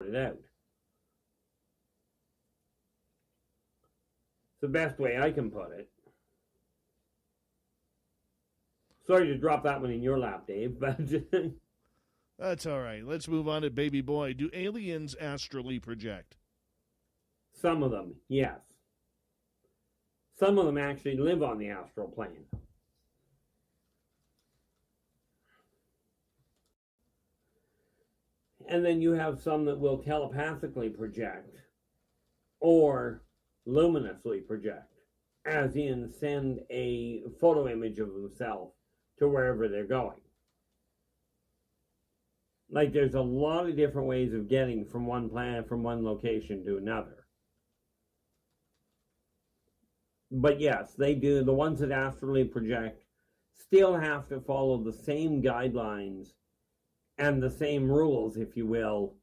it out. It's the best way I can put it. Sorry to drop that one in your lap, Dave, but That's all right. Let's move on to baby boy. Do aliens astrally project? some of them, yes. Some of them actually live on the astral plane. And then you have some that will telepathically project or luminously project, as in send a photo image of themselves to wherever they're going. Like there's a lot of different ways of getting from one planet, from one location to another. But yes, they do. The ones that astrally project still have to follow the same guidelines and the same rules, if you will,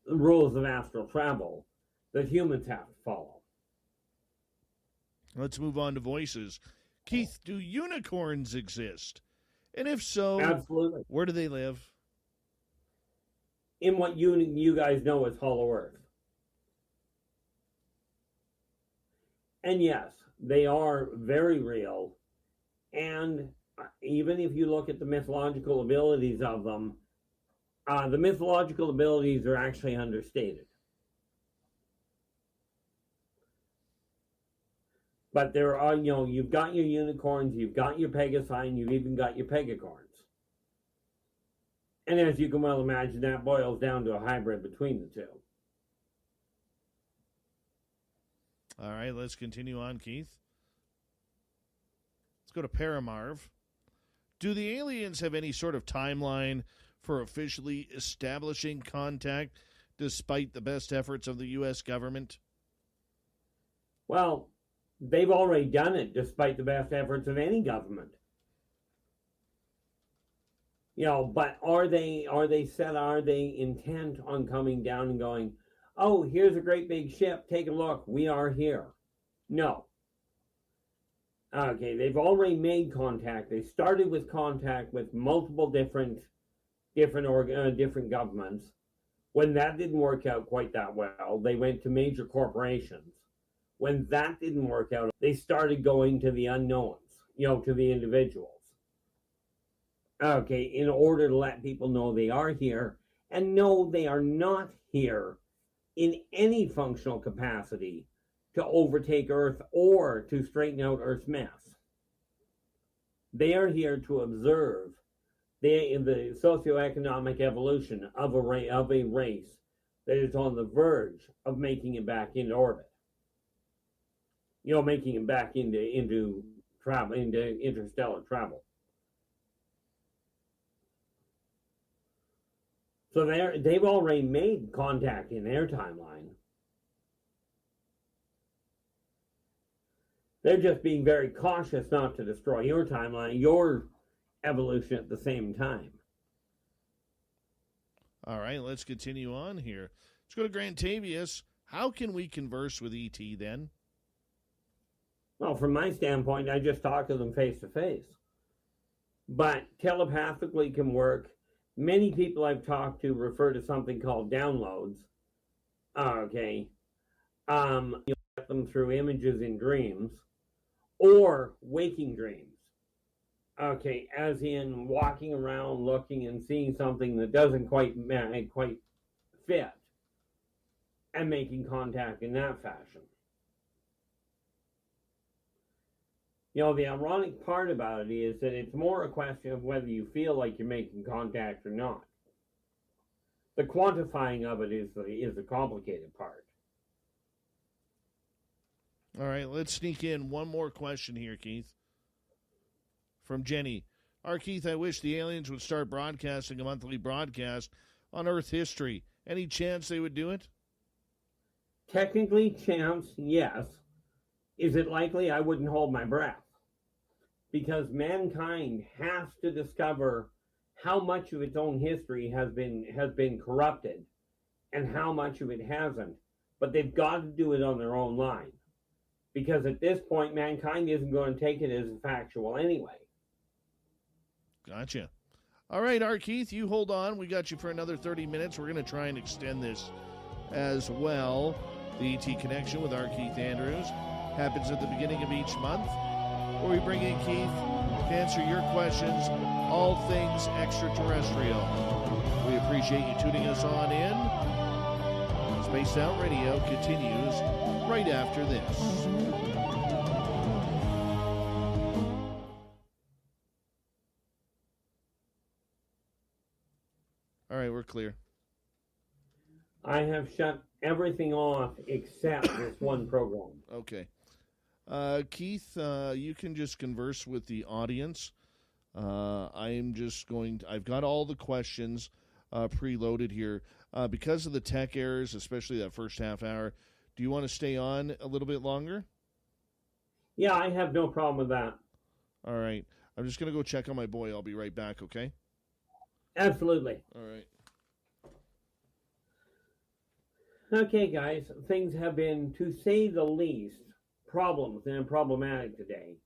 the rules of astral travel that humans have to follow. Let's move on to voices. Keith, do unicorns exist? And if so, Absolutely. where do they live? In what you guys know as Hollow Earth. And yes, they are very real. And even if you look at the mythological abilities of them, the mythological abilities are actually understated. But there are, you've got your unicorns, you've got your Pegasi, and you've even got your Pegacorns. And as you can well imagine, that boils down to a hybrid between the two. All right, let's continue on, Keith. Let's go to Paramarv. Do the aliens have any sort of timeline for officially establishing contact despite the best efforts of the U.S. government? Well, they've already done it despite the best efforts of any government. But are they intent on coming down and going, oh, here's a great big ship, take a look, we are here? No. Okay, they've already made contact. They started with contact with multiple different governments. When that didn't work out quite that well, they went to major corporations. When that didn't work out, they started going to the unknowns, to the individuals. Okay, in order to let people know they are here, and no, they are not here in any functional capacity to overtake Earth or to straighten out Earth's mess. They are here to observe the socioeconomic evolution of a race that is on the verge of making it back into orbit. Making it back into travel, into interstellar travel. So they've already made contact in their timeline. They're just being very cautious not to destroy your timeline, your evolution at the same time. All right, let's continue on here. Let's go to Grant Tavius. How can we converse with ET then? Well, from my standpoint, I just talk to them face to face. But telepathically can work. Many people I've talked to refer to something called downloads. Okay. You'll get them through images in dreams or waking dreams. Okay, as in walking around looking and seeing something that doesn't quite fit and making contact in that fashion. The ironic part about it is that it's more a question of whether you feel like you're making contact or not. The quantifying of it is the complicated part. All right, let's sneak in one more question here, Keith. From Jenny. Keith, I wish the aliens would start broadcasting a monthly broadcast on Earth history. Any chance they would do it? Technically, chance, yes. Is it likely? I wouldn't hold my breath. Because mankind has to discover how much of its own history has been corrupted and how much of it hasn't. But they've got to do it on their own line. Because at this point, mankind isn't going to take it as factual anyway. Gotcha. All right, Keith, you hold on. We got you for another 30 minutes. We're going to try and extend this as well. The ET Connection with our Keith Andrews happens at the beginning of each month, where we bring in Keith to answer your questions, all things extraterrestrial. We appreciate you tuning us on in. Spaced Out Radio continues right after this. All right, we're clear. I have shut everything off except this one program. Okay. Keith, you can just converse with the audience. I've got all the questions preloaded here. Because of the tech errors, especially that first half hour, do you want to stay on a little bit longer? Yeah, I have no problem with that. All right. I'm just going to go check on my boy. I'll be right back, okay? Absolutely. All right. Okay, guys, things have been, to say the least, problems and problematic today.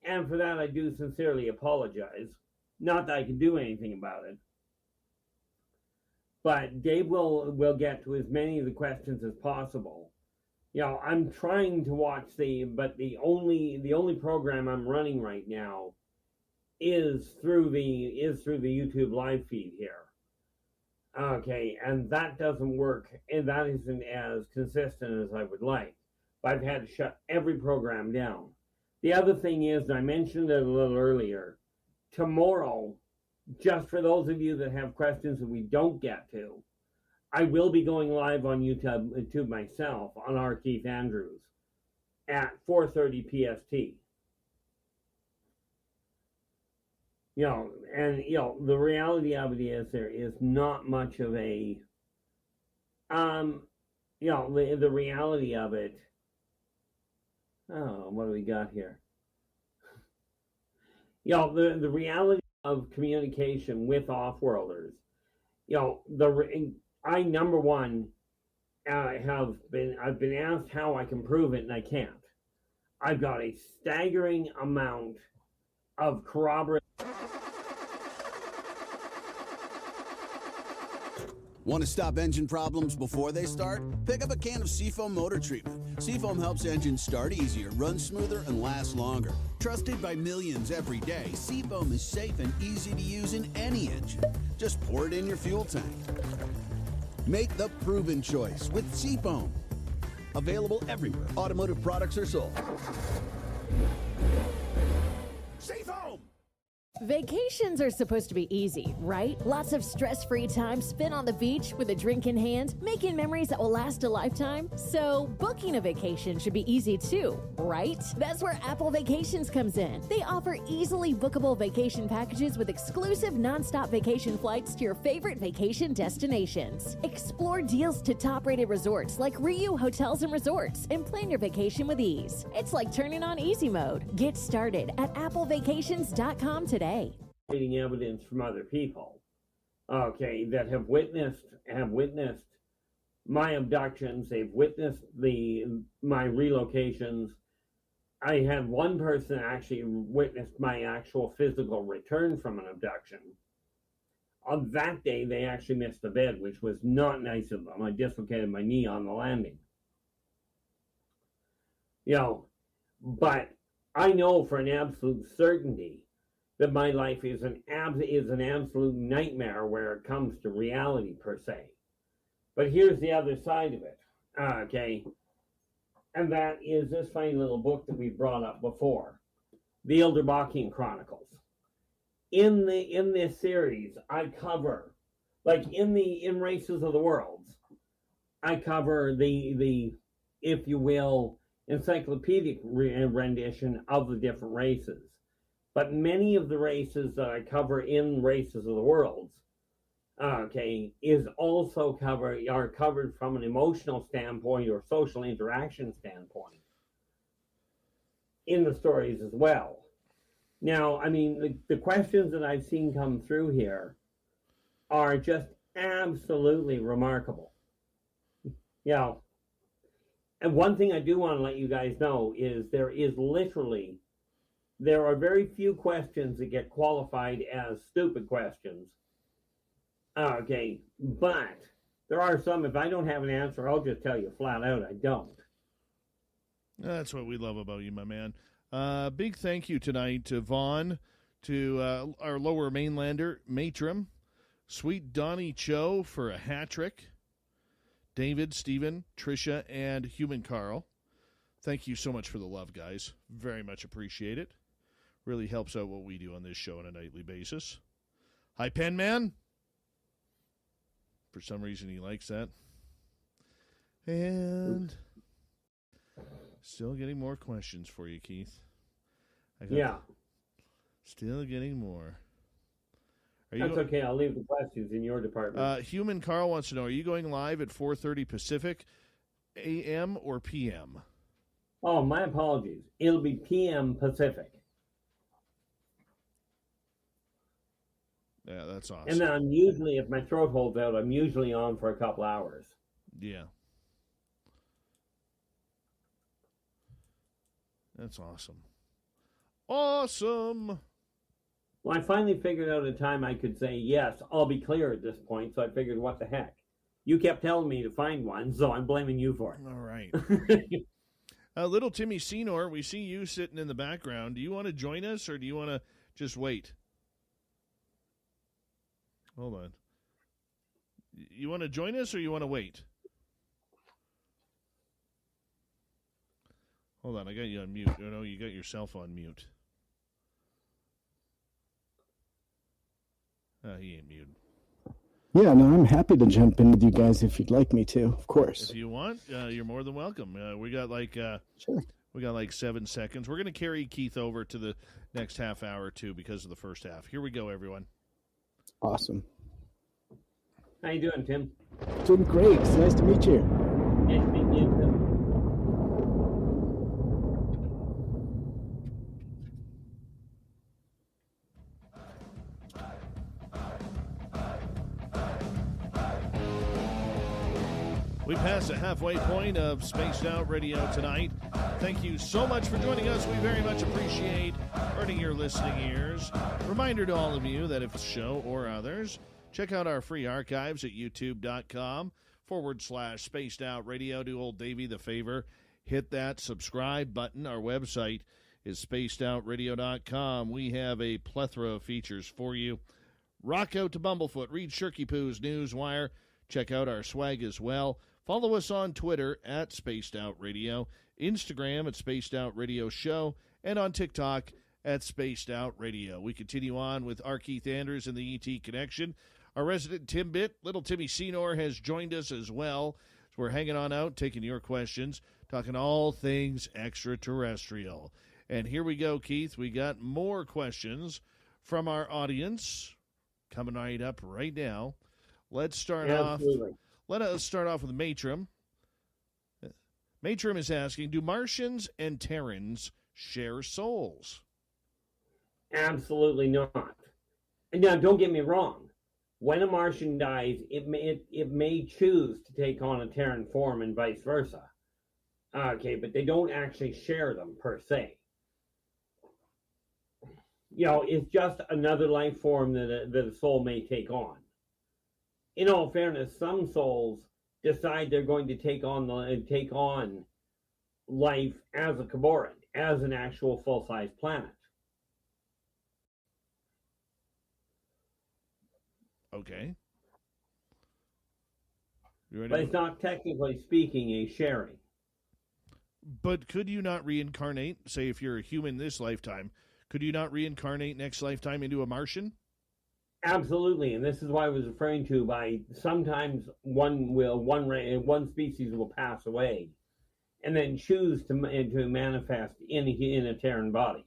And for that, I do sincerely apologize. Not that I can do anything about it. But Dave will get to as many of the questions as possible. You know, I'm trying to watch the only program I'm running right now is through the YouTube live feed here. Okay, and that doesn't work, and that isn't as consistent as I would like. But I've had to shut every program down. The other thing is, I mentioned it a little earlier, tomorrow, just for those of you that have questions that we don't get to, I will be going live on YouTube myself on our Keith Andrews at 4:30 PST. You know, and you know, the reality of it is there is not much of a you know, the reality of it. Oh, what do we got here? You know, the reality of communication with off-worlders. You know, I number one I've been asked how I can prove it, and I can't. I've got a staggering amount of corroboration. Want to stop engine problems before they start? Pick up a can of Seafoam Motor Treatment. Seafoam helps engines start easier, run smoother, and last longer. Trusted by millions every day, Seafoam is safe and easy to use in any engine. Just pour it in your fuel tank. Make the proven choice with Seafoam. Available everywhere automotive products are sold. Seafoam! Vacations are supposed to be easy, right? Lots of stress-free time spent on the beach with a drink in hand, making memories that will last a lifetime. So, booking a vacation should be easy too, right? That's where Apple Vacations comes in. They offer easily bookable vacation packages with exclusive non-stop vacation flights to your favorite vacation destinations. Explore deals to top-rated resorts like Riu Hotels and Resorts and plan your vacation with ease. It's like turning on easy mode. Get started at applevacations.com today. Evidence from other people, okay, that have witnessed my abductions. They've witnessed my relocations. I had one person actually witnessed my actual physical return from an abduction. On that day, they actually missed the bed, which was not nice of them. I dislocated my knee on the landing. You know, but I know for an absolute certainty that my life is an absolute nightmare where it comes to reality per se. But here's the other side of it, okay? And that is this funny little book that we brought up before, the Ilderbachkian Chronicles. In this series, I cover, like in Races of the Worlds, I cover the if you will, encyclopedic rendition of the different races. But many of the races that I cover in Races of the Worlds, okay, are covered from an emotional standpoint or social interaction standpoint in the stories as well. Now, I mean, the questions that I've seen come through here are just absolutely remarkable. You know, and one thing I do want to let you guys know is there are very few questions that get qualified as stupid questions. Okay, but There are some, if I don't have an answer, I'll just tell you flat out I don't. That's what we love about you, my man. Big thank you tonight to Vaughn, to our Lower Mainlander, Matrim, Sweet Donnie Cho for a hat trick, David, Stephen, Tricia, and Human Carl. Thank you so much for the love, guys. Very much appreciate it. Really helps out what we do on this show on a nightly basis. Hi, Pen Man. For some reason, he likes that. And still getting more questions for you, Keith. Yeah. Still getting more. That's okay. I'll leave the questions in your department. Human Carl wants to know, are you going live at 4:30 Pacific, a.m. or p.m.? Oh, my apologies. It'll be p.m. Pacific. Yeah, that's awesome. And then I'm usually, if my throat holds out, I'm usually on for a couple hours. Yeah. That's awesome. Awesome! Well, I finally figured out a time I could say, yes, I'll be clear at this point, so I figured, what the heck? You kept telling me to find one, so I'm blaming you for it. All right. Little Timmy Senor, we see you sitting in the background. Do you want to join us, or do you want to just wait? Hold on. You want to join us, or you want to wait? Hold on, I got you on mute. Oh, no, you got yourself on mute. He ain't mute. Yeah, no, I'm happy to jump in with you guys if you'd like me to, of course. If you want, you're more than welcome. We got like sure. We got like 7 seconds. We're going to carry Keith over to the next half hour, too, because of the first half. Here we go, everyone. Awesome. How you doing, Tim? Doing great. It's nice to meet you. Nice to meet you, Tim. We passed the halfway point of Spaced Out Radio tonight. Thank you so much for joining us. We very much appreciate earning your listening ears. Reminder to all of you that if it's show or others, check out our free archives at youtube.com/Spaced Out Radio. Do old Davey the favor. Hit that subscribe button. Our website is spacedoutradio.com. We have a plethora of features for you. Rock out to Bumblefoot. Read Shirky Poo's Newswire. Check out our swag as well. Follow us on Twitter at Spaced Out Radio, Instagram at Spaced Out Radio Show, and on TikTok at Spaced Out Radio. We continue on with R. Keith Andrews and the ET Connection. Our resident Timbit, Little Timmy Senor, has joined us as well. So we're hanging on out, taking your questions, talking all things extraterrestrial. And here we go, Keith. We got more questions from our audience coming right up right now. Let's start Absolutely. off. Let us start off with Matrim. Matrim is asking, do Martians and Terrans share souls? Absolutely not. Now, don't get me wrong. When a Martian dies, it may choose to take on a Terran form and vice versa. Okay, but they don't actually share them per se. You know, it's just another life form that a soul may take on. In all fairness, some souls decide they're going to take on life as a Kaboran, as an actual full-size planet. Okay. But it's not technically speaking a sharing. But could you not reincarnate, say if you're a human this lifetime, could you not reincarnate next lifetime into a Martian? Absolutely, and this is what I was referring to by sometimes one species will pass away, and then choose to manifest in a Terran body.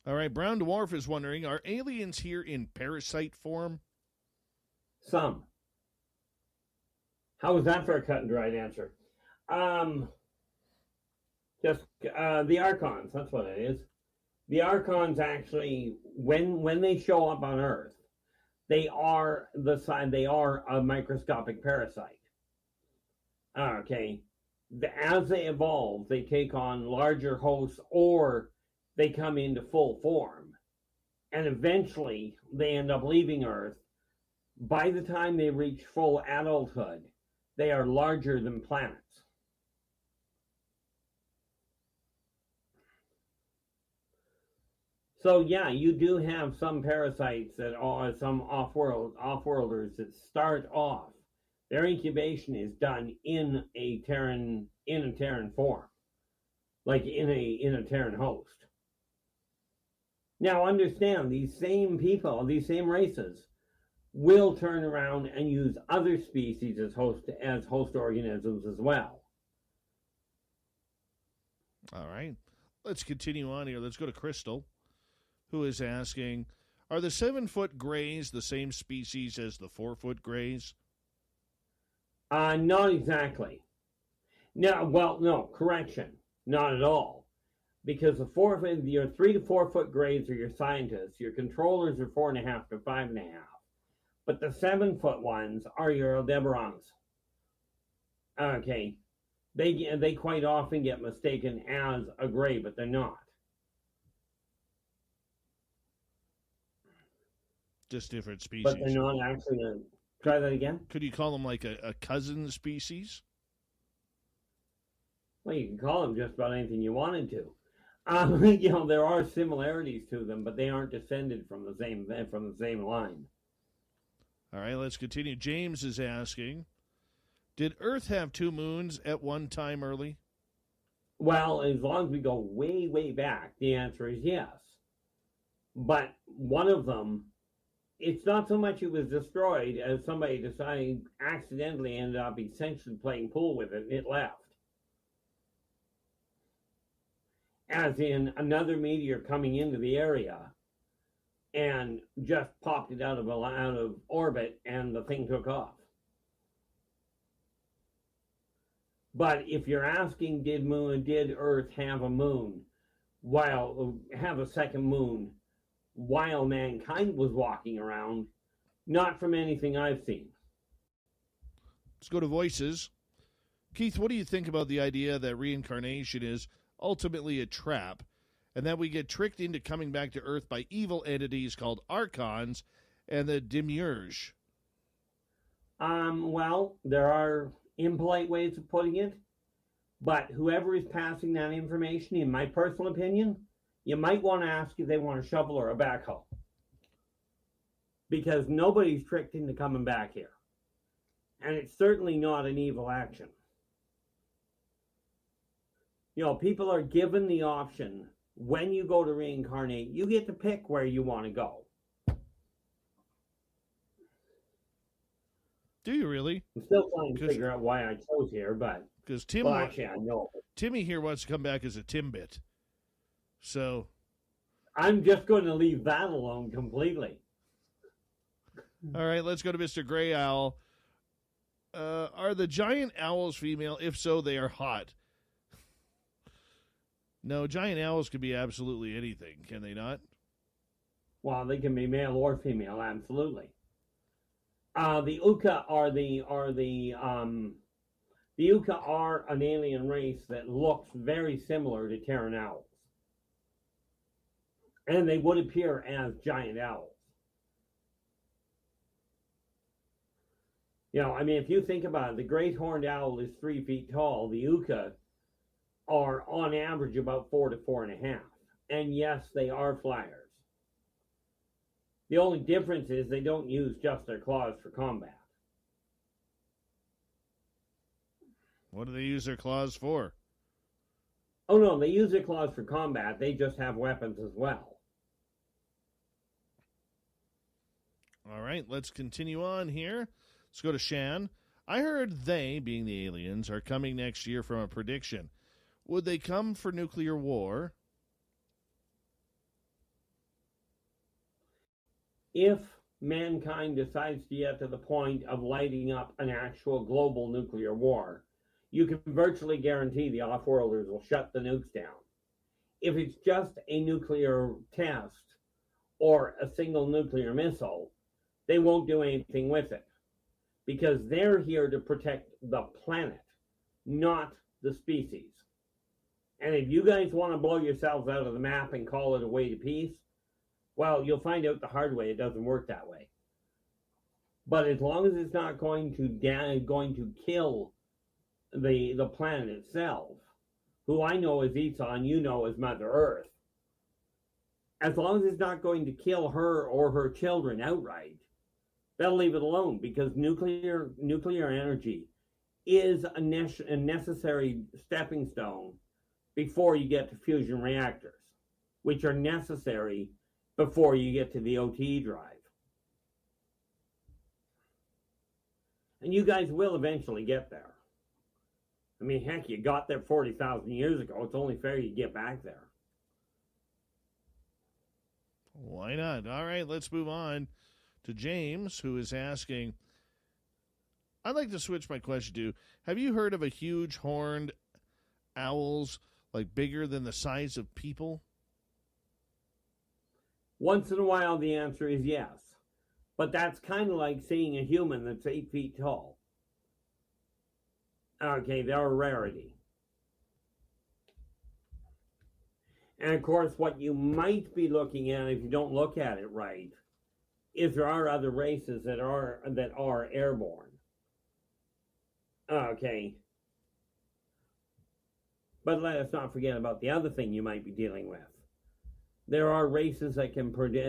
All right, Brown Dwarf is wondering, are aliens here in parasite form? Some. How was that for a cut and dried answer? Just the Archons. That's what it is. The Archons actually, when they show up on Earth, they are a microscopic parasite. Okay, as they evolve, they take on larger hosts, or they come into full form, and eventually they end up leaving Earth, By the time they reach full adulthood, they are larger than planets. So yeah, you do have some parasites that are some off-worlders that start off. Their incubation is done in a Terran form, like in a Terran host. Now understand, these same people, these same races, will turn around and use other species as host organisms as well. All right. Let's continue on here. Let's go to Crystal, who is asking, are the 7-foot grays the same species as the 4-foot grays? Not exactly. No, correction. Not at all. Because your 3 to 4 foot grays are your scientists. Your controllers are 4.5 to 5.5. But the 7-foot ones are your Aldebarans. Okay. They quite often get mistaken as a gray, but they're not. Just different species. But they're not actually. Try that again? Could you call them like a cousin species? Well, you can call them just about anything you wanted to. There are similarities to them, but they aren't descended from the same line. All right, let's continue. James is asking, did Earth have 2 moons at one time early? Well, as long as we go way, way back, the answer is yes. But one of them, it's not so much it was destroyed as somebody decided accidentally ended up essentially playing pool with it and it left. As in another meteor coming into the area and just popped it out of orbit and the thing took off. But if you're asking, did Earth have a second moon while mankind was walking around? Not from anything I've seen. Let's go to voices. Keith, what do you think about the idea that reincarnation is ultimately a trap and that we get tricked into coming back to Earth by evil entities called archons and the demiurge? Well, there are impolite ways of putting it, but whoever is passing that information, in my personal opinion, you might want to ask if they want a shovel or a backhoe. Because nobody's tricked into coming back here. And it's certainly not an evil action. People are given the option, when you go to reincarnate, you get to pick where you want to go. Do you really? I'm still trying to figure out why I chose here, but... Because actually, I know. Timmy here wants to come back as a Timbit. So... I'm just going to leave that alone completely. All right, let's go to Mr. Gray Owl. Are the giant owls female? If so, they are hot. No, giant owls can be absolutely anything, can they not? Well, they can be male or female, absolutely. The Uka are an alien race that looks very similar to Terran owls. And they would appear as giant owls. If you think about it, the great horned owl is 3 feet tall. The Uka are on average about 4 to 4.5. And yes, they are flyers. The only difference is they don't use just their claws for combat. What do they use their claws for? Oh no, they use their claws for combat. They just have weapons as well. All right, let's continue on here. Let's go to Shan. I heard they, being the aliens, are coming next year from a prediction. Would they come for nuclear war? If mankind decides to get to the point of lighting up an actual global nuclear war, you can virtually guarantee the off-worlders will shut the nukes down. If it's just a nuclear test or a single nuclear missile, they won't do anything with it. Because they're here to protect the planet, not the species. And if you guys want to blow yourselves out of the map and call it a way to peace, well, you'll find out the hard way it doesn't work that way. But as long as it's not going to kill the planet itself, who I know as Esau and you know as Mother Earth, as long as it's not going to kill her or her children outright, they'll leave it alone, because nuclear energy is a necessary stepping stone before you get to fusion reactors, which are necessary before you get to the OTE drive. And you guys will eventually get there. I mean, heck, you got there 40,000 years ago. It's only fair you get back there. Why not? All right, let's move on to James, who is asking, I'd like to switch my question to, have you heard of a huge horned owls, like bigger than the size of people? Once in a while, the answer is yes. But that's kind of like seeing a human that's 8 feet tall. Okay, they're a rarity. And of course, what you might be looking at, if you don't look at it right, is there are other races that are airborne. Okay. But let us not forget about the other thing you might be dealing with. There are races that can create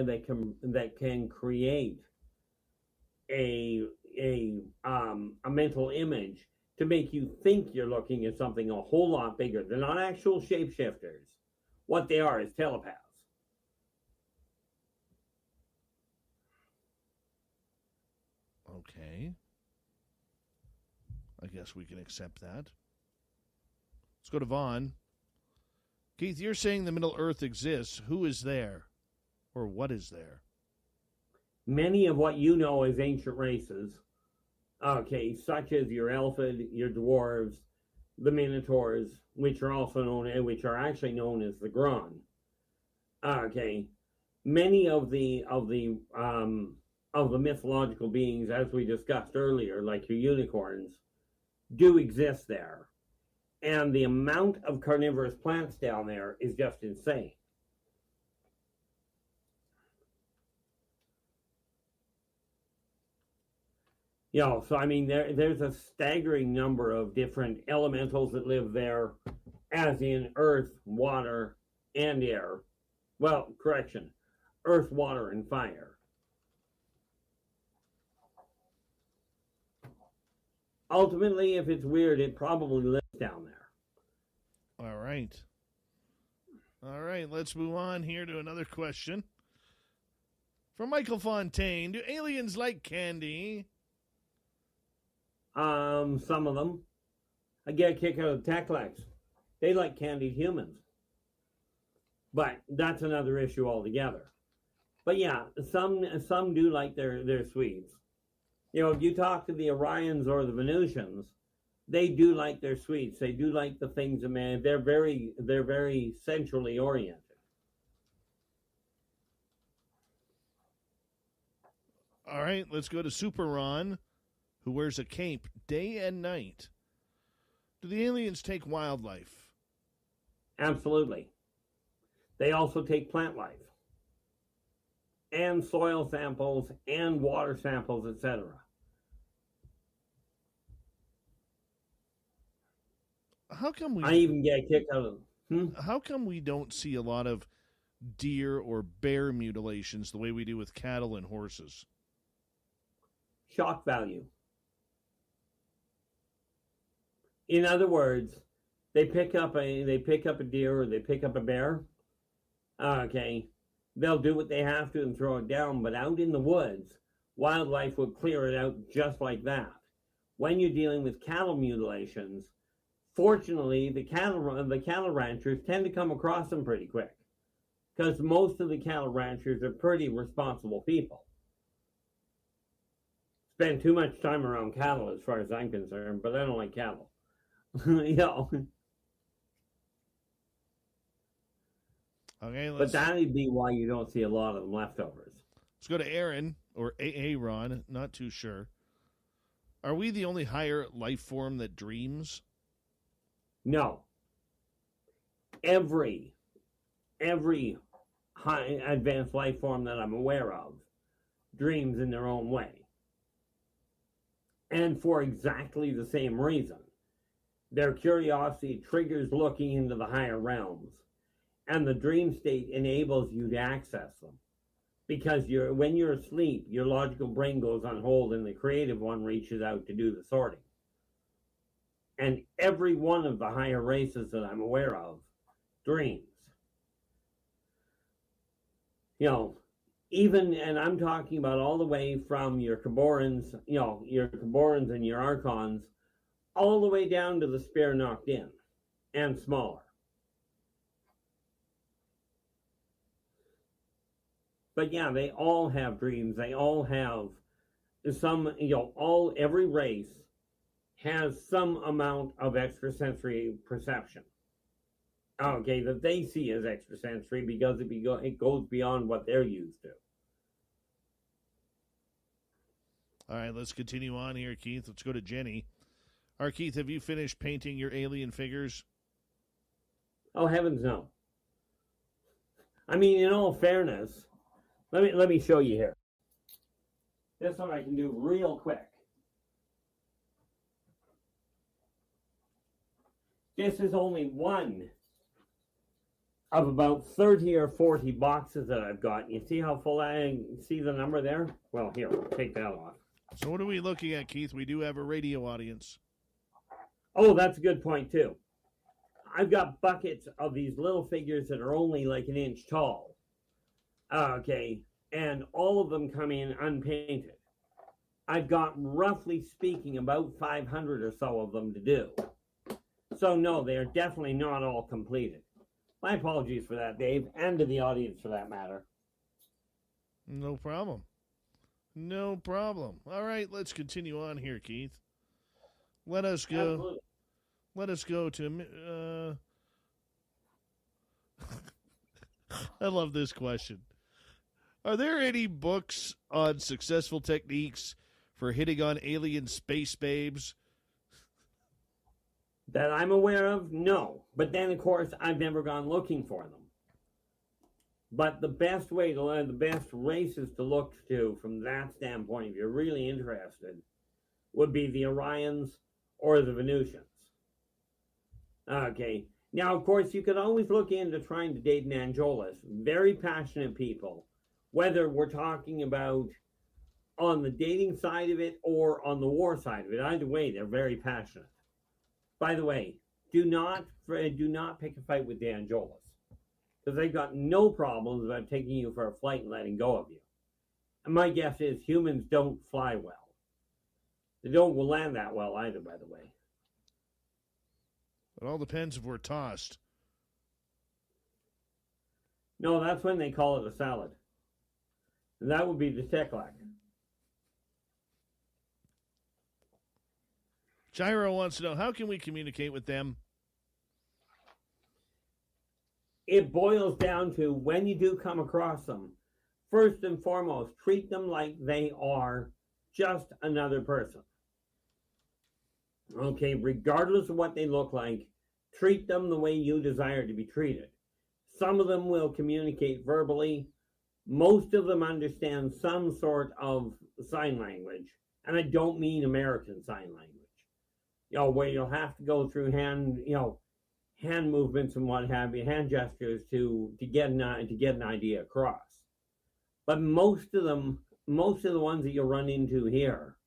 a mental image to make you think you're looking at something a whole lot bigger. They're not actual shapeshifters. What they are is telepaths. Okay. I guess we can accept that. Let's go to Vaughn. Keith, you're saying the Middle Earth exists. Who is there? Or what is there? Many of what you know as ancient races, okay, such as your Elfid, your dwarves, the Minotaurs, which are actually known as the Grun. Okay, many of the mythological beings, as we discussed earlier, like your unicorns, do exist there. And the amount of carnivorous plants down there is just insane. So I mean, there's a staggering number of different elementals that live there, as in earth, water, and air. Well, correction, earth, water, and fire. Ultimately, if it's weird, it probably lives down there. All right. All right, let's move on here to another question. From Michael Fontaine, do aliens like candy? Some of them. I get a kick out of Techlex. They like candied humans. But that's another issue altogether. But yeah, some do like their sweets. If you talk to the Orions or the Venusians, they do like their sweets. They do like the things of man. They're very centrally oriented. All right, let's go to Super Ron, who wears a cape day and night. Do the aliens take wildlife? Absolutely. They also take plant life, and soil samples, and water samples, etc. How come I even get a kick out of them. How come we don't see a lot of deer or bear mutilations the way we do with cattle and horses? Shock value. In other words, they pick up a deer or they pick up a bear. Okay, they'll do what they have to and throw it down, but out in the woods, wildlife will clear it out just like that. When you're dealing with cattle mutilations, fortunately, the cattle ranchers tend to come across them pretty quick, because most of the cattle ranchers are pretty responsible people. Spend too much time around cattle as far as I'm concerned, but I don't like cattle. Okay, but that'd be why you don't see a lot of them leftovers. Let's go to Aaron, or AA Ron, not too sure. Are we the only higher life form that dreams? No. Every high advanced life form that I'm aware of dreams in their own way. And for exactly the same reason. Their curiosity triggers looking into the higher realms, and the dream state enables you to access them. Because when you're asleep, your logical brain goes on hold and the creative one reaches out to do the sorting. And every one of the higher races that I'm aware of dreams. Even, and I'm talking about all the way from your Kaborans, your Kaborans and your Archons, all the way down to the Spear Knocked In and smaller. But yeah, they all have dreams. They all have some, every race has some amount of extrasensory perception. Okay, that they see as extrasensory because it goes beyond what they're used to. All right, let's continue on here, Keith. Let's go to Jenny. All right, Keith, have you finished painting your alien figures? Oh, heavens no. I mean, in all fairness, let me show you here. This one I can do real quick. This is only one of about 30 or 40 boxes that I've got. You see how full see the number there? Well, here, take that off. So what are we looking at, Keith? We do have a radio audience. Oh, that's a good point, too. I've got buckets of these little figures that are only like an inch tall. Okay, and all of them come in unpainted. I've got, roughly speaking, about 500 or so of them to do. So, no, they are definitely not all completed. My apologies for that, Dave, and to the audience for that matter. No problem. No problem. All right, let's continue on here, Keith. Let us go. Absolutely. Let us go to. I love this question. Are there any books on successful techniques for hitting on alien space babes? That I'm aware of, no. But then, of course, I've never gone looking for them. But the best way to learn, the best races to look to from that standpoint, if you're really interested, would be the Orions or the Venusians. Okay. Now, of course, you could always look into trying to date an Angelus. Very passionate people. Whether we're talking about on the dating side of it or on the war side of it. Either way, they're very passionate. By the way, do not pick a fight with the Angelus. Because they've got no problems about taking you for a flight and letting go of you. And my guess is humans don't fly well. They don't land that well either, by the way. It all depends if we're tossed. No, that's when they call it a salad. And that would be the Teklak. Gyro wants to know, how can we communicate with them? It boils down to when you do come across them, first and foremost, treat them like they are just another person. Okay, regardless of what they look like, treat them the way you desire to be treated. Some of them will communicate verbally. Most of them understand some sort of sign language. And I don't mean American sign language. Where you'll have to go through hand movements and what have you, hand gestures to get an idea across. But most of the ones that you'll run into here,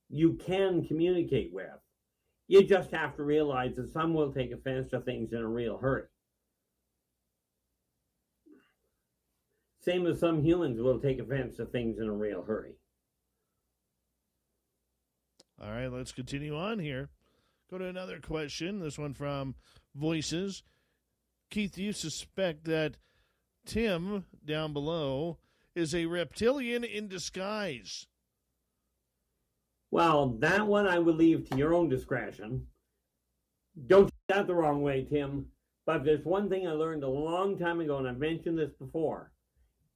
you can communicate with. You just have to realize that some will take offense to things in a real hurry. Same as some humans will take offense to things in a real hurry. All right, let's continue on here. Go to another question. This one from Voices. Keith, do you suspect that Tim down below is a reptilian in disguise? Well, that one I would leave to your own discretion. Don't take that the wrong way, Tim. But there's one thing I learned a long time ago, and I've mentioned this before.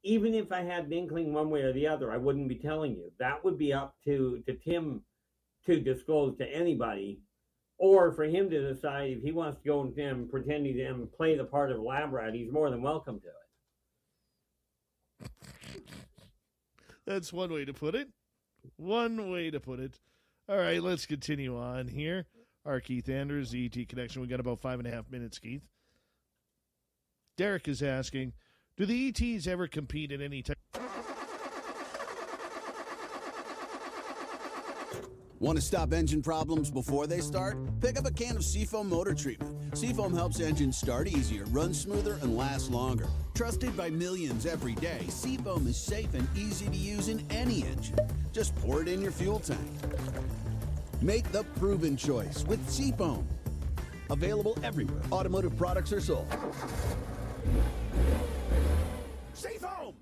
Even if I had an inkling one way or the other, I wouldn't be telling you. That would be up to Tim to disclose to anybody, or for him to decide if he wants to go and pretending to play the part of lab rat. He's more than welcome to it. That's one way to put it. One way to put it. All right, let's continue on here. Our Keith Anders, the ET Connection. We got about 5.5 minutes, Keith. Derek is asking, do the ETs ever compete at any time? Want to stop engine problems before they start? Pick up a can of Seafoam Motor Treatment. Seafoam helps engines start easier, run smoother, and last longer. Trusted by millions every day, Seafoam is safe and easy to use in any engine. Just pour it in your fuel tank. Make the proven choice with Seafoam. Available everywhere automotive products are sold. Seafoam!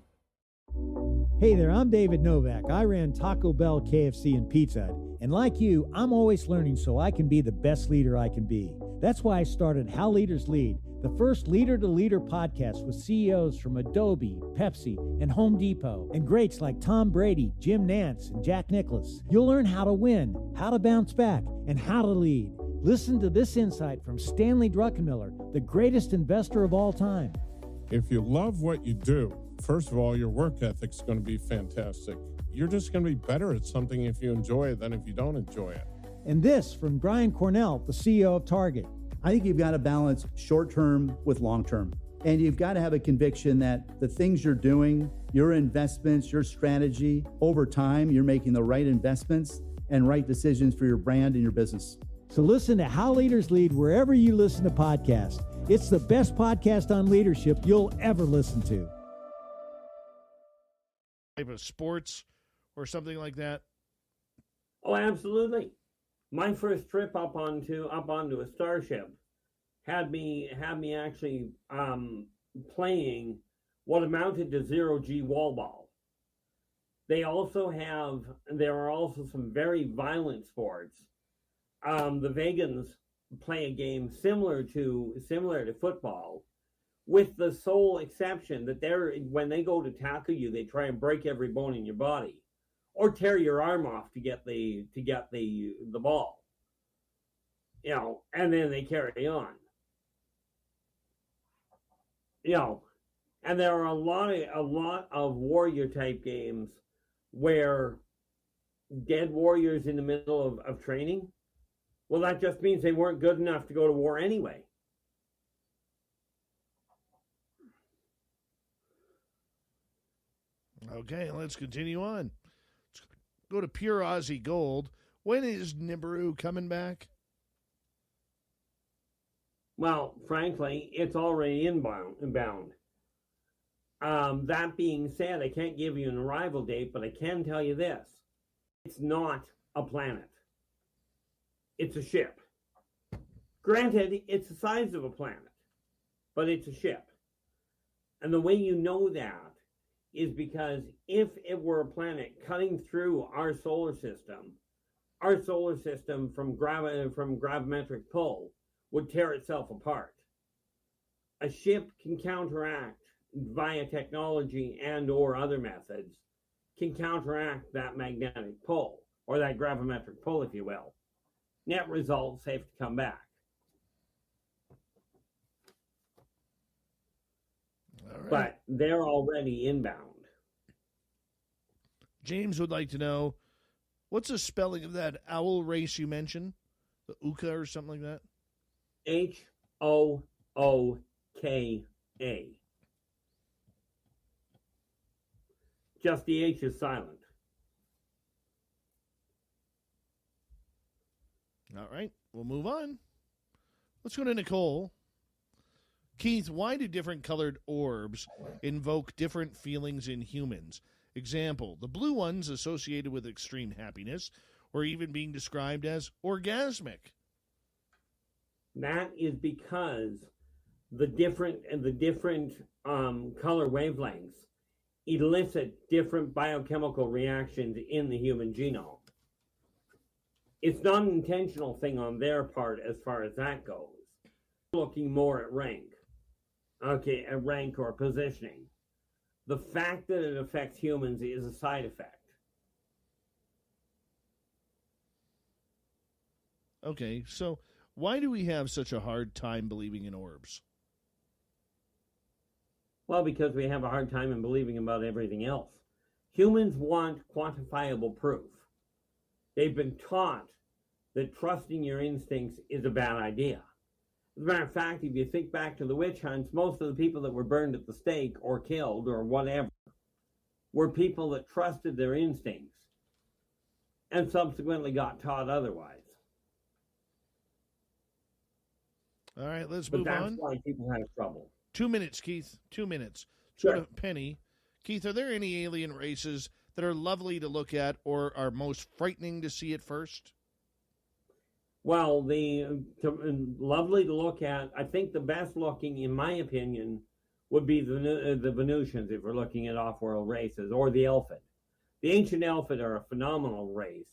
Hey there, I'm David Novak. I ran Taco Bell, KFC, and Pizza Hut. And like you, I'm always learning so I can be the best leader I can be. That's why I started How Leaders Lead, the first leader-to-leader podcast with CEOs from Adobe, Pepsi, and Home Depot, and greats like Tom Brady, Jim Nance, and Jack Nicklaus. You'll learn how to win, how to bounce back, and how to lead. Listen to this insight from Stanley Druckenmiller, the greatest investor of all time. If you love what you do, first of all, your work ethic's going to be fantastic. You're just going to be better at something if you enjoy it than if you don't enjoy it. And this from Brian Cornell, the CEO of Target. I think you've got to balance short-term with long-term. And you've got to have a conviction that the things you're doing, your investments, your strategy, over time, you're making the right investments and right decisions for your brand and your business. So listen to How Leaders Lead wherever you listen to podcasts. It's the best podcast on leadership you'll ever listen to. Type of sports or something like that? Oh, absolutely. My first trip up onto a starship had me actually playing what amounted to zero-G wall ball. There are also some very violent sports. The vegans play a game similar to football, with the sole exception that when they go to tackle you, they try and break every bone in your body, or tear your arm off to get the ball, and then they carry on. And there are a lot of warrior type games where dead warriors in the middle of training. Well, that just means they weren't good enough to go to war anyway. Okay, let's continue on. Let's go to Pure Aussie Gold. When is Nibiru coming back? Well, frankly, it's already inbound. That being said, I can't give you an arrival date, but I can tell you this. It's not a planet. It's a ship. Granted, it's the size of a planet, but it's a ship. And the way you know that is because if it were a planet cutting through our solar system from gravimetric pull would tear itself apart. A ship can counteract via technology and or other methods, can counteract that magnetic pull, or that gravimetric pull, if you will. Net result, safe to come back. All right. But they're already inbound. James would like to know, what's the spelling of that owl race you mentioned? The Uka or something like that? H-O-O-K-A. Just the H is silent. All right, we'll move on. Let's go to Nicole. Keith, why do different colored orbs invoke different feelings in humans? Example, the blue ones associated with extreme happiness, or even being described as orgasmic. That is because the different color wavelengths elicit different biochemical reactions in the human genome. It's not an intentional thing on their part as far as that goes. Looking more at rank. Okay, at rank or positioning. The fact that it affects humans is a side effect. Okay, so why do we have such a hard time believing in orbs? Well, because we have a hard time in believing about everything else. Humans want quantifiable proof. They've been taught that trusting your instincts is a bad idea. As a matter of fact, if you think back to the witch hunts, most of the people that were burned at the stake or killed or whatever were people that trusted their instincts and subsequently got taught otherwise. All right, let's But move that's on. why people have trouble. 2 minutes, Keith. 2 minutes. Sure. Go to Penny. Keith, are there any alien races that are lovely to look at or are most frightening to see at first? Well, lovely to look at. I think the best looking, in my opinion, would be the Venusians if we're looking at off-world races, or the Elfid. The ancient Elfid are a phenomenal race.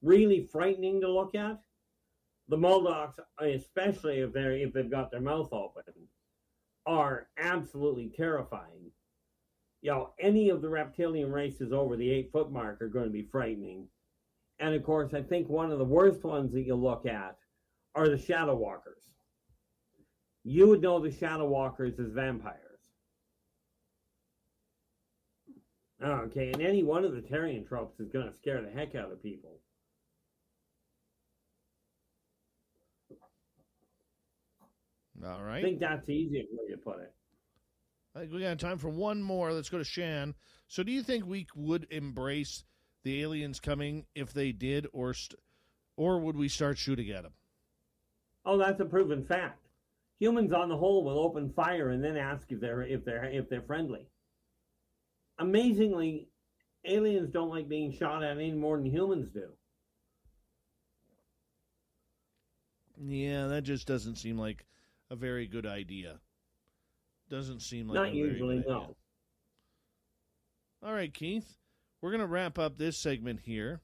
Really frightening to look at. The Moldocs, especially if they've got their mouth open, are absolutely terrifying. You know, any of the reptilian races over the 8-foot mark are going to be frightening. And of course, I think one of the worst ones that you look at are the Shadow Walkers. You would know the Shadow Walkers as vampires. Okay, and any one of the Terrian tropes is going to scare the heck out of people. All right. I think that's the easiest way to put it. I think we got time for one more. Let's go to Shan. So do you think we would embrace the aliens coming if they did, or would we start shooting at them? Oh, that's a proven fact. Humans, on the whole, will open fire and then ask if they're friendly. Amazingly, aliens don't like being shot at any more than humans do. Yeah, that just doesn't seem like a very good idea. Doesn't seem like Not a very usually, good idea. no. All right, Keith. We're going to wrap up this segment here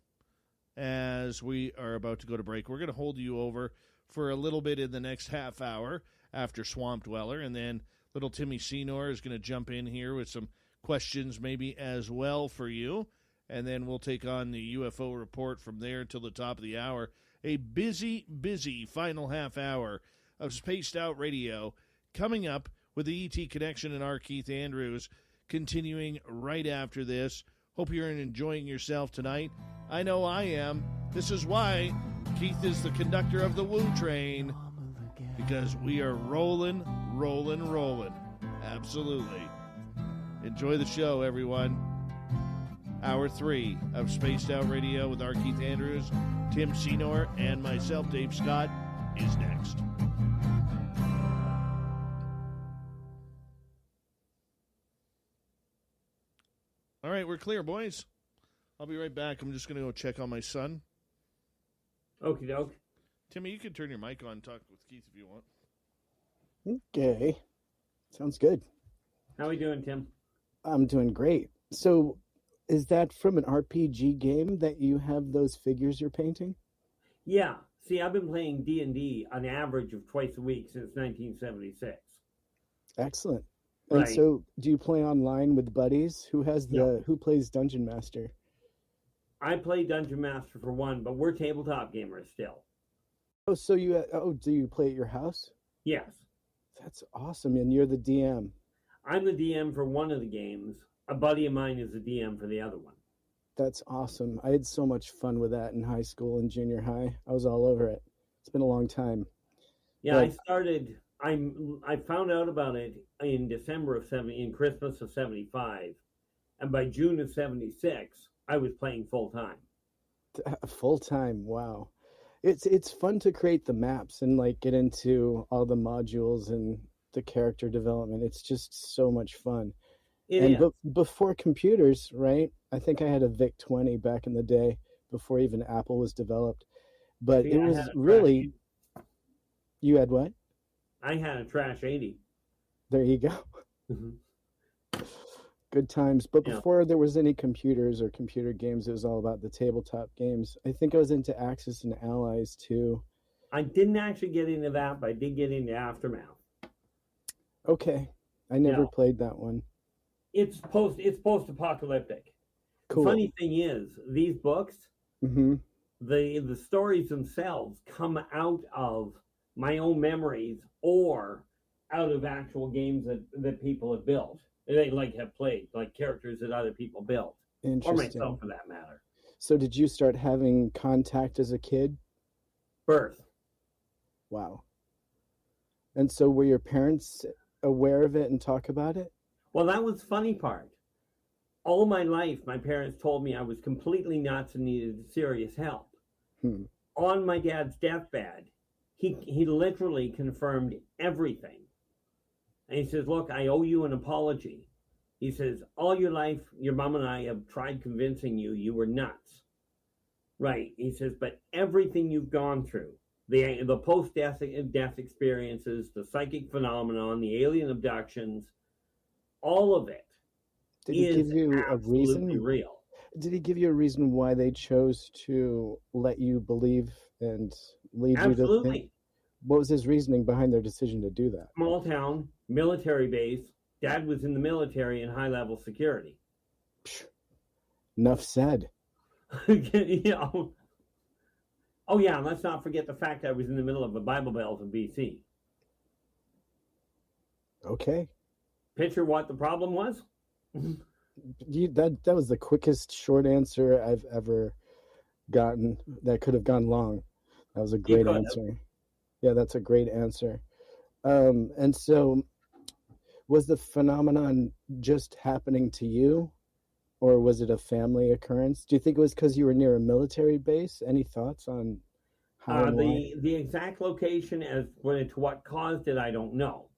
as we are about to go to break. We're going to hold you over for a little bit in the next half hour after Swamp Dweller, and then little Timmy Senor is going to jump in here with some questions maybe as well for you, and then we'll take on the UFO report from there till the top of the hour. A busy, busy final half hour of Spaced Out Radio coming up with the ET Connection and our Keith Andrews continuing right after this. Hope you're enjoying yourself tonight. I know I am. This is why Keith is the conductor of the Woo Train, because we are rolling, rolling, rolling. Absolutely. Enjoy the show, everyone. Hour 3 of Spaced Out Radio with our Keith Andrews, Tim Senor, and myself, Dave Scott, is next. All right, we're clear, boys. I'll be right back. I'm just going to go check on my son. Okie doke. Timmy, you can turn your mic on and talk with Keith if you want. Okay. Sounds good. How we doing, Tim? I'm doing great. So, is that from an RPG game that you have those figures you're painting? Yeah. See, I've been playing D&D on average of twice a week since 1976. Excellent. And Right. so, do you play online with buddies? Who plays Dungeon Master? I play Dungeon Master for one, but we're tabletop gamers still. Oh, so do you play at your house? Yes. That's awesome. And you're the DM. I'm the DM for one of the games. A buddy of mine is the DM for the other one. That's awesome. I had so much fun with that in high school and junior high. I was all over it. It's been a long time. Yeah, But- I found out about it in in Christmas of 75. And by June of 76, I was playing full time. Full time. Wow. It's fun to create the maps and like get into all the modules and the character development. It's just so much fun. It and is. before computers, right? I think I had a VIC-20 back in the day before even Apple was developed. But See, it I was had a really, you had what? I had a Trash 80. There you go. Mhm. Good times. But Yeah. before there was any computers or computer games, it was all about the tabletop games. I think I was into Axis and Allies too. I didn't actually get into that, but I did get into Aftermath. Okay. I never Yeah. played that one. It's post-apocalyptic. Cool. Funny thing is, these books, Mm-hmm. the stories themselves come out of my own memories or out of actual games that people have built. They have played, like characters that other people built, or Interesting. myself for that matter. So did you start having contact as a kid? Birth. Wow. And so were your parents aware of it and talk about it? Well, that was the funny part. All my life, my parents told me I was completely nuts and needed serious help. On my dad's deathbed, he literally confirmed everything. And he says, look, I owe you an apology. He says, all your life, your mom and I have tried convincing you were nuts. Right. He says, but everything you've gone through, the post-death experiences, the psychic phenomenon, the alien abductions, all of it Did he give you a reason? Real. Did he give you a reason why they chose to let you believe and lead you to Absolutely. think? What was his reasoning behind their decision to do that? Small town, military base. Dad was in the military in high-level security. Enough said. You know. Oh, yeah, and let's not forget the fact I was in the middle of a Bible Belt in BC. Okay. Picture what the problem was? That was the quickest short answer I've ever gotten. That could have gone long. That was a great answer. Yeah, that's a great answer. And so, was the phenomenon just happening to you, or was it a family occurrence? Do you think it was because you were near a military base? Any thoughts on how and why? The exact location as to what caused it, I don't know.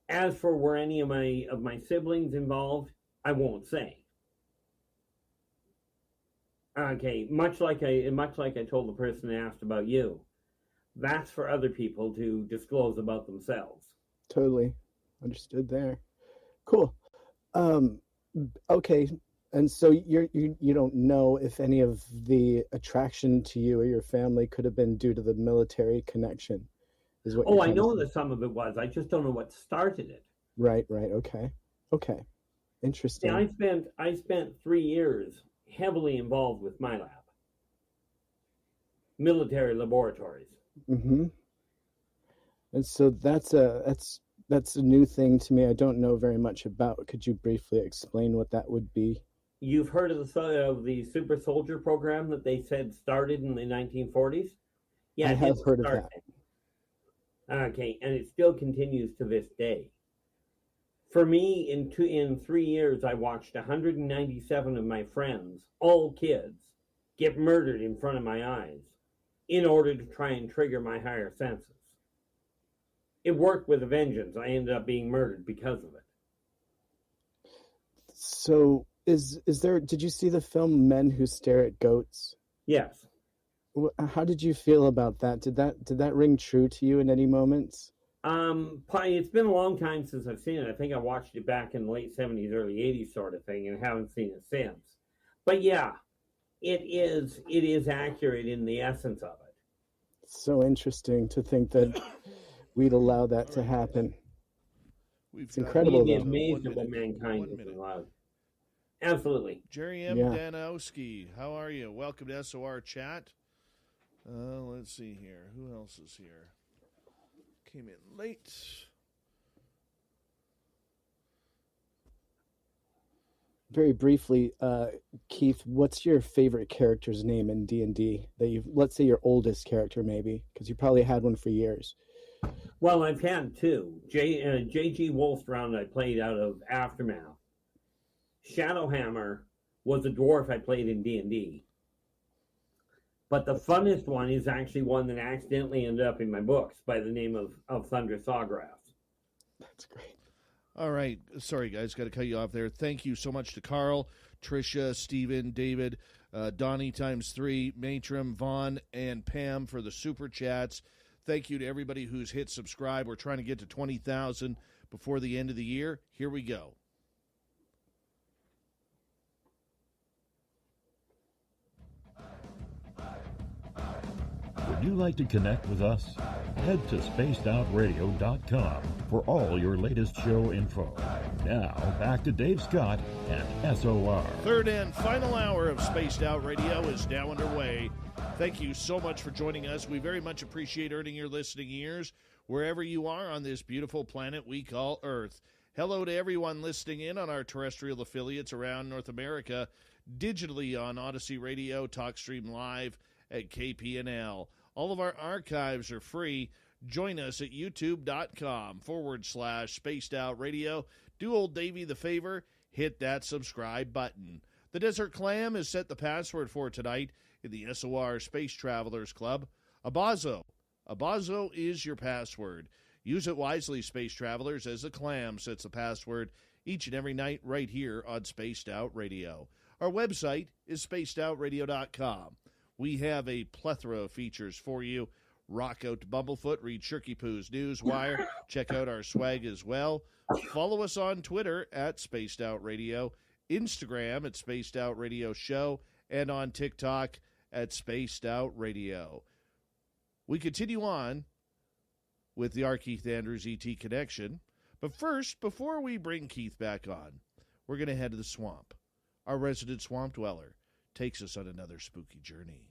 As for were any of my siblings involved, I won't say. Okay, much like I told the person who asked about you, that's for other people to disclose about themselves. Totally understood there. Cool. Okay, and so you don't know if any of the attraction to you or your family could have been due to the military connection, is what? Oh, I know that some of it was. I just don't know what started it. Right. Okay. Interesting. Yeah, I spent 3 years heavily involved with my lab, military laboratories. Mm-hmm. And so that's a new thing to me. I don't know very much about. Could you briefly explain what that would be? You've heard of the super soldier program that they said started in the 1940s? Yeah, I have heard of that. Okay, and it still continues to this day. For me, in 3 years, I watched 197 of my friends, all kids, get murdered in front of my eyes in order to try and trigger my higher senses. It worked with a vengeance. I ended up being murdered because of it. So did you see the film Men Who Stare at Goats? Yes. How did you feel about that? Did that ring true to you in any moments? It's been a long time since I've seen it. I think I watched it back in the late 70s, early 80s sort of thing, and haven't seen it since. But yeah, it is accurate in the essence of it. So interesting to think that we'd allow that to happen. It's incredible. We'd be amazed at what mankind has allowed. Absolutely. Jerry M. Danowski, how are you? Welcome to SOR Chat. Let's see here. Who else is here? Came in late. Very briefly, Keith, what's your favorite character's name in D&D? Let's say your oldest character, maybe, because you probably had one for years. Well, I've had two. J.G. Wolfstrand I played out of Aftermath. Shadowhammer was a dwarf I played in D&D. But the funnest one is actually one that accidentally ended up in my books by the name of Thunderous Sawgrass. That's great. All right. Sorry, guys. Got to cut you off there. Thank you so much to Carl, Tricia, Steven, David, Donnie ×3, Matrim, Vaughn, and Pam for the super chats. Thank you to everybody who's hit subscribe. We're trying to get to 20,000 before the end of the year. Here we go. Would you like to connect with us? Head to spacedoutradio.com for all your latest show info. Now, back to Dave Scott and SOR. Third and final hour of Spaced Out Radio is now underway. Thank you so much for joining us. We very much appreciate earning your listening ears wherever you are on this beautiful planet we call Earth. Hello to everyone listening in on our terrestrial affiliates around North America. digitally on Odyssey Radio, TalkStream Live at KPNL. All of our archives are free. Join us at youtube.com/Spaced Out Radio. Do old Davey the favor, hit that subscribe button. The Desert Clam has set the password for tonight in the SOR Space Travelers Club. Abazo. Abazo is your password. Use it wisely, Space Travelers, as the Clam sets the password each and every night right here on Spaced Out Radio. Our website is spacedoutradio.com. We have a plethora of features for you. Rock out to Bumblefoot, read Shirky Poo's Newswire, check out our swag as well. Follow us on Twitter at Spaced Out Radio, Instagram at Spaced Out Radio Show, and on TikTok at Spaced Out Radio. We continue on with the R. Keith Andrews ET Connection. But first, before we bring Keith back on, we're going to head to the swamp. Our resident swamp dweller takes us on another spooky journey.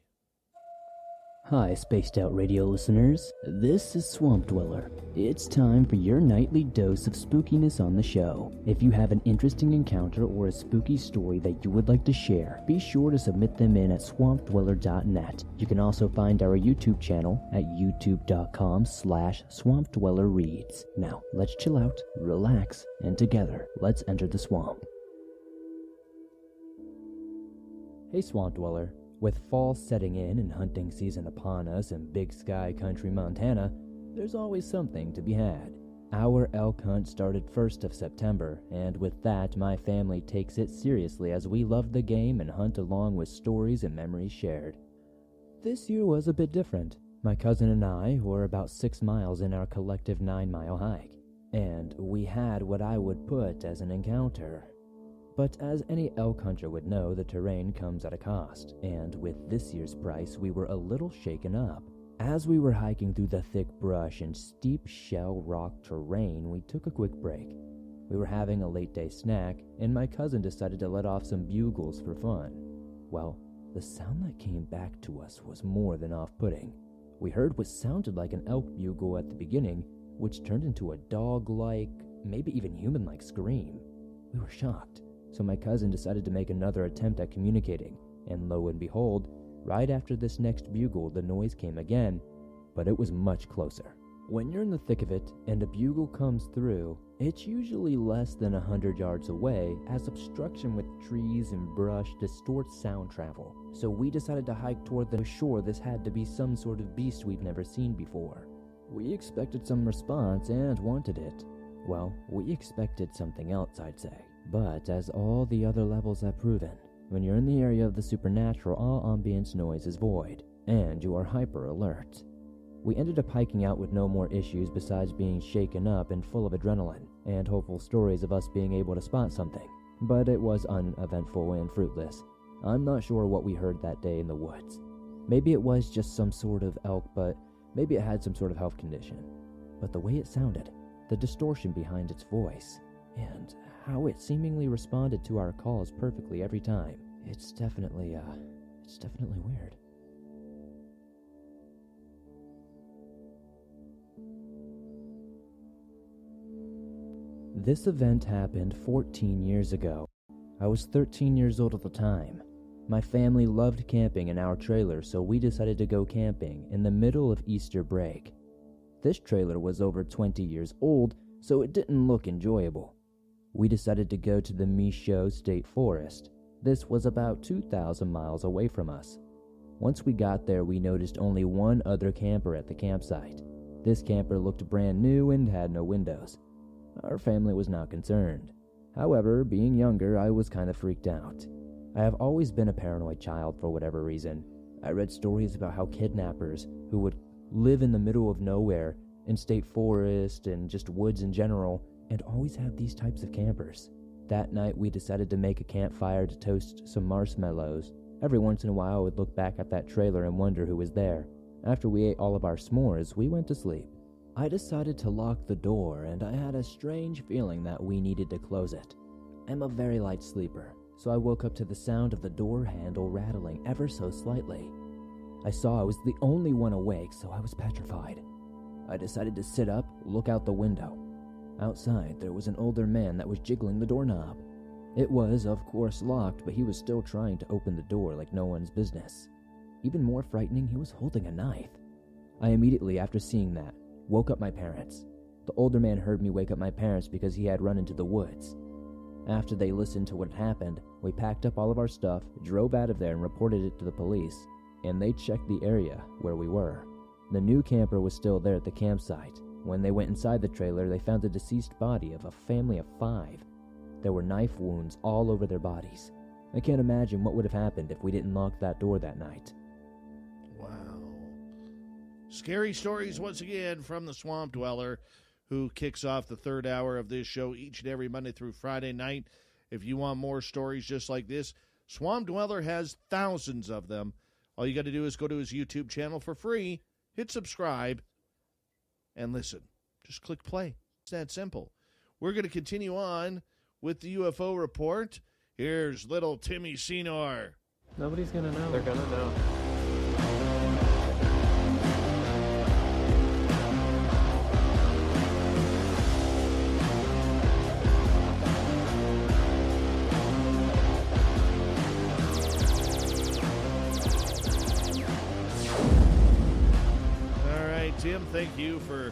Hi, Spaced Out Radio listeners. This is Swamp Dweller. It's time for your nightly dose of spookiness on the show. If you have an interesting encounter or a spooky story that you would like to share, be sure to submit them in at swampdweller.net. You can also find our YouTube channel at youtube.com/swampdwellerreads. Now, let's chill out, relax, and together, let's enter the swamp. Hey, Swamp Dweller. With fall setting in and hunting season upon us in Big Sky Country, Montana, there's always something to be had. Our elk hunt started 1st of September, and with that, my family takes it seriously as we love the game and hunt along with stories and memories shared. This year was a bit different. My cousin and I were about 6 miles in our collective 9-mile hike, and we had what I would put as an encounter. But as any elk hunter would know, the terrain comes at a cost, and with this year's price, we were a little shaken up. As we were hiking through the thick brush and steep shell rock terrain, we took a quick break. We were having a late-day snack, and my cousin decided to let off some bugles for fun. Well, the sound that came back to us was more than off-putting. We heard what sounded like an elk bugle at the beginning, which turned into a dog-like, maybe even human-like scream. We were shocked. So my cousin decided to make another attempt at communicating, and lo and behold, right after this next bugle, the noise came again, but it was much closer. When you're in the thick of it, and a bugle comes through, it's usually less than 100 yards away, as obstruction with trees and brush distorts sound travel. So we decided to hike toward the shore. This had to be some sort of beast we've never seen before. We expected some response and wanted it. Well, we expected something else, I'd say. But, as all the other levels have proven, when you're in the area of the supernatural, all ambience noise is void, and you are hyper alert. We ended up hiking out with no more issues besides being shaken up and full of adrenaline, and hopeful stories of us being able to spot something. But it was uneventful and fruitless. I'm not sure what we heard that day in the woods. Maybe it was just some sort of elk, but maybe it had some sort of health condition. But the way it sounded, the distortion behind its voice, and how it seemingly responded to our calls perfectly every time. It's definitely weird. This event happened 14 years ago. I was 13 years old at the time. My family loved camping in our trailer, so we decided to go camping in the middle of Easter break. This trailer was over 20 years old, so it didn't look enjoyable. We decided to go to the Michaud State Forest. This was about 2,000 miles away from us. Once we got there, we noticed only one other camper at the campsite. This camper looked brand new and had no windows. Our family was not concerned. However, being younger, I was kind of freaked out. I have always been a paranoid child for whatever reason. I read stories about how kidnappers who would live in the middle of nowhere, in state forest and just woods in general, and always have these types of campers. That night, we decided to make a campfire to toast some marshmallows. Every once in a while, I would look back at that trailer and wonder who was there. After we ate all of our s'mores, we went to sleep. I decided to lock the door, and I had a strange feeling that we needed to close it. I'm a very light sleeper, so I woke up to the sound of the door handle rattling ever so slightly. I saw I was the only one awake, so I was petrified. I decided to sit up, look out the window. Outside, there was an older man that was jiggling the doorknob. It was, of course, locked, but he was still trying to open the door like no one's business. Even more frightening, he was holding a knife. I immediately, after seeing that, woke up my parents. The older man heard me wake up my parents because he had run into the woods. After they listened to what happened, we packed up all of our stuff, drove out of there and reported it to the police, and they checked the area where we were. The new camper was still there at the campsite. When they went inside the trailer, they found the deceased body of a family of 5. There were knife wounds all over their bodies. I can't imagine what would have happened if we didn't lock that door that night. Wow. Scary stories once again from the Swamp Dweller, who kicks off the third hour of this show each and every Monday through Friday night. If you want more stories just like this, Swamp Dweller has thousands of them. All you got to do is go to his YouTube channel for free, hit subscribe, and listen. Just click play. It's that simple. We're going to continue on with the UFO report. Here's little Timmy Senor. Nobody's going to know. They're going to know. All right, Tim, thank you for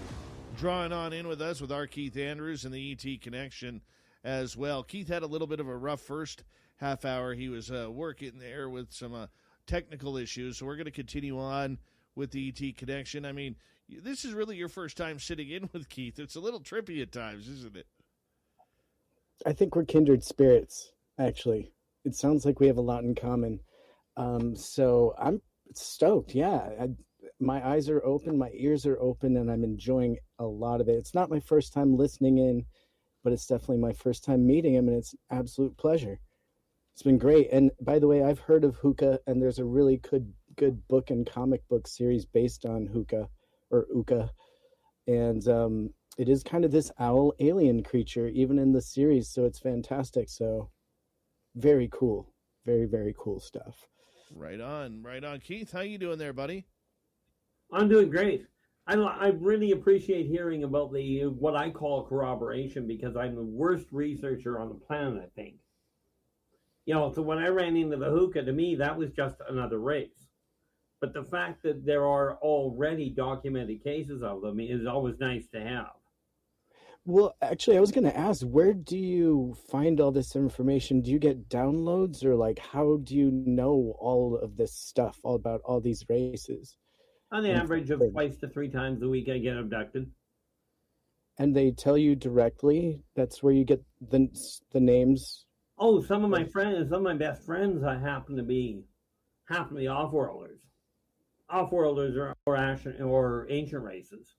drawing on in with us with our Keith Andrews and the ET Connection as well. Keith had a little bit of a rough first half hour. He was working there with some technical issues, so we're going to continue on with the ET Connection. I mean, this is really your first time sitting in with Keith. It's a little trippy at times, isn't it? I think we're kindred spirits, actually. It sounds like we have a lot in common. So I'm stoked. Yeah, my eyes are open, my ears are open, and I'm enjoying a lot of it. It's not my first time listening in, but it's definitely my first time meeting him, and it's an absolute pleasure. It's been great. And by the way, I've heard of Hookah, and there's a really good book and comic book series based on Hookah, or Uka. And it is kind of this owl alien creature, even in the series, so it's fantastic. So very cool. Very, very cool stuff. Right on, right on. Keith, how you doing there, buddy? I'm doing great. I really appreciate hearing about the what I call corroboration, because I'm the worst researcher on the planet, I think. You know, so when I ran into the Hookah, to me, that was just another race. But the fact that there are already documented cases of them is always nice to have. Well, actually, I was going to ask, where do you find all this information? Do you get downloads, or like, how do you know all of this stuff, all about all these races? On the average of 2 to 3 times a week, I get abducted. And they tell you directly? That's where you get the names? Oh, some of my friends, some of my best friends, happen to be off-worlders. Off-worlders or ancient races.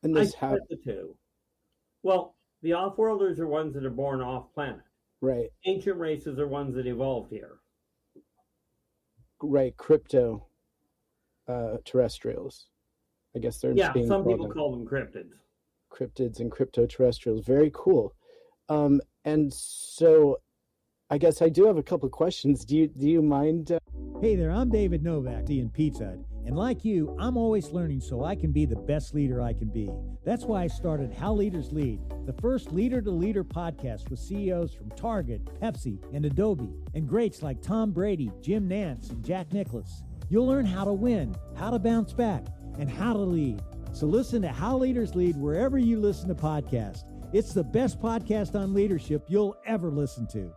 And this I split the two. Well, the off-worlders are ones that are born off-planet. Right. Ancient races are ones that evolved here. Right, crypto terrestrials. I guess they're yeah. being Some people them. call them cryptids. Cryptids and crypto terrestrials. Very cool. And so, I guess I do have a couple of questions. Do you mind? Hey there, I'm David Novak, in Pizza Hut, and like you, I'm always learning so I can be the best leader I can be. That's why I started How Leaders Lead, the first leader-to-leader podcast with CEOs from Target, Pepsi, and Adobe, and greats like Tom Brady, Jim Nance, and Jack Nicklaus. You'll learn how to win, how to bounce back, and how to lead. So listen to How Leaders Lead wherever you listen to podcasts. It's the best podcast on leadership you'll ever listen to.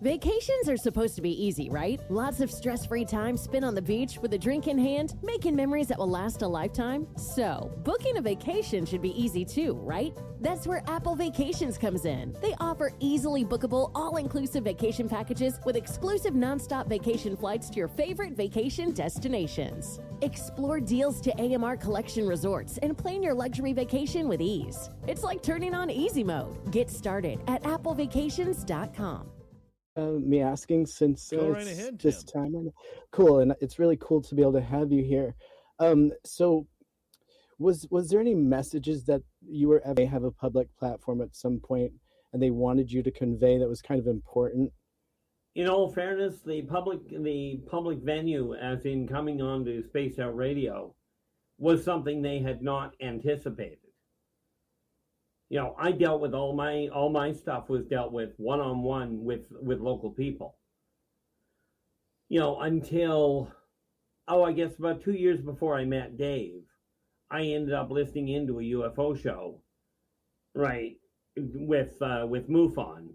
Vacations are supposed to be easy, right? Lots of stress-free time spent on the beach with a drink in hand, making memories that will last a lifetime. So, booking a vacation should be easy too, right? That's where Apple Vacations comes in. They offer easily bookable, all-inclusive vacation packages with exclusive nonstop vacation flights to your favorite vacation destinations. Explore deals to AMR Collection Resorts and plan your luxury vacation with ease. It's like turning on easy mode. Get started at applevacations.com. Me asking, since Go right ahead, this Tim. time. Cool, and it's really cool to be able to have you here. So was there any messages that you were ever have a public platform at some point and they wanted you to convey that was kind of important? In all fairness, the public venue, as in coming on to Spaced Out Radio, was something they had not anticipated. I dealt with all my stuff was dealt with one-on-one with local people. Until I guess about 2 years before I met Dave, I ended up listening into a UFO show, right, with MUFON,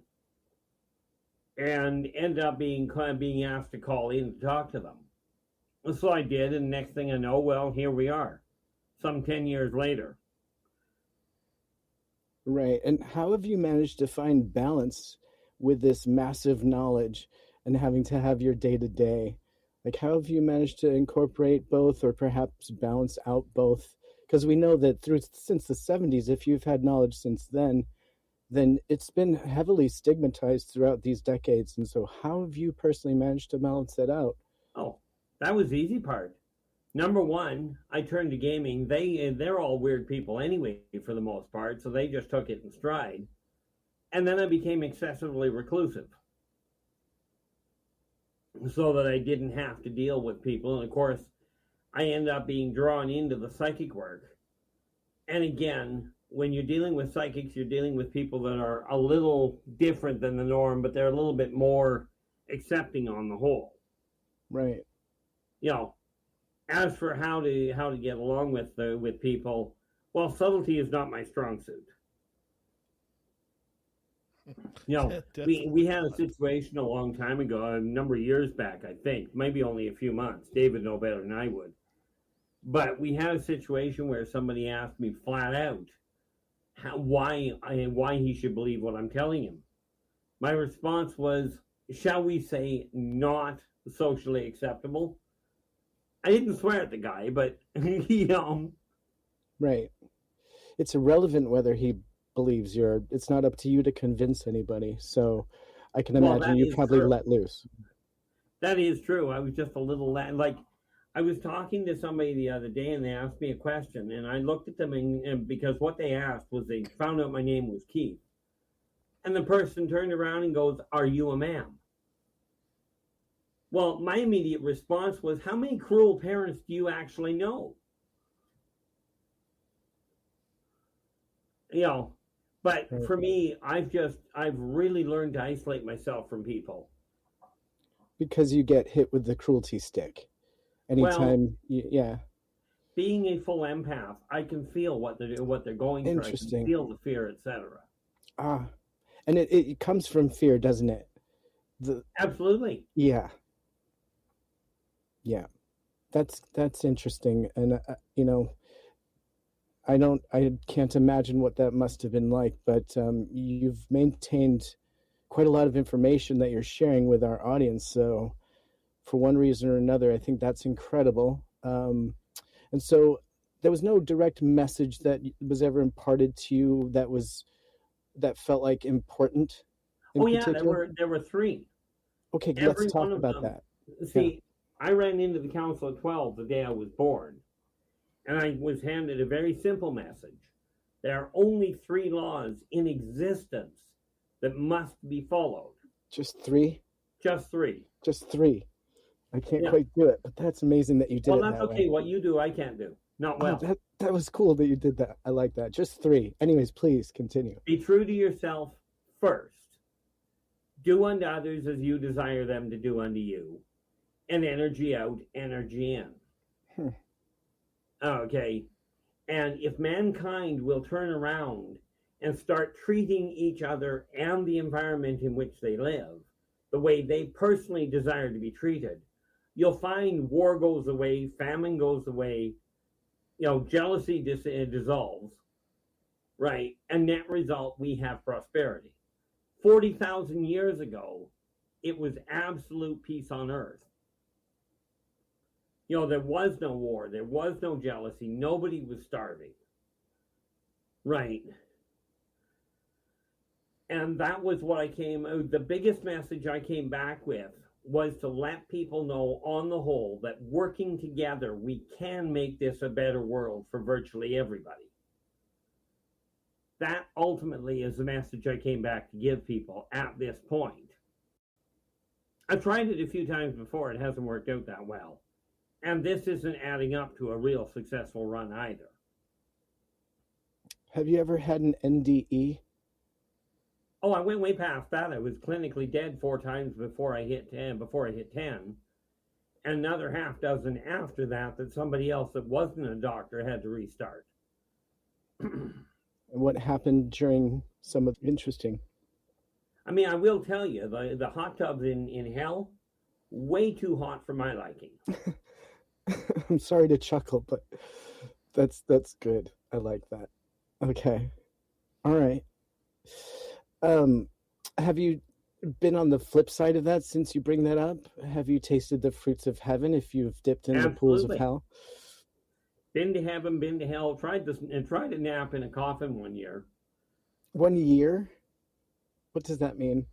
and ended up being asked to call in to talk to them. So I did, and next thing I know, well, here we are, some 10 years later. Right. And how have you managed to find balance with this massive knowledge and having to have your day to day? Like, how have you managed to incorporate both, or perhaps balance out both? Because we know that since the 70s, if you've had knowledge since then it's been heavily stigmatized throughout these decades. And so how have you personally managed to balance that out? Oh, that was the easy part. Number one, I turned to gaming. They're all weird people anyway, for the most part, so they just took it in stride. And then I became excessively reclusive, so that I didn't have to deal with people. And of course, I ended up being drawn into the psychic work. And again, when you're dealing with psychics, you're dealing with people that are a little different than the norm, but they're a little bit more accepting on the whole. Right. As for how to get along with people, well, subtlety is not my strong suit. We had a situation a long time ago, a number of years back, I think, maybe only a few months. David know better than I would. But we had a situation where somebody asked me flat out why he should believe what I'm telling him. My response was, shall we say, not socially acceptable. I didn't swear at the guy, but Right. It's irrelevant whether he believes it's not up to you to convince anybody. So I can imagine you probably let loose. That is true. I was just a little like, I was talking to somebody the other day and they asked me a question, and I looked at them and because what they asked was, they found out my name was Keith. And the person turned around and goes, "Are you a man?" Well, my immediate response was, how many cruel parents do you actually know? But for me, I've really learned to isolate myself from people. Because you get hit with the cruelty stick. Anytime, Being a full empath, I can feel what they're going through. I can feel the fear, etc. And it comes from fear, doesn't it? Absolutely. Yeah. Yeah, that's interesting, and I can't imagine what that must have been like. But you've maintained quite a lot of information that you're sharing with our audience. So, for one reason or another, I think that's incredible. And so, there was no direct message that was ever imparted to you that felt like important. There were three. Okay, let's talk about that. See. I ran into the Council of 12 the day I was born, and I was handed a very simple message. There are only 3 laws in existence that must be followed. Just 3? Just 3. Just 3. I can't quite do it, but that's amazing that you did it. Well, that's okay. Way. What you do, I can't do. Not well. Oh, that was cool that you did that. I like that. Just 3. Anyways, please continue. Be true to yourself first. Do unto others as you desire them to do unto you. And energy out, energy in. Okay. And if mankind will turn around and start treating each other and the environment in which they live the way they personally desire to be treated, you'll find war goes away, famine goes away, jealousy dissolves, right? And net result, we have prosperity. 40,000 years ago, it was absolute peace on earth. There was no war. There was no jealousy. Nobody was starving. Right. And that was what the biggest message I came back with was to let people know on the whole that working together, we can make this a better world for virtually everybody. That ultimately is the message I came back to give people at this point. I've tried it a few times before. It hasn't worked out that well. And this isn't adding up to a real successful run either. Have you ever had an NDE? Oh, I went way past that. I was clinically dead 4 times before I hit 10, and another half dozen after that somebody else that wasn't a doctor had to restart. And what happened during some of interesting? I mean, I will tell you, the hot tubs in hell, way too hot for my liking. I'm sorry to chuckle, but that's good. I like that. Okay. All right. Have you been on the flip side of that since you bring that up? Have you tasted the fruits of heaven if you've dipped in the pools of hell? Been to heaven, been to hell, tried to nap in a coffin 1 year. 1 year? What does that mean?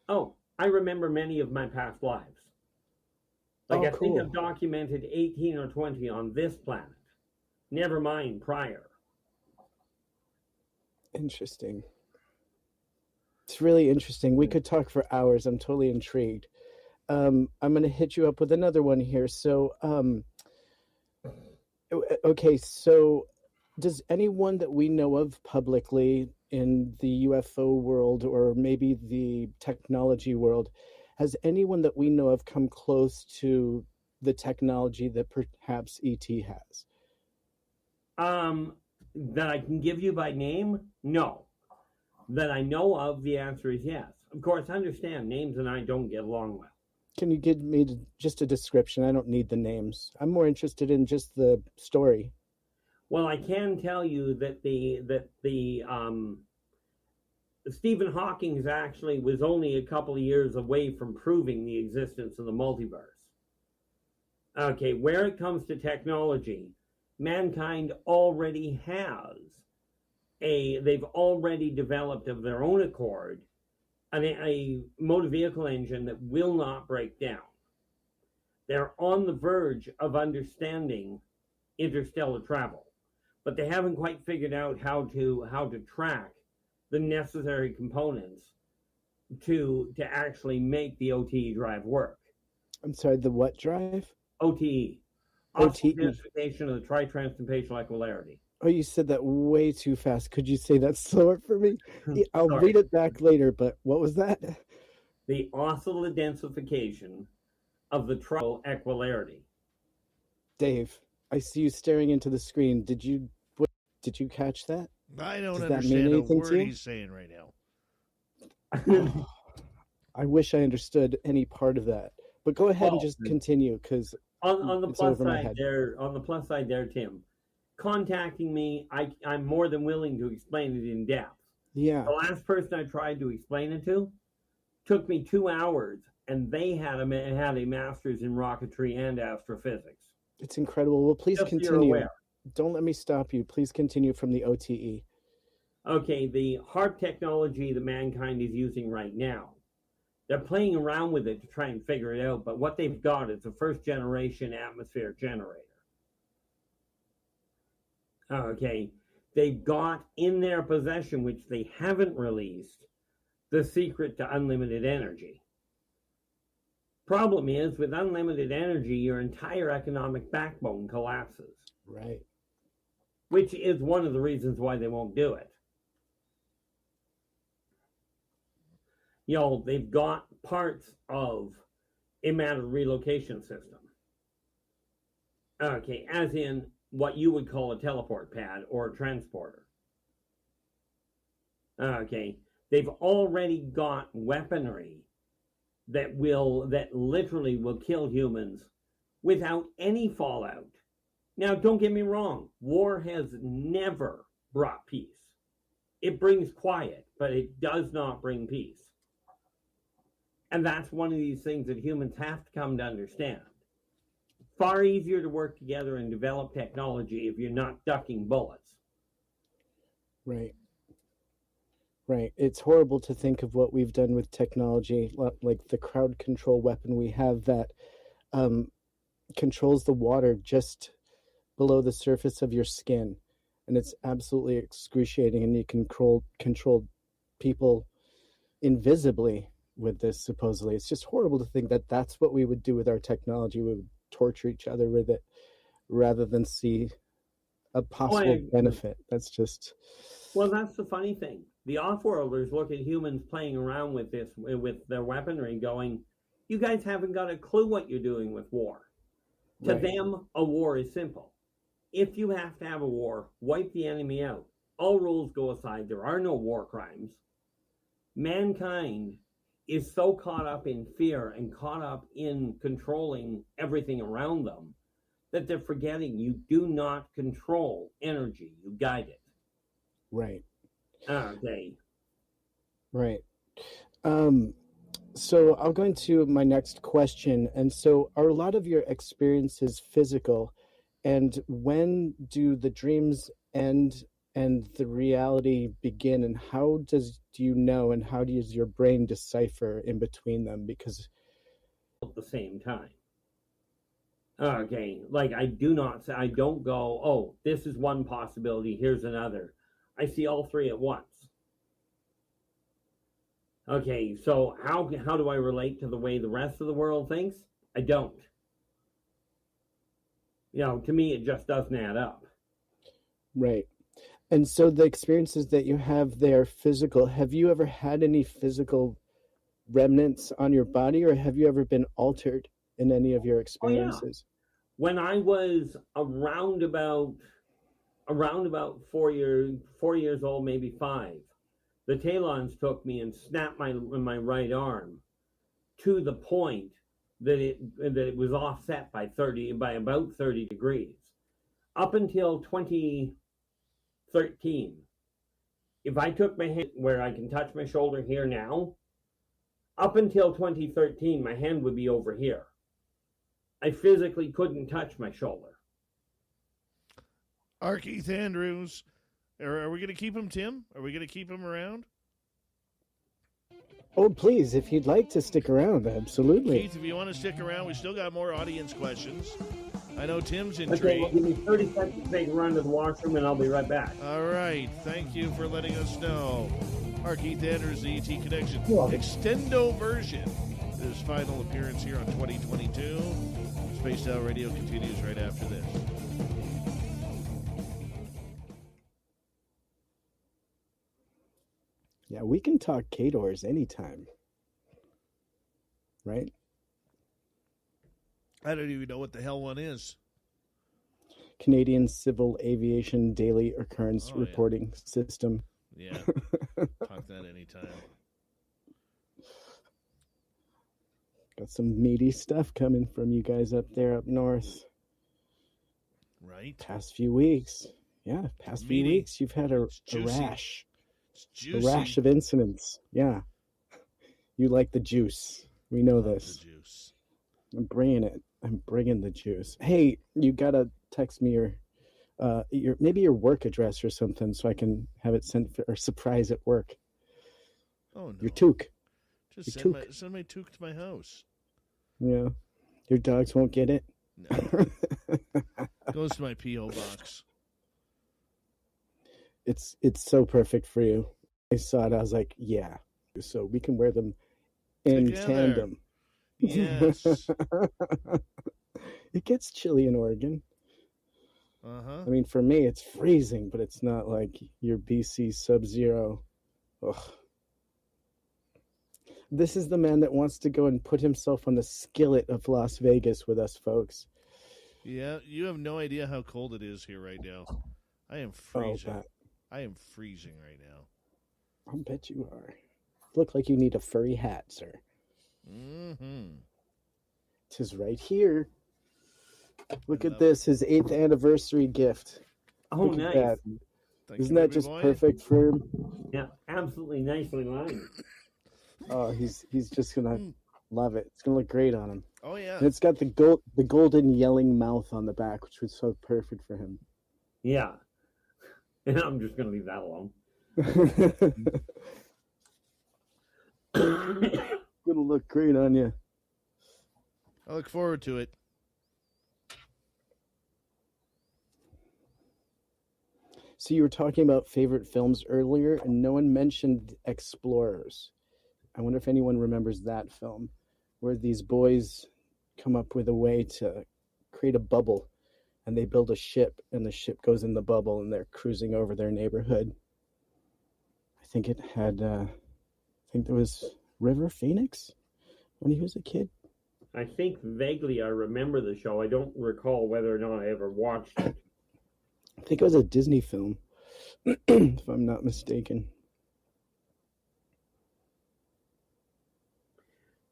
Oh, I remember many of my past lives. Like, I think I've documented 18 or 20 on this planet. Never mind prior. Interesting. It's really interesting. We could talk for hours. I'm totally intrigued. I'm going to hit you up with another one here. So, okay, so does anyone that we know of publicly in the UFO world or maybe the technology world, has anyone that we know of come close to the technology that perhaps ET has? That I can give you by name? No. That I know of, the answer is yes. Of course, understand, names and I don't get along well. Can you give me just a description? I don't need the names. I'm more interested in just the story. Well, I can tell you that Stephen Hawking actually was only a couple of years away from proving the existence of the multiverse. Okay, where it comes to technology, mankind already has they've already developed of their own accord a motor vehicle engine that will not break down. They're on the verge of understanding interstellar travel, but they haven't quite figured out how to track the necessary components to actually make the OTE drive work. I'm sorry, the what drive? OTE. Ossification of the tritranslumpational equipolarity. Oh, you said that way too fast. Could you say that slower for me? I'll read it back later, but what was that? The oscillodensification of the triequipolarity. Dave, I see you staring into the screen. Did you catch that? I don't understand a word he's saying right now. I wish I understood any part of that. But go ahead and just continue, because on the plus side there, Tim, contacting me, I'm more than willing to explain it in depth. Yeah. The last person I tried to explain it to took me 2 hours, and they had a master's in rocketry and astrophysics. It's incredible. Well, please continue. Don't let me stop you. Please continue from the OTE. Okay, the HARP technology that mankind is using right now, they're playing around with it to try and figure it out, but what they've got is a first-generation atmosphere generator. Okay, they've got in their possession, which they haven't released, the secret to unlimited energy. Problem is, with unlimited energy, your entire economic backbone collapses. Right. Which is one of the reasons why they won't do it. You know, they've got parts of a matter relocation system. Okay, as in what you would call a teleport pad or a transporter. Okay, they've already got weaponry that literally will kill humans without any fallout. Now, don't get me wrong, war has never brought peace. It brings quiet, but it does not bring peace. And that's one of these things that humans have to come to understand. Far easier to work together and develop technology if you're not ducking bullets. Right. Right. It's horrible to think of what we've done with technology, like the crowd control weapon we have that controls the water just below the surface of your skin. And it's absolutely excruciating, and you can control people invisibly with this, supposedly. It's just horrible to think that that's what we would do with our technology. We would torture each other with it rather than see a possible benefit. That's just... Well, that's the funny thing. The off-worlders look at humans playing around with this, with their weaponry, going, "You guys haven't got a clue what you're doing with war." To Right. them, a war is simple. If you have to have a war, wipe the enemy out. All rules go aside. There are no war crimes. Mankind is so caught up in fear and caught up in controlling everything around them that they're forgetting you do not control energy, you guide it. Right. Okay. Right. So I'll go into my next question. And so, are a lot of your experiences physical? And when do the dreams end and the reality begin? And how do you know? And how does your brain decipher in between them? Because at the same time. Okay, like I don't go, oh, this is one possibility, here's another. I see all three at once. Okay, so how do I relate to the way the rest of the world thinks? I don't. To me, it just doesn't add up. right. And so the experiences that you have there physical, have you ever had any physical remnants on your body, or have you ever been altered in any of your experiences? When I was around about 4 years old, maybe 5, the Talons took me and snapped my right arm to the point that it was offset by about 30 degrees. Up until 2013, if I took my hand where I can touch my shoulder here now, up until 2013, my hand would be over here. I physically couldn't touch my shoulder. R. Keith Andrews. Are we going to keep him, Tim? Are we going to keep him around? Oh, please, if you'd like to stick around, absolutely. Keith, if you want to stick around, we still got more audience questions. I know Tim's intrigued. Okay, well, give me 30 seconds to take a run to the washroom, and I'll be right back. All right. Thank you for letting us know. R. Keith Andrews, the ET Connection. Extendo version. His final appearance here on 2022. Spaced Out Radio continues right after this. Yeah, we can talk K-Doors anytime. Right? I don't even know what the hell one is. Canadian Civil Aviation Daily Occurrence Oh, yeah. Reporting System. Yeah. Talk that anytime. Got some meaty stuff coming from you guys up there up north. Right? Past few weeks. Yeah, past few Meaty. weeks you've had a juicy. rash. It's juicy. A rash of incidents. Yeah. You like the juice. We know this. The juice. I'm bringing it. I'm bringing the juice. Hey, you gotta text me your maybe your work address or something so I can have it sent or surprise at work. Oh, no. Your toque. Just Your send my toque to my house. Yeah. Your dogs won't get it. No. Goes to my P.O. box. It's so perfect for you. I saw it. I was like, yeah. So we can wear them in Together. tandem. Yes. It gets chilly in Oregon. Uh-huh. I mean, for me, it's freezing, but it's not like your BC Sub-Zero. Ugh. This is the man that wants to go and put himself on the skillet of Las Vegas with us, folks. Yeah, you have no idea how cold it is here right now. I am freezing. Oh, I am freezing right now. I'll bet you are. Look like you need a furry hat, sir. Mm-hmm. Tis right here. Look at this, his 8th anniversary gift. Oh, Look nice. at that. Thank Isn't you, that baby just boy. perfect for him? Yeah, absolutely nicely lined. Oh, he's just gonna love it. It's gonna look great on him. Oh, yeah. And it's got the golden yelling mouth on the back, which was so perfect for him. Yeah. And I'm just going to leave that alone. Gonna look great on you. I look forward to it. So you were talking about favorite films earlier, and no one mentioned Explorers. I wonder if anyone remembers that film, where these boys come up with a way to create a bubble, and they build a ship, and the ship goes in the bubble, and they're cruising over their neighborhood. think it had, I think there was River Phoenix when he was a kid. I think vaguely I remember the show. I don't recall whether or not I ever watched it. I think it was a Disney film, if I'm not mistaken.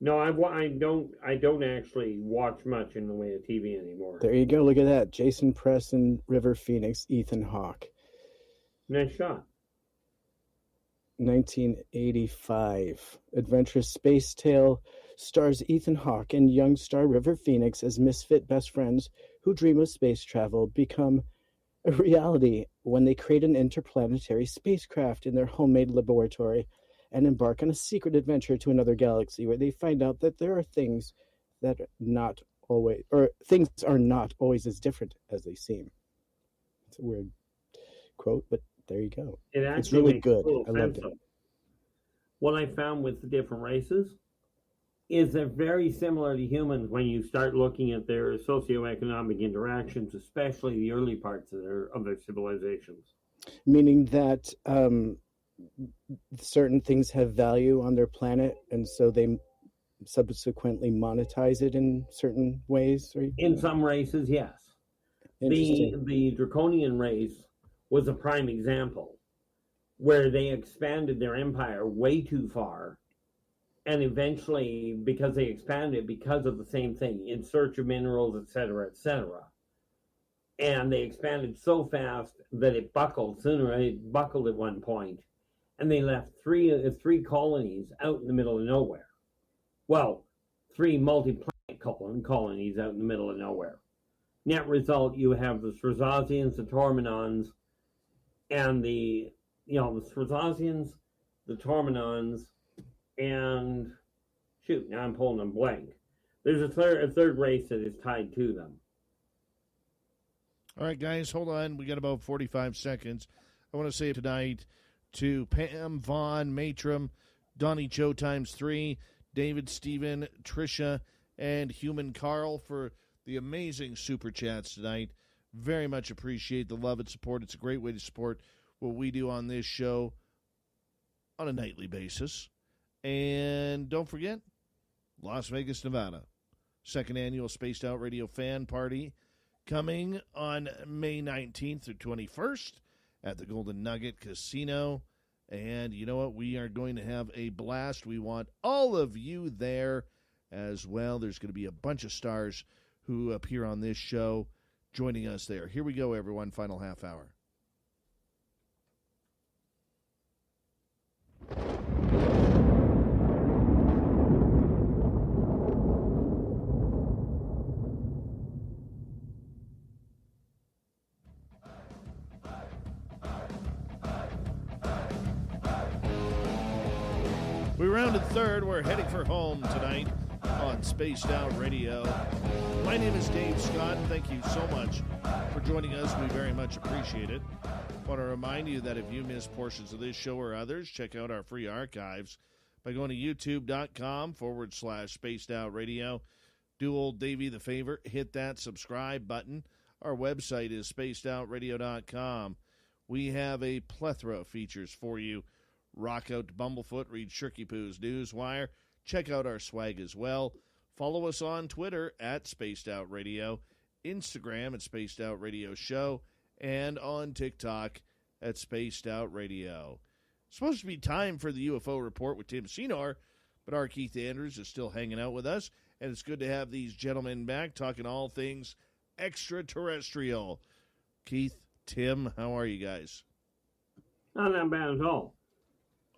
No, I don't actually watch much in the way of TV anymore. There you go. Look at that. Jason Preston, River Phoenix, Ethan Hawke. Nice shot. 1985. Adventurous space tale stars Ethan Hawke and young star River Phoenix as misfit best friends who dream of space travel become a reality when they create an interplanetary spacecraft in their homemade laboratory and embark on a secret adventure to another galaxy where they find out that there are things that things are not always as different as they seem. It's a weird quote, but there you go. It's really good. I loved it. What I found with the different races is they're very similar to humans when you start looking at their socioeconomic interactions, especially the early parts of their civilizations. Meaning that certain things have value on their planet, and so they subsequently monetize it in certain ways? In some races, yes. The Draconian race was a prime example where they expanded their empire way too far, and eventually, because they expanded because of the same thing, in search of minerals, etc., and they expanded so fast that it buckled at one point, and they left three colonies out in the middle of nowhere. Well, 3 multi-planet colonies out in the middle of nowhere. Net result, you have the Strazazians, the Tormenons, and the Strazazians, the Tormenons, and now I'm pulling a blank. There's a third race that is tied to them. All right, guys, hold on. We got about 45 seconds. I want to say tonight to Pam, Vaughn, Matram, Donnie Joe ×3, David, Steven, Tricia, and Human Carl for the amazing super chats tonight. Very much appreciate the love and support. It's a great way to support what we do on this show on a nightly basis. And don't forget, Las Vegas, Nevada, 2nd Annual Spaced Out Radio Fan Party coming on May 19th through 21st at the Golden Nugget Casino. And you know what? We are going to have a blast. We want all of you there as well. There's going to be a bunch of stars who appear on this show joining us there. Here we go, everyone. Final half hour. We rounded third. We're heading for home tonight on Spaced Out Radio. My name is Dave Scott. Thank you so much for joining us. We very much appreciate it. I want to remind you that if you missed portions of this show or others, check out our free archives by going to youtube.com/Spaced Out Radio. Do old Davey the favor, hit that subscribe button. Our website is spacedoutradio.com. We have a plethora of features for you. Rock out to Bumblefoot, read Shirky Poo's Newswire. Check out our swag as well. Follow us on Twitter at Spaced Out Radio, Instagram at Spaced Out Radio Show, and on TikTok at Spaced Out Radio. It's supposed to be time for the UFO Report with Tim Senor, but our Keith Andrews is still hanging out with us, and it's good to have these gentlemen back talking all things extraterrestrial. Keith, Tim, how are you guys? Not that bad at all.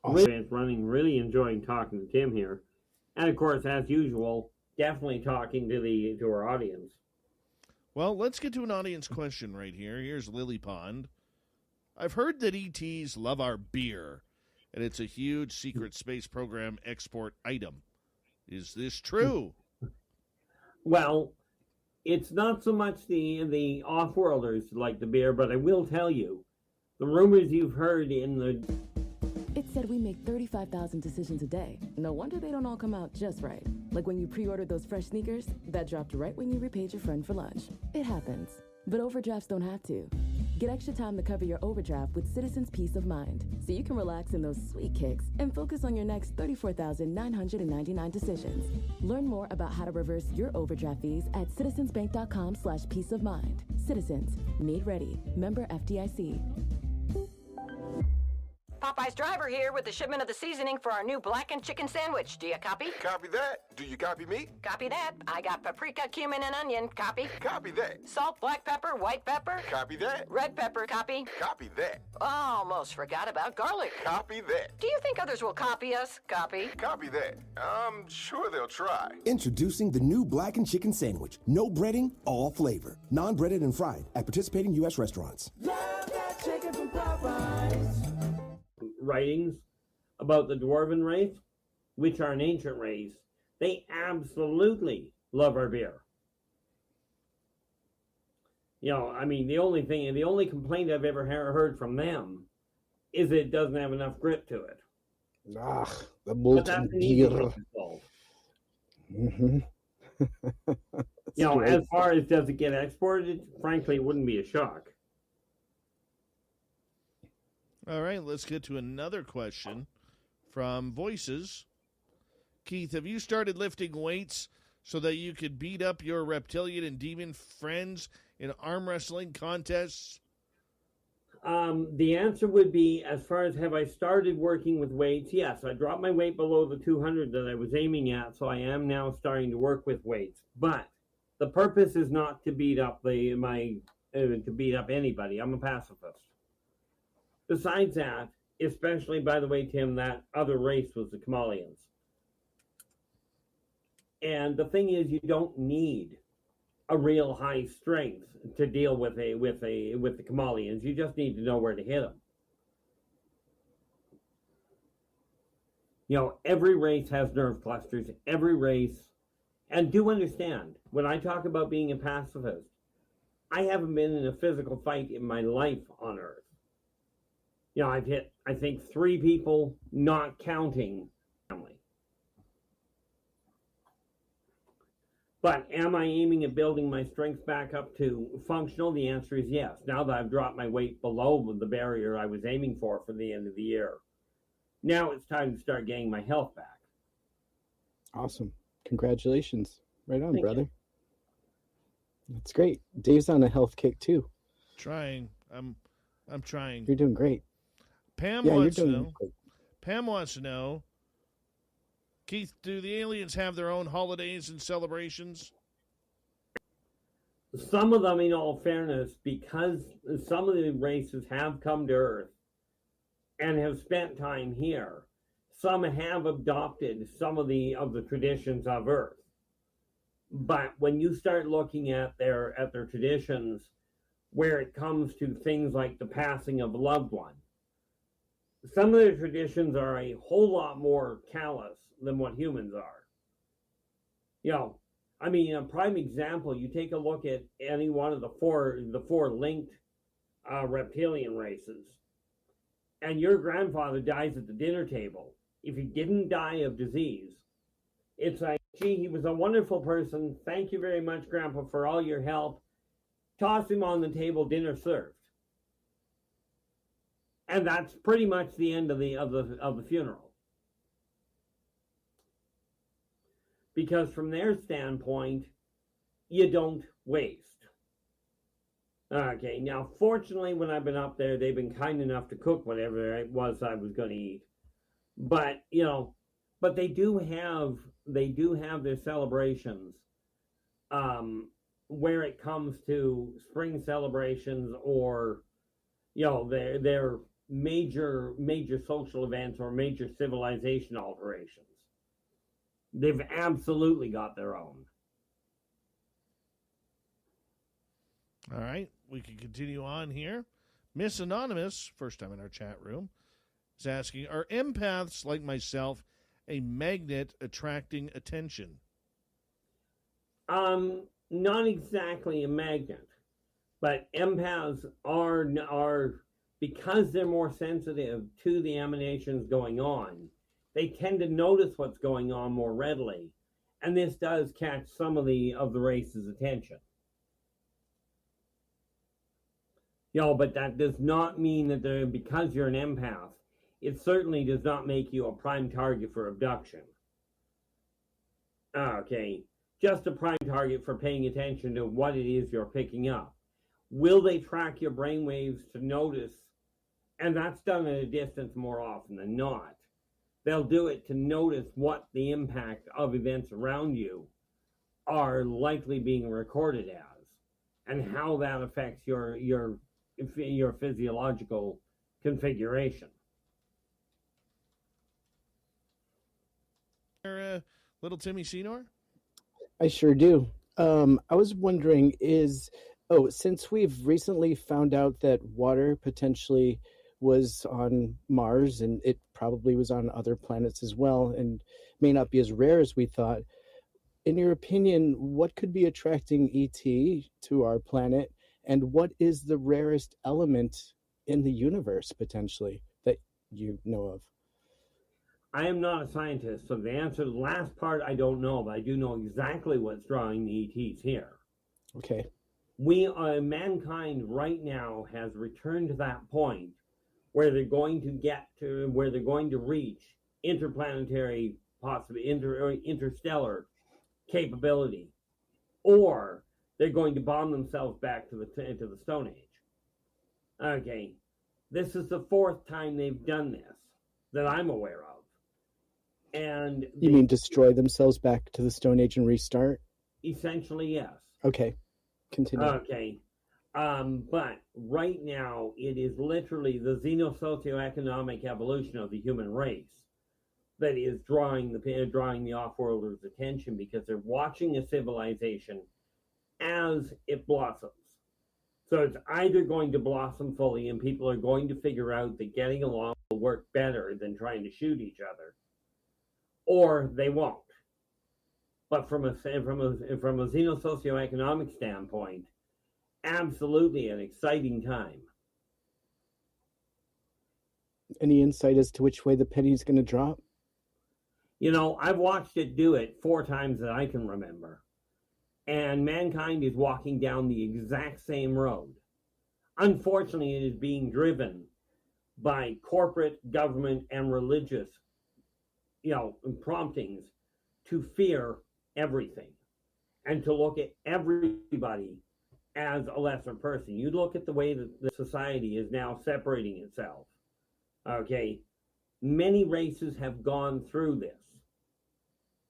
Really enjoying talking to Tim here. And of course, as usual, definitely talking to our audience. Well, let's get to an audience question right here. Here's Lily Pond. I've heard that ETs love our beer, and it's a huge secret space program export item. Is this true? Well, it's not so much the off-worlders like the beer, but I will tell you, the rumors you've heard in the... It said we make 35,000 decisions a day. No wonder they don't all come out just right. Like when you pre-ordered those fresh sneakers, that dropped right when you repaid your friend for lunch. It happens, but overdrafts don't have to. Get extra time to cover your overdraft with Citizens Peace of Mind, so you can relax in those sweet kicks and focus on your next 34,999 decisions. Learn more about how to reverse your overdraft fees at citizensbank.com/peace of mind. Citizens, made ready. Member FDIC. Popeye's driver here with the shipment of the seasoning for our new blackened chicken sandwich. Do you copy? Copy that. Do you copy me? Copy that. I got paprika, cumin, and onion. Copy. Copy that. Salt, black pepper, white pepper. Copy that. Red pepper. Copy. Copy that. Almost forgot about garlic. Copy that. Do you think others will copy us? Copy. Copy that. I'm sure they'll try. Introducing the new blackened chicken sandwich. No breading, all flavor. Non-breaded and fried at participating U.S. restaurants. Love that chicken from Popeyes. Writings about the dwarven race, which are an ancient race, they absolutely love our beer. You know, I mean, the only complaint I've ever heard from them is it doesn't have enough grit to it. Ah, the molten beer. Mm-hmm. You know, as far as does it get exported, frankly, it wouldn't be a shock. All right, let's get to another question from Voices. Keith, have you started lifting weights so that you could beat up your reptilian and demon friends in arm wrestling contests? The answer would be, as far as have I started working with weights, yes. I dropped my weight below the 200 that I was aiming at, so I am now starting to work with weights. But the purpose is not to beat up to beat up anybody. I'm a pacifist. Besides that, especially, by the way, Tim, that other race was the Kamalians. And the thing is, you don't need a real high strength to deal with the Kamalians. You just need to know where to hit them. You know, every race has nerve clusters. Every race, and do understand, when I talk about being a pacifist, I haven't been in a physical fight in my life on Earth. You know, I've hit, I think, 3 people, not counting family. But am I aiming at building my strength back up to functional? The answer is yes. Now that I've dropped my weight below the barrier I was aiming for the end of the year, now it's time to start getting my health back. Awesome. Congratulations. Right on, Thank brother. you. That's great. Dave's on a health kick, too. Trying. I'm trying. You're doing great. Pam Yeah, wants you're to doing know. great. Pam wants to know, Keith, do the aliens have their own holidays and celebrations? Some of them, in all fairness, because some of the races have come to Earth and have spent time here, some have adopted some of the traditions of Earth. But when you start looking at their traditions, where it comes to things like the passing of a loved one, some of their traditions are a whole lot more callous than what humans are. You know, I mean, a prime example, you take a look at any one of the four linked reptilian races, and your grandfather dies at the dinner table. If he didn't die of disease, it's like, gee, he was a wonderful person. Thank you very much, Grandpa, for all your help. Toss him on the table, dinner served. And that's pretty much the end of the funeral. Because from their standpoint, you don't waste. Okay, now fortunately when I've been up there, they've been kind enough to cook whatever it was I was going to eat. But, you know, but they do have their celebrations where it comes to spring celebrations or, you know, their major social events or major civilization alterations. They've absolutely got their own. All right, we can continue on here. Miss Anonymous, first time in our chat room, is asking, are empaths like myself a magnet attracting attention? Not exactly a magnet, but empaths are because they're more sensitive to the emanations going on, they tend to notice what's going on more readily, and this does catch some of the race's attention. But that does not mean that because you're an empath, it certainly does not make you a prime target for abduction. Okay, just a prime target for paying attention to what it is you're picking up. Will they track your brainwaves to notice? And that's done at a distance more often than not. They'll do it to notice what the impact of events around you are likely being recorded as, and how that affects your physiological configuration. Little Timmy Senor? I sure do. I was wondering since we've recently found out that water potentially was on Mars, and it probably was on other planets as well, and may not be as rare as we thought, in your opinion, what could be attracting ET to our planet, and what is the rarest element in the universe, potentially, that you know of? I am not a scientist, so the answer to the last part I don't know, but I do know exactly what's drawing the ETs here. Okay. Mankind right now has returned to that point where they're going to reach interplanetary, possibly interstellar capability, or they're going to bomb themselves back into the Stone Age. Okay, this is the fourth time they've done this that I'm aware of. And you mean destroy themselves back to the Stone Age and restart? Essentially, yes. Okay, continue. Okay, but right now it is literally the xenosocioeconomic evolution of the human race that is drawing the off-worlders' attention, because they're watching a civilization as it blossoms. So it's either going to blossom fully and people are going to figure out that getting along will work better than trying to shoot each other, or they won't. But from a xenosocioeconomic standpoint, absolutely an exciting time. Any insight as to which way the penny's going to drop? I've watched it do it 4 times that I can remember. And mankind is walking down the exact same road. Unfortunately, it is being driven by corporate, government, and religious, promptings to fear everything and to look at everybody as a lesser person. You look at the way that the society is now separating itself. Okay, many races have gone through this.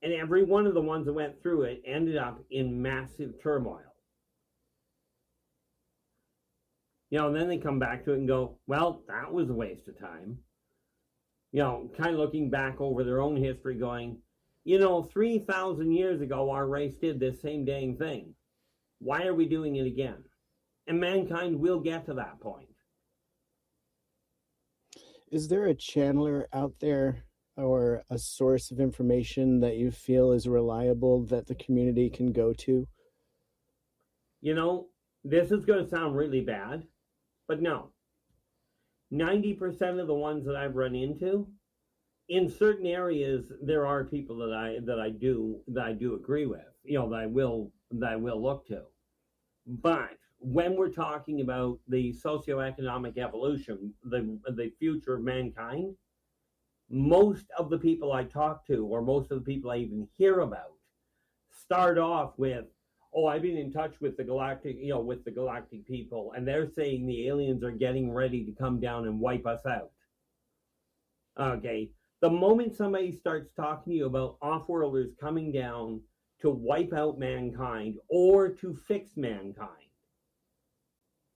And every one of the ones that went through it ended up in massive turmoil. And then they come back to it and go, well, that was a waste of time. Kind of looking back over their own history going, 3,000 years ago, our race did this same dang thing. Why are we doing it again? And mankind will get to that point. Is there a channeler out there or a source of information that you feel is reliable that the community can go to? This is going to sound really bad, but no. 90% of the ones that I've run into, in certain areas, there are people that I do agree with, that I will look to. But when we're talking about the socioeconomic evolution, the future of mankind, most of the people I talk to, or most of the people I even hear about, start off with, I've been in touch with the galactic people, and they're saying the aliens are getting ready to come down and wipe us out. Okay, the moment somebody starts talking to you about off-worlders coming down to wipe out mankind or to fix mankind,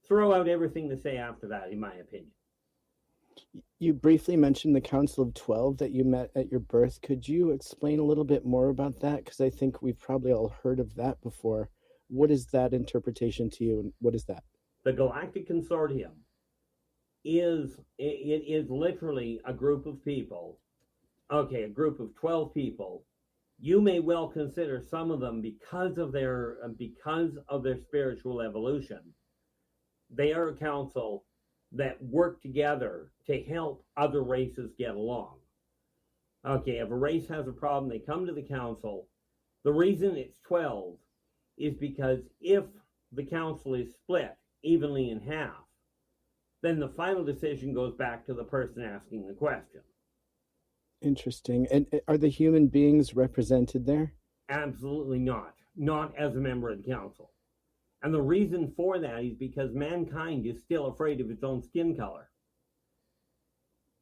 throw out everything to say after that, in my opinion. You briefly mentioned the Council of 12 that you met at your birth. Could you explain a little bit more about that? Because I think we've probably all heard of that before. What is that interpretation to you, and what is that? The Galactic Consortium is literally a group of people, a group of 12 people. You may well consider some of them, because of their spiritual evolution, they are a council that work together to help other races get along. Okay, if a race has a problem, they come to the council. The reason it's 12 is because if the council is split evenly in half, then the final decision goes back to the person asking the question. Interesting. And are the human beings represented there? Absolutely not. Not as a member of the council. And the reason for that is because mankind is still afraid of its own skin color.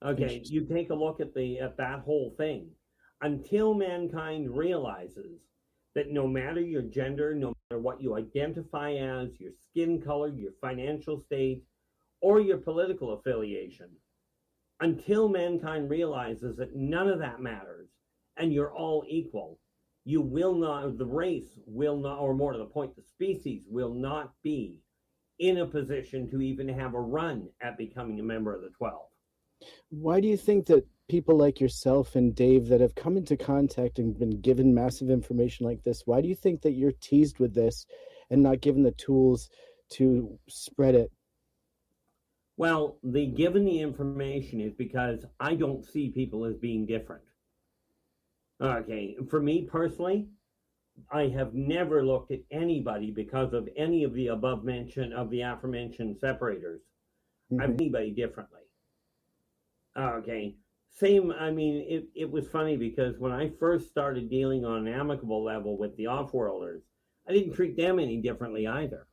Okay, you take a look at that whole thing. Until mankind realizes that no matter your gender, no matter what you identify as, your skin color, your financial state, or your political affiliation, until mankind realizes that none of that matters and you're all equal, you will not, the race will not, or more to the point, the species will not be in a position to even have a run at becoming a member of the 12. Why do you think that people like yourself and Dave that have come into contact and been given massive information like this, why do you think that you're teased with this and not given the tools to spread it? Well, given the information is because I don't see people as being different. Okay, for me personally, I have never looked at anybody because of any of the aforementioned separators. I've anybody differently. Okay, same, I mean, it was funny because when I first started dealing on an amicable level with the off-worlders, I didn't treat them any differently either.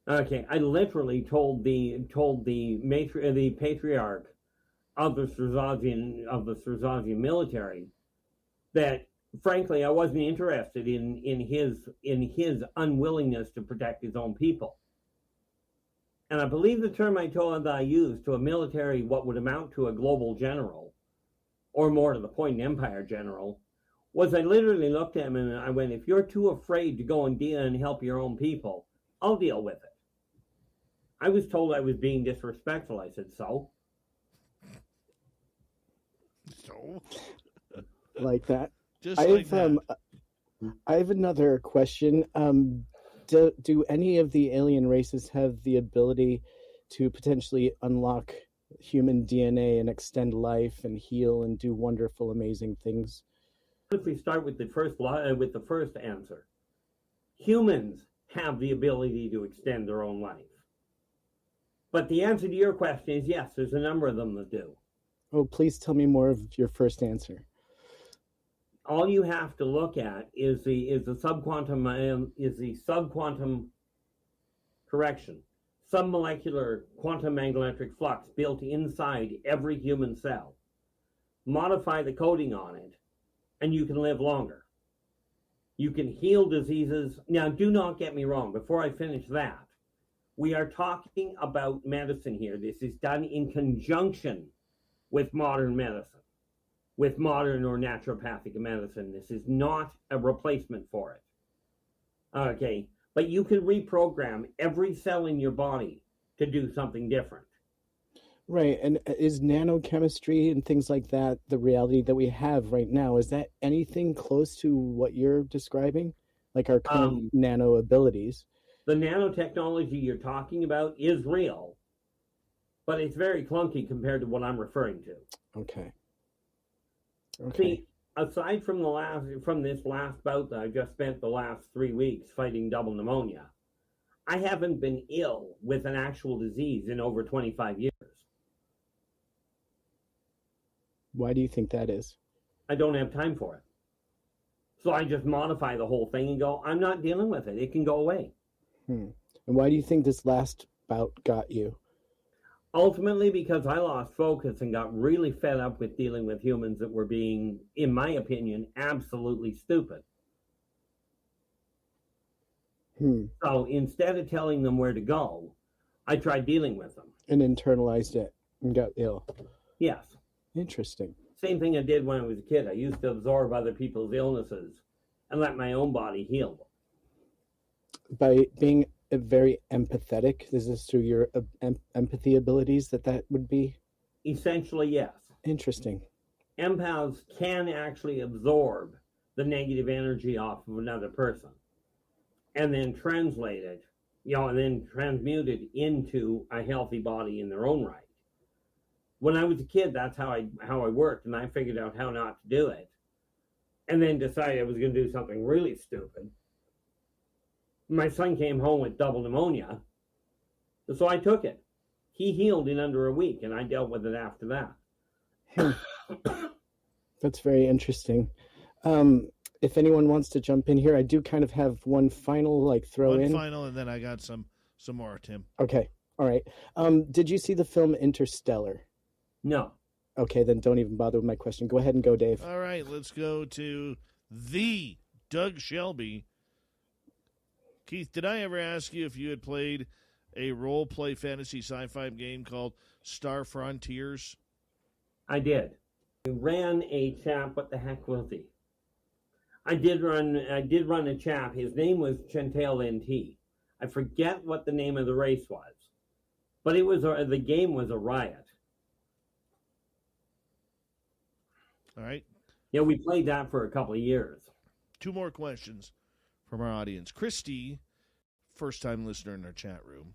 Okay, I literally told the patriarch of the Strazazian military that, frankly, I wasn't interested in his unwillingness to protect his own people. And I believe the term I used to a military, what would amount to a global general, or more to the point, an empire general, was I literally looked at him and I went, if you're too afraid to go and deal and help your own people, I'll deal with it. I was told I was being disrespectful. I said, so? So? Like that? Just like that. I have another question. Do any of the alien races have the ability to potentially unlock human DNA and extend life and heal and do wonderful, amazing things? If we start with the first answer, humans have the ability to extend their own life. But the answer to your question is yes, there's a number of them that do. Oh, please tell me more of your first answer. All you have to look at is the submolecular quantum magnetic flux built inside every human cell. Modify the coding on it, and you can live longer. You can heal diseases. Now, do not get me wrong. Before I finish that, we are talking about medicine here. This is done in conjunction with modern medicine, with modern or naturopathic medicine. This is not a replacement for it. Okay, but you can reprogram every cell in your body to do something different. Right, and is nanochemistry and things like that the reality that we have right now? Is that anything close to what you're describing? Like our current nano abilities? The nanotechnology you're talking about is real, but it's very clunky compared to what I'm referring to. Okay. See, aside from this last bout that I just spent the last 3 weeks fighting double pneumonia, I haven't been ill with an actual disease in over 25 years. Why do you think that is? I don't have time for it. So I just modify the whole thing and go, I'm not dealing with it. It can go away. And why do you think this last bout got you? Ultimately, because I lost focus and got really fed up with dealing with humans that were being, in my opinion, absolutely stupid. So instead of telling them where to go, I tried dealing with them. And internalized it and got ill. Yes. Interesting. Same thing I did when I was a kid. I used to absorb other people's illnesses and let my own body heal them. By being very empathetic, is this through your empathy abilities that would be? Essentially, yes. Interesting. Empaths can actually absorb the negative energy off of another person and then translate it, and then transmute it into a healthy body in their own right. When I was a kid, that's how I worked, and I figured out how not to do it, and then decided I was going to do something really stupid. My son came home with double pneumonia, So I took it. He healed in under a week, and I dealt with it after that. That's very interesting. If anyone wants to jump in here, I do kind of have one final throw in. One final, and then I got some more, Tim. Okay. All right. Did you see the film Interstellar? No. Okay, then don't even bother with my question. Go ahead and go, Dave. All right, let's go to the Doug Shelby. Keith, did I ever ask you if you had played a role-play fantasy sci-fi game called Star Frontiers? I did. I ran a chap. What the heck was he? I did run a chap. His name was Chantel NT. I forget what the name of the race was, but it was the game was a riot. All right. Yeah, we played that for a couple of years. Two more questions from our audience. Christy, first-time listener in our chat room.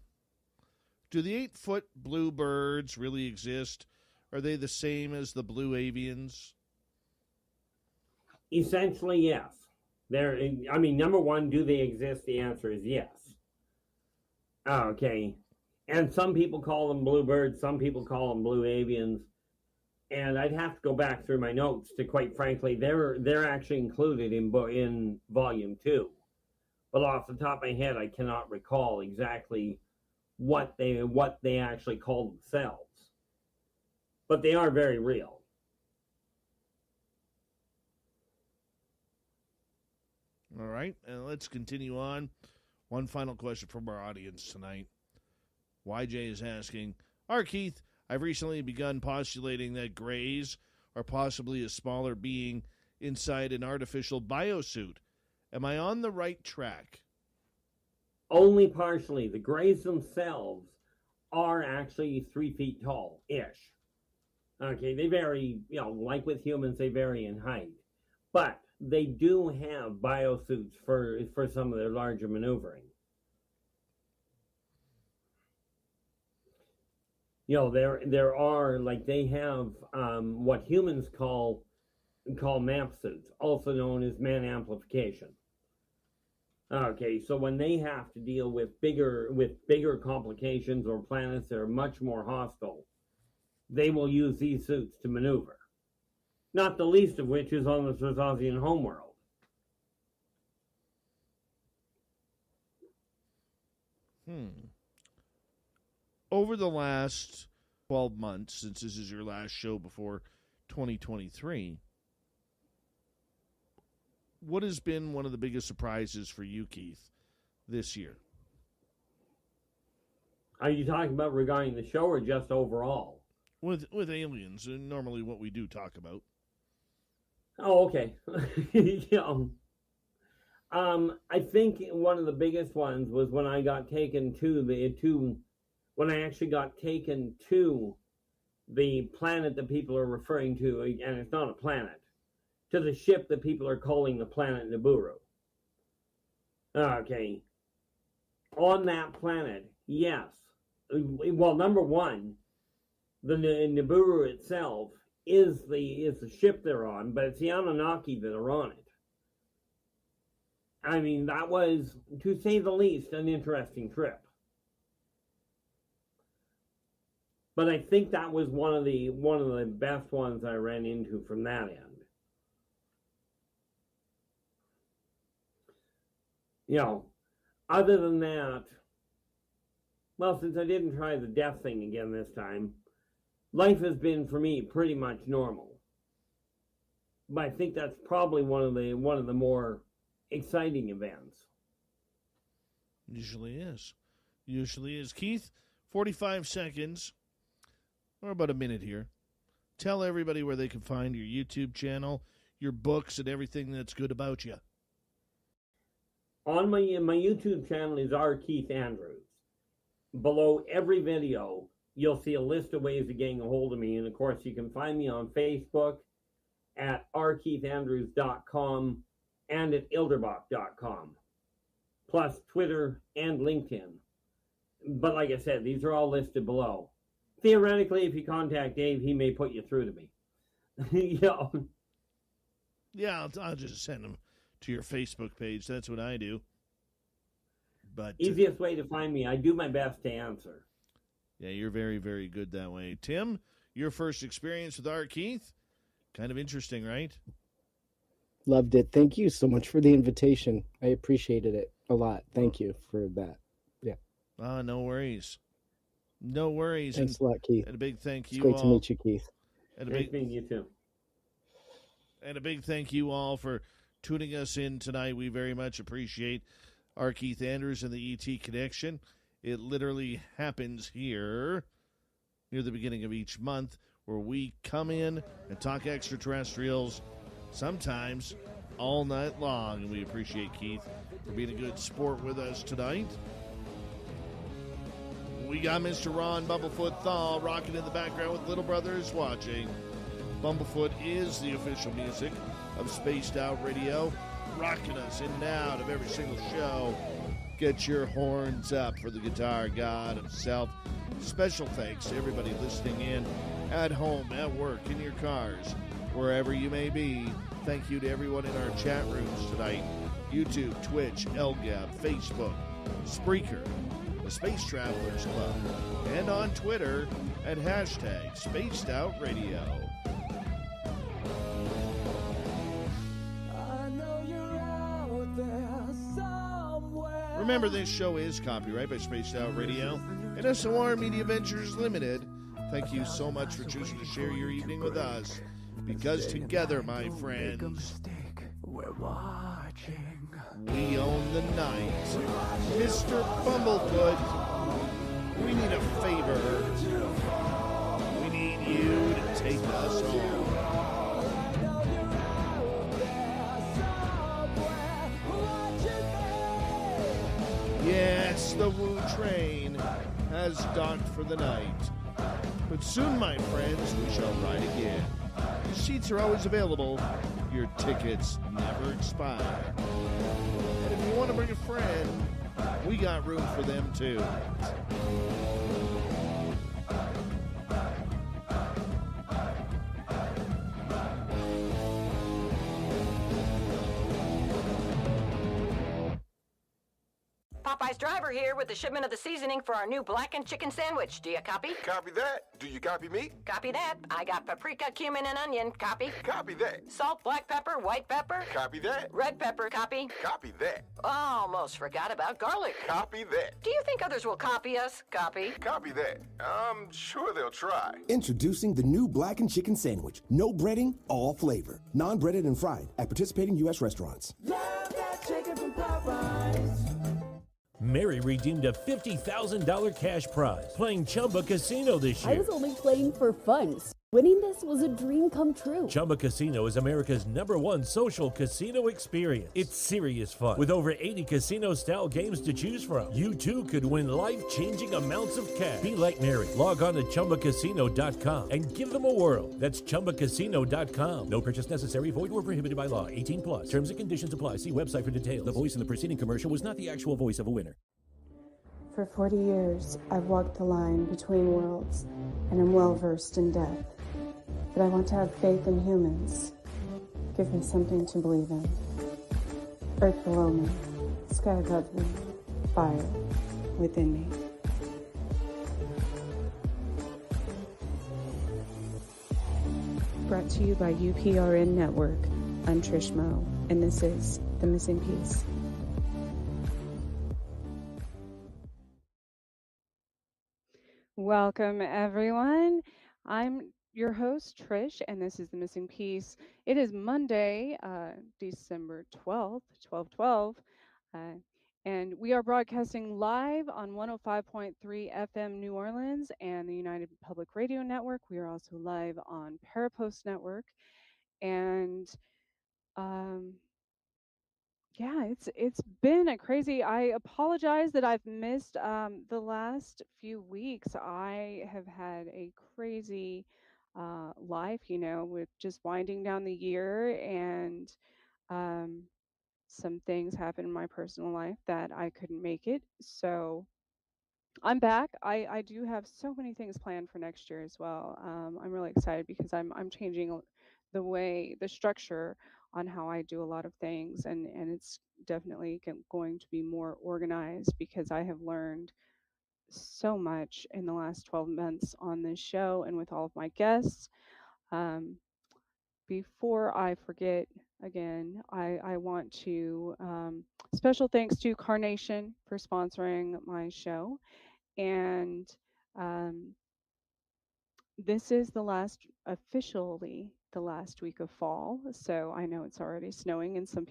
Do the 8-foot blue birds really exist? Are they the same as the blue avians? Essentially, yes. Number one, do they exist? The answer is yes. Okay. And some people call them bluebirds, some people call them blue avians. And I'd have to go back through my notes to, quite frankly, they're actually included in volume 2. But off the top of my head, I cannot recall exactly what they actually call themselves. But they are very real. All right, and let's continue on. One final question from our audience tonight. YJ is asking, Keith, I've recently begun postulating that grays are possibly a smaller being inside an artificial biosuit. Am I on the right track? Only partially. The grays themselves are actually 3 feet tall-ish. Okay, they vary, like with humans, they vary in height. But they do have biosuits for some of their larger maneuvering. There are, they have what humans call MAP suits, also known as man amplification. Okay, so when they have to deal with bigger complications or planets that are much more hostile, they will use these suits to maneuver. Not the least of which is on the Circassian homeworld. Over the last 12 months, since this is your last show before 2023, what has been one of the biggest surprises for you, Keith, this year? Are you talking about regarding the show or just overall? With aliens, and normally what we do talk about. Oh, okay. I think one of the biggest ones was when I got taken when I actually got taken to the planet that people are referring to, and it's not a planet, to the ship that people are calling the planet Nibiru. Okay. On that planet, yes. Well, number one, the Nibiru itself is the ship they're on, but it's the Anunnaki that are on it. I mean, that was, to say the least, an interesting trip. But I think that was one of the best ones I ran into from that end. Other than that, well, since I didn't try the death thing again this time, life has been for me pretty much normal. But I think that's probably one of the more exciting events. Usually is. Keith, 45 seconds, or about a minute here. Tell everybody where they can find your YouTube channel, your books, and everything that's good about you. On my YouTube channel is R. Keith Andrews. Below every video, you'll see a list of ways of getting a hold of me. And, of course, you can find me on Facebook at rkeithandrews.com and at ilderbach.com, plus Twitter and LinkedIn. But like I said, these are all listed below. Theoretically, if you contact Dave, he may put you through to me. Yeah, I'll just send them to your Facebook page. That's what I do. But easiest way to find me. I do my best to answer. Yeah, you're very, very good that way. Tim, your first experience with Art Keith? Kind of interesting, right? Loved it. Thank you so much for the invitation. I appreciated it a lot. Thank you for that. Yeah. No worries. No worries. Thanks a lot, Keith. And a big thank you It's great all. to meet you, Keith. And Great meeting you too. And a big thank you all for tuning us in tonight. We very much appreciate our Keith Andrews and the ET Connection. It literally happens here near the beginning of each month where we come in and talk extraterrestrials, sometimes all night long. And we appreciate Keith for being a good sport with us tonight. We got Mr. Ron Bumblefoot Thaw rocking in the background with Little Brothers Watching. Bumblefoot is the official music of Spaced Out Radio, rocking us in and out of every single show. Get your horns up for the guitar god himself. Special thanks to everybody listening in at home, at work, in your cars, wherever you may be. Thank you to everyone in our chat rooms tonight. YouTube, Twitch, LGAB, Facebook, Spreaker, the Space Travelers Club, and on Twitter at hashtag Spaced Out Radio. Remember, this show is copyright by Spaced Out Radio and SOR Media Ventures Limited. Thank you so much for choosing to share your evening with us, because together, my friends, we're watching. We own the night. Mr. Bumblefoot, we need a favor. We need you to take us home. Yes, the Woo train has docked for the night. But soon, my friends, we shall ride again. Your seats are always available. Your tickets never expire. And if you want to bring a friend, we got room for them too. Popeye's driver here with the shipment of the seasoning for our new blackened chicken sandwich. Do you copy? Copy that. Do you copy me? Copy that. I got paprika, cumin, and onion. Copy. Copy that. Salt, black pepper, white pepper. Copy that. Red pepper. Copy. Copy that. Almost forgot about garlic. Copy that. Do you think others will copy us? Copy. Copy that. I'm sure they'll try. Introducing the new blackened chicken sandwich. No breading, all flavor. Non-breaded and fried at participating U.S. restaurants. Love that chicken from Popeyes. Mary redeemed a $50,000 cash prize playing Chumba Casino this year. I was only playing for fun. Winning this was a dream come true. Chumba Casino is America's #1 social casino experience. It's serious fun. With over 80 casino-style games to choose from, you too could win life-changing amounts of cash. Be like Mary. Log on to ChumbaCasino.com and give them a whirl. That's ChumbaCasino.com. No purchase necessary. Void or prohibited by law. 18 plus. Terms and conditions apply. See website for details. The voice in the preceding commercial was not the actual voice of a winner. For 40 years, I've walked the line between worlds, and am well versed in death. But I want to have faith in humans. Give me something to believe in. Earth below me, sky above me, fire within me. Brought to you by UPRN Network. I'm Trish Moe, and this is The Missing Piece. Welcome, everyone. I'm your host, Trish, and this is The Missing Piece. It is Monday, December 12th, 12/12, and we are broadcasting live on 105.3 FM New Orleans and the United Public Radio Network. We are also live on Parapost Network, and yeah, it's been a crazy. I apologize that I've missed the last few weeks. I have had a crazy life, with just winding down the year, and some things happened in my personal life that I couldn't make it. So I'm back. I do have so many things planned for next year as well. I'm really excited because I'm changing the structure on how I do a lot of things, and it's definitely going to be more organized because I have learned so much in the last 12 months on this show and with all of my guests. Um, Before I forget again, I want to special thanks to Carnation for sponsoring my show. And um, this is officially the last week of fall. So I know it's already snowing in some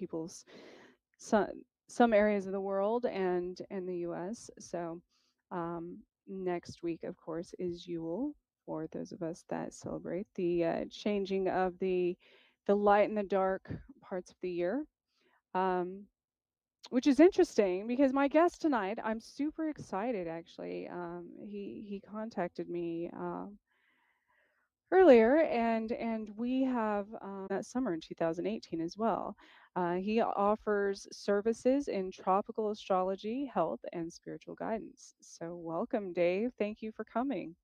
some areas of the world and the U.S. So next week, of course, is Yule for those of us that celebrate the changing of the light and the dark parts of the year. Um, which is interesting because my guest tonight, I'm super excited actually. He contacted me earlier, and we have that summer in 2018 as well. He offers services in tropical astrology, health, and spiritual guidance. So welcome, Dave. Thank you for coming.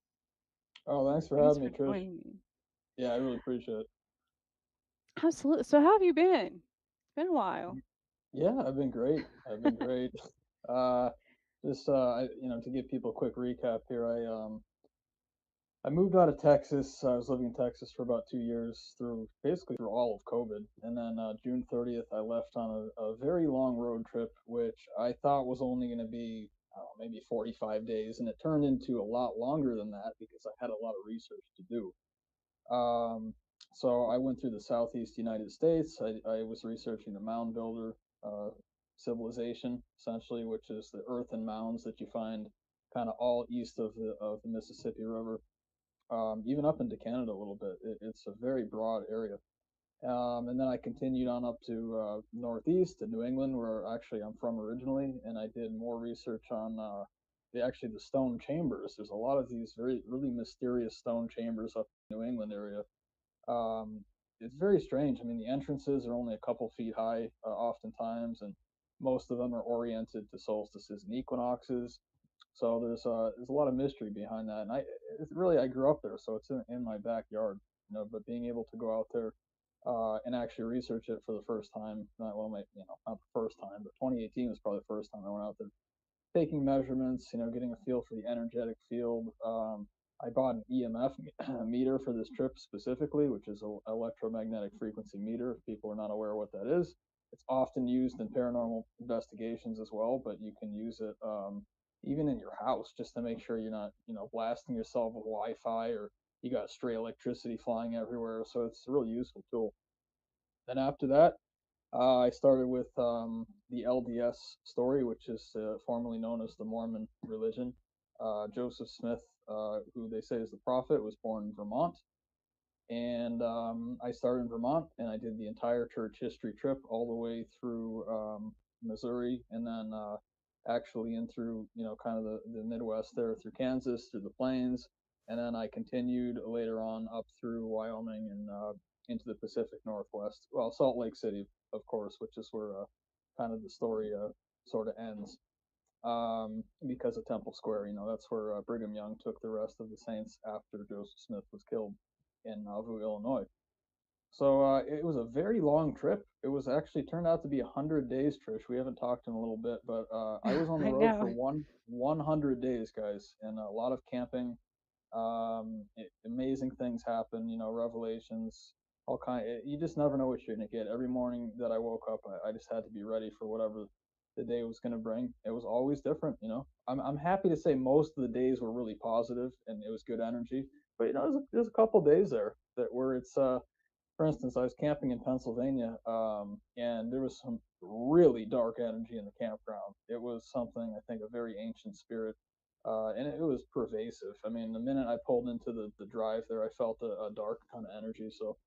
Oh, thanks for Thanks having for me, Trish. joining me. Yeah, I really appreciate it. Absolutely. So how have you been? It's been a while. Yeah, I've been great. I've been great. To give people a quick recap here, I moved out of Texas. I was living in Texas for about 2 years basically through all of COVID. And then June 30th, I left on a very long road trip, which I thought was only going to be, I don't know, maybe 45 days. And it turned into a lot longer than that because I had a lot of research to do. Um, so I went through the southeast United States. I was researching the mound builder civilization, essentially, which is the earthen mounds that you find kind of all east of the Mississippi River, even up into Canada a little bit. It's a very broad area. And then I continued on up to northeast to New England, where actually I'm from originally, and I did more research on the stone chambers. There's a lot of these really mysterious stone chambers up in the New England area. Um, it's very strange. I mean, the entrances are only a couple feet high, oftentimes, and most of them are oriented to solstices and equinoxes. So there's a lot of mystery behind that, and I grew up there, so it's in my backyard, But being able to go out there and actually research it for the first time, not the first time, but 2018 was probably the first time I went out there, taking measurements, getting a feel for the energetic field. I bought an EMF meter for this trip specifically, which is an electromagnetic frequency meter. If people are not aware of what that is, it's often used in paranormal investigations as well, but you can use it even in your house just to make sure you're not, blasting yourself with Wi-Fi or you got stray electricity flying everywhere. So it's a really useful tool. Then after that, I started with the LDS story, which is formerly known as the Mormon religion. Joseph Smith, who they say is the prophet, was born in Vermont. And I started in Vermont and I did the entire church history trip all the way through Missouri and then actually in through, kind of the Midwest there through Kansas, through the plains. And then I continued later on up through Wyoming and into the Pacific Northwest. Well, Salt Lake City, of course, which is where kind of the story sort of ends because of Temple Square. That's where Brigham Young took the rest of the saints after Joseph Smith was killed in Nauvoo, Illinois. So it was a very long trip. It was actually turned out to be 100 days, Trish. We haven't talked in a little bit, but I was on the road for 100 days, guys, and a lot of camping. Amazing things happen, revelations, all kind. You just never know what you're gonna get. Every morning that I woke up, I just had to be ready for whatever the day was gonna bring. It was always different. I'm happy to say most of the days were really positive and it was good energy. But there's a couple days there where it's for instance, I was camping in Pennsylvania, and there was some really dark energy in the campground. It was something, I think, a very ancient spirit, and it was pervasive. I mean, the minute I pulled into the drive there, I felt a dark kind of energy. So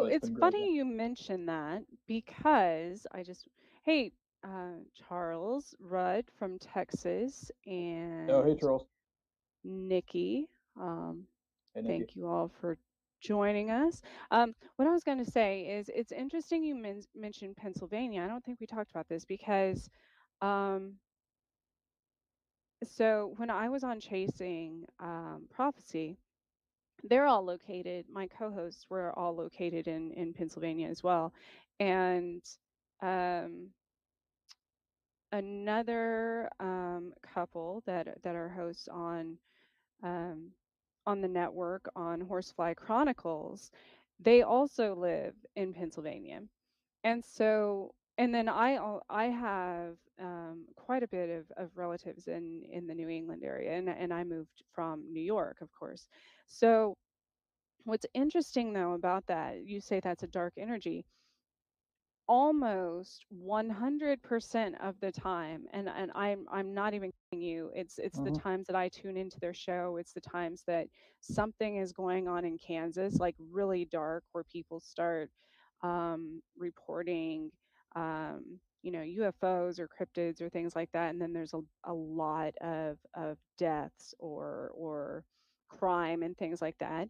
But it's it's been great. funny you mention that because hey, Charles Rudd from Texas Oh, hey, and Charles. Nikki. Hey, Nikki. Thank you all for joining us. What I was going to say is it's interesting you mentioned Pennsylvania. I don't think we talked about this because so when I was on Chasing Prophecy, they're all located. My co-hosts were all located in Pennsylvania as well, and um, another couple that are hosts um, on the network on Horsefly Chronicles, they also live in Pennsylvania. And so, and then I have quite a bit of relatives in the New England area, and I moved from New York, of course. So what's interesting though about that, you say that's a dark energy. Almost 100% of the time, and I'm not even kidding you. It's the times that I tune into their show. It's the times that something is going on in Kansas, like really dark, where people start reporting, UFOs or cryptids or things like that, and then there's a lot of deaths or crime and things like that.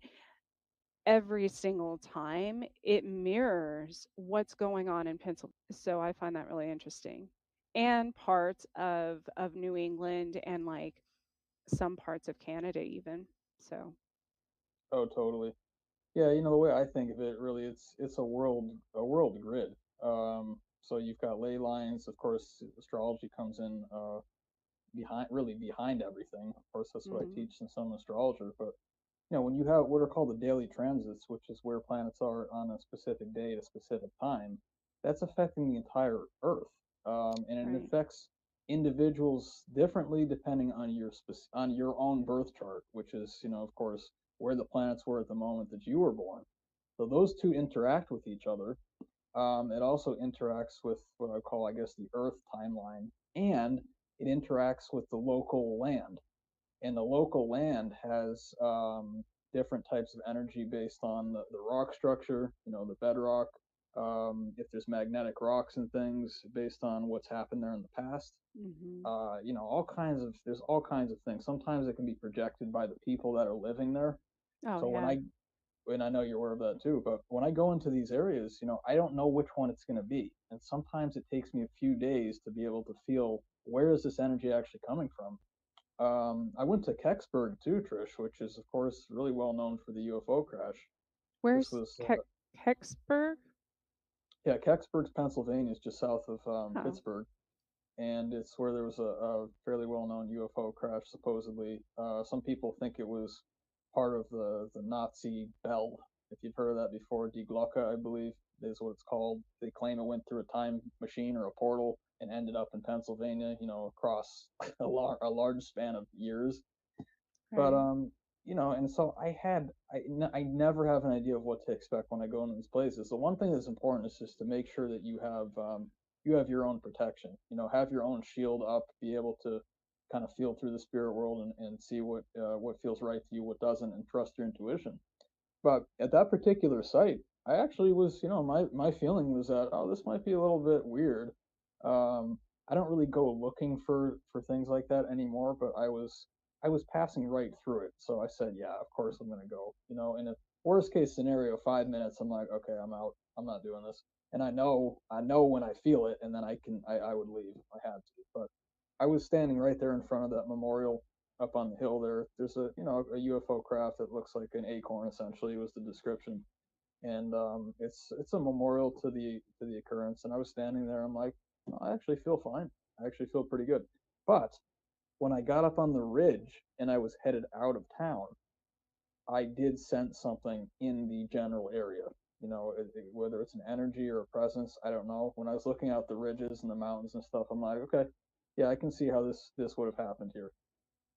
Every single time it mirrors what's going on in Pennsylvania. So I find that really interesting. And parts of New England and like some parts of Canada even. So Oh, totally. Yeah, the way I think of it, really, it's a world grid. So you've got ley lines. Of course, astrology comes in behind everything. Of course, that's what I mhm. teach in some astrologer. But when you have what are called the daily transits, which is where planets are on a specific day at a specific time, that's affecting the entire Earth, and it Right. affects individuals differently depending on on your own birth chart, which is, of course, where the planets were at the moment that you were born. So those two interact with each other. It also interacts with what I call, I guess, the Earth timeline, and it interacts with the local land, and the local land has different types of energy based on the rock structure, the bedrock, if there's magnetic rocks and things based on what's happened there in the past. Mhm. There's all kinds of things. Sometimes it can be projected by the people that are living there. Oh So yeah. when I know you're aware of that too, but when I go into these areas, I don't know which one it's going to be. And sometimes it takes me a few days to be able to feel where is this energy actually coming from. I went to Kecksburg too, Trish, which is of course really well known for the UFO crash. This Where's was Kecksburg? Yeah, Kecksburg, Pennsylvania is just south of Oh. Pittsburgh, and it's where there was a fairly well-known UFO crash. Supposedly, some people think it was part of the Nazi bell. If you've heard of that before, Die Glocke, I believe, is what it's called. They claim it went through a time machine or a portal and ended up in Pennsylvania. Across a large span of years. But Right. and so I never have an idea of what to expect when I go into these places. The one thing that's important is just to make sure that you have your own protection. Have your own shield up, be able to kind of feel through the spirit world and see what feels right to you, what doesn't, and trust your intuition. But at that particular site, I actually was, my feeling was that, oh, this might be a little bit weird. Um, I don't really go looking for things like that anymore, but I was passing right through it, so I said, yeah, of course I'm gonna go. In a worst case scenario, 5 minutes, I'm like, okay, I'm out. I'm not doing this. And I know when I feel it, and then I would leave if I had to. But I was standing right there in front of that memorial up on the hill there. There's a UFO craft that looks like an acorn, essentially, was the description. And it's a memorial to the occurrence. And I was standing there. I'm like, I actually feel fine. I actually feel pretty good. But when I got up on the ridge and I was headed out of town, I did sense something in the general area. Whether it's an energy or a presence, I don't know. When I was looking out the ridges and the mountains and stuff, I'm like, okay, yeah, I can see how this would have happened here.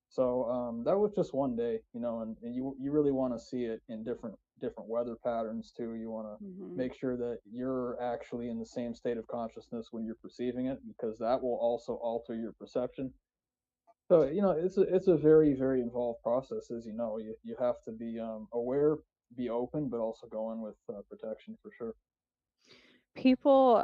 So that was just one day, and you really want to see it in different weather patterns too. You want to Mhm. make sure that you're actually in the same state of consciousness when you're perceiving it, because that will also alter your perception. So it's a very very involved process, as you know. You have to be aware, be open, but also go in with protection for sure. People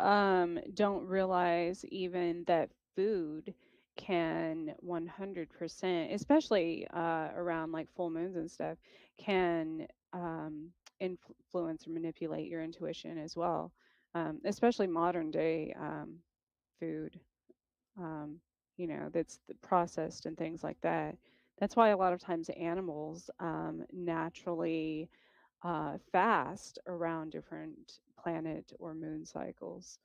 don't realize even that food can 100%, especially around like full moons and stuff, can influence or manipulate your intuition as well, especially modern day food, that's processed and things like that. That's why a lot of times animals naturally fast around different planet or moon cycles.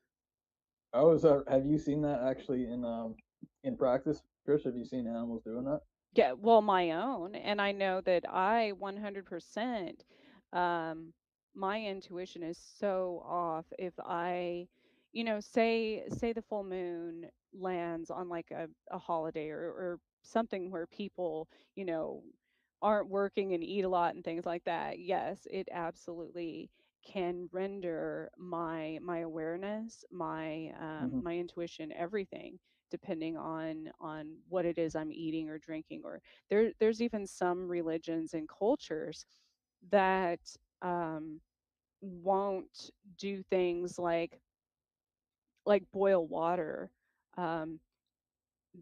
Oh, is that? Have you seen that actually in practice, Trish? Have you seen animals doing that? Yeah, well, my own, and I know that I 100%, um, my intuition is so off if I, say the full moon lands on like a holiday or something where people, you know, aren't working and eat a lot and things like that. Yes, it absolutely can render my awareness, Hmm. my intuition, everything depending on what it is I'm eating or drinking. Or there's even some religions and cultures that um, won't do things like boil water. Um,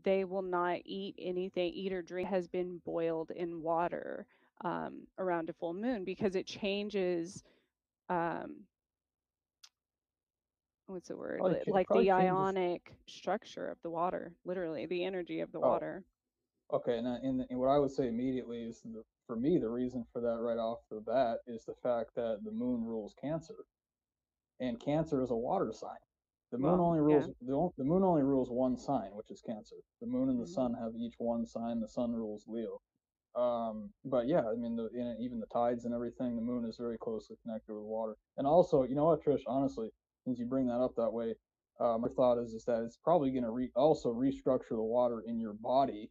they will not eat or drink has been boiled in water around a full moon because it changes. Um, what's the word? Like Probably the changes. ionic structure of the water, literally the energy of the Oh, water. okay. And what I would say immediately is for me the reason for that right off the bat is the fact that the moon rules Cancer, and Cancer is a water sign. Well, yeah. The moon only rules one sign, which is Cancer. The moon and the Hmm. sun have each one sign. The sun rules Leo. But yeah, I mean, even the tides and everything, the moon is very closely connected with water. And also, you know what, Trish? Honestly, since you bring that up that way, my thought is that it's probably going to also restructure the water in your body.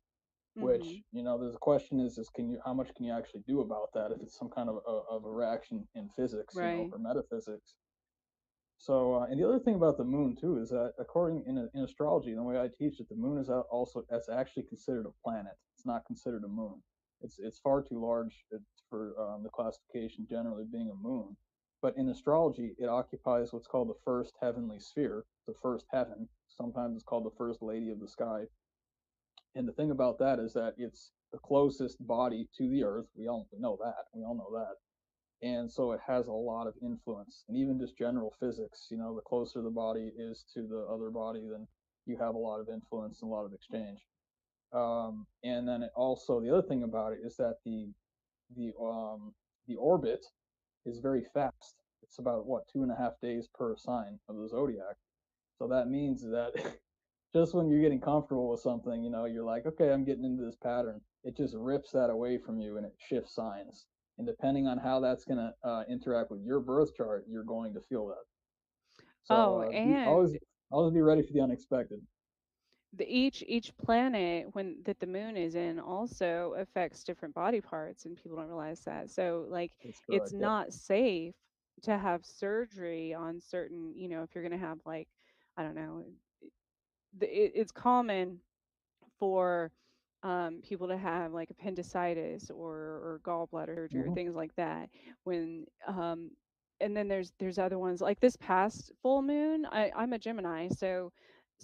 Hmm. Which, there's a question is can you how much can you actually do about that if it's some kind of a reaction in physics, Right. or metaphysics. So, and the other thing about the moon too is that according in astrology, the way I teach it, the moon is also that's actually considered a planet. It's not considered a moon. It's far too large for the classification generally being a moon. But in astrology, it occupies what's called the first heavenly sphere, the first heaven. Sometimes it's called the first lady of the sky. And the thing about that is that it's the closest body to the Earth. We all know that. We all know that, and so it has a lot of influence. And even just general physics, the closer the body is to the other body, then you have a lot of influence and a lot of exchange. And then also the other thing about it is that the orbit is very fast. It's about what 2.5 days per sign of the zodiac. So that means that just when you're getting comfortable with something, you're like, okay, I'm getting into this pattern. It just rips that away from you and it shifts signs. And depending on how that's going to interact with your birth chart, you're going to feel that. So Oh, always and always be ready for the unexpected. each planet when that the moon is in also affects different body parts, and people don't realize that. So like That's it's correct. Yep. not safe to have surgery on certain, if you're going to have like, I don't know, it's common for people to have like appendicitis or gallbladder surgery or Hmm. things like that when and then there's other ones like this past full moon. I'm a Gemini, so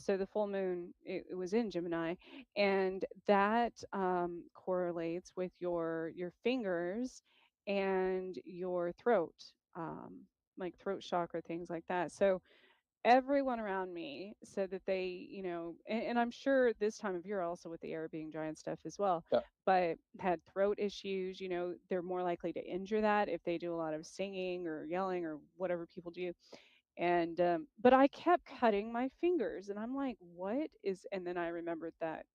the full moon, it was in Gemini, and that correlates with your fingers and your throat, um, like throat chakra, things like that. So everyone around me said that they, and I'm sure this time of year also with the air being dry and stuff as well, Yep. but had throat issues. They're more likely to injure that if they do a lot of singing or yelling or whatever people do. And but I kept cutting my fingers, and I'm like, what is? And then I remembered that,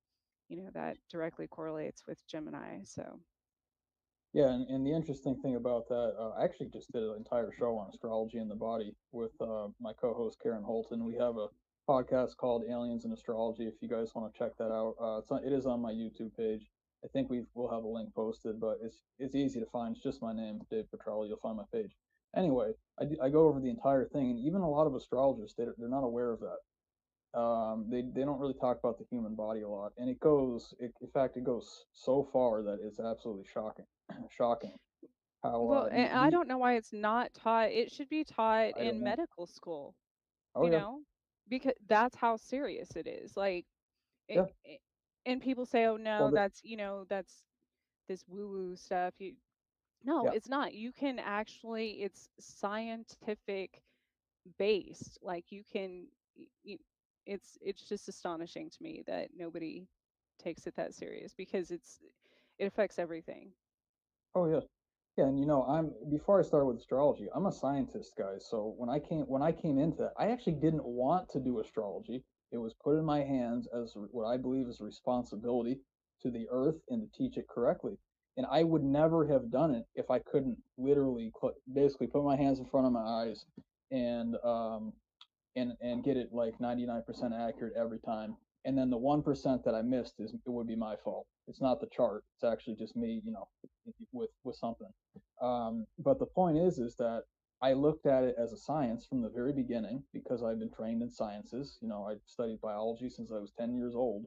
that directly correlates with Gemini. So Yeah, and the interesting thing about that, I actually just did an entire show on astrology and the body with my co-host Karen Holton. We have a podcast called Aliens and Astrology. If you guys want to check that out, it is on my YouTube page. I think we'll have a link posted, but it's easy to find. It's just my name, Dave Petrelli. You'll find my page. Anyway, I go over the entire thing, and even a lot of astrologers they're not aware of that. They don't really talk about the human body a lot, and in fact, it goes so far that it's absolutely shocking, shocking how well, the and I don't know why it's not taught. It should be taught I don't in know. medical school, Oh you yeah, know, because that's how serious it is. Like yeah. and people say, "Oh Well, no, that's this woo-woo stuff." No, yeah, it's not. You can actually, it's scientific based. Like you can, it's just astonishing to me that nobody takes it that serious because It affects everything. Oh yeah. Yeah, and I'm before I started with astrology, I'm a scientist, guys. So when I came into it, I actually didn't want to do astrology. It was put in my hands as what I believe is a responsibility to the earth and to teach it correctly. And I would never have done it if I couldn't literally basically put my hands in front of my eyes and get it like 99% accurate every time. And then the 1% that I missed it would be my fault. It's not the chart. It's actually just me, with something. But the point is that I looked at it as a science from the very beginning because I've been trained in sciences. I studied biology since I was 10 years old,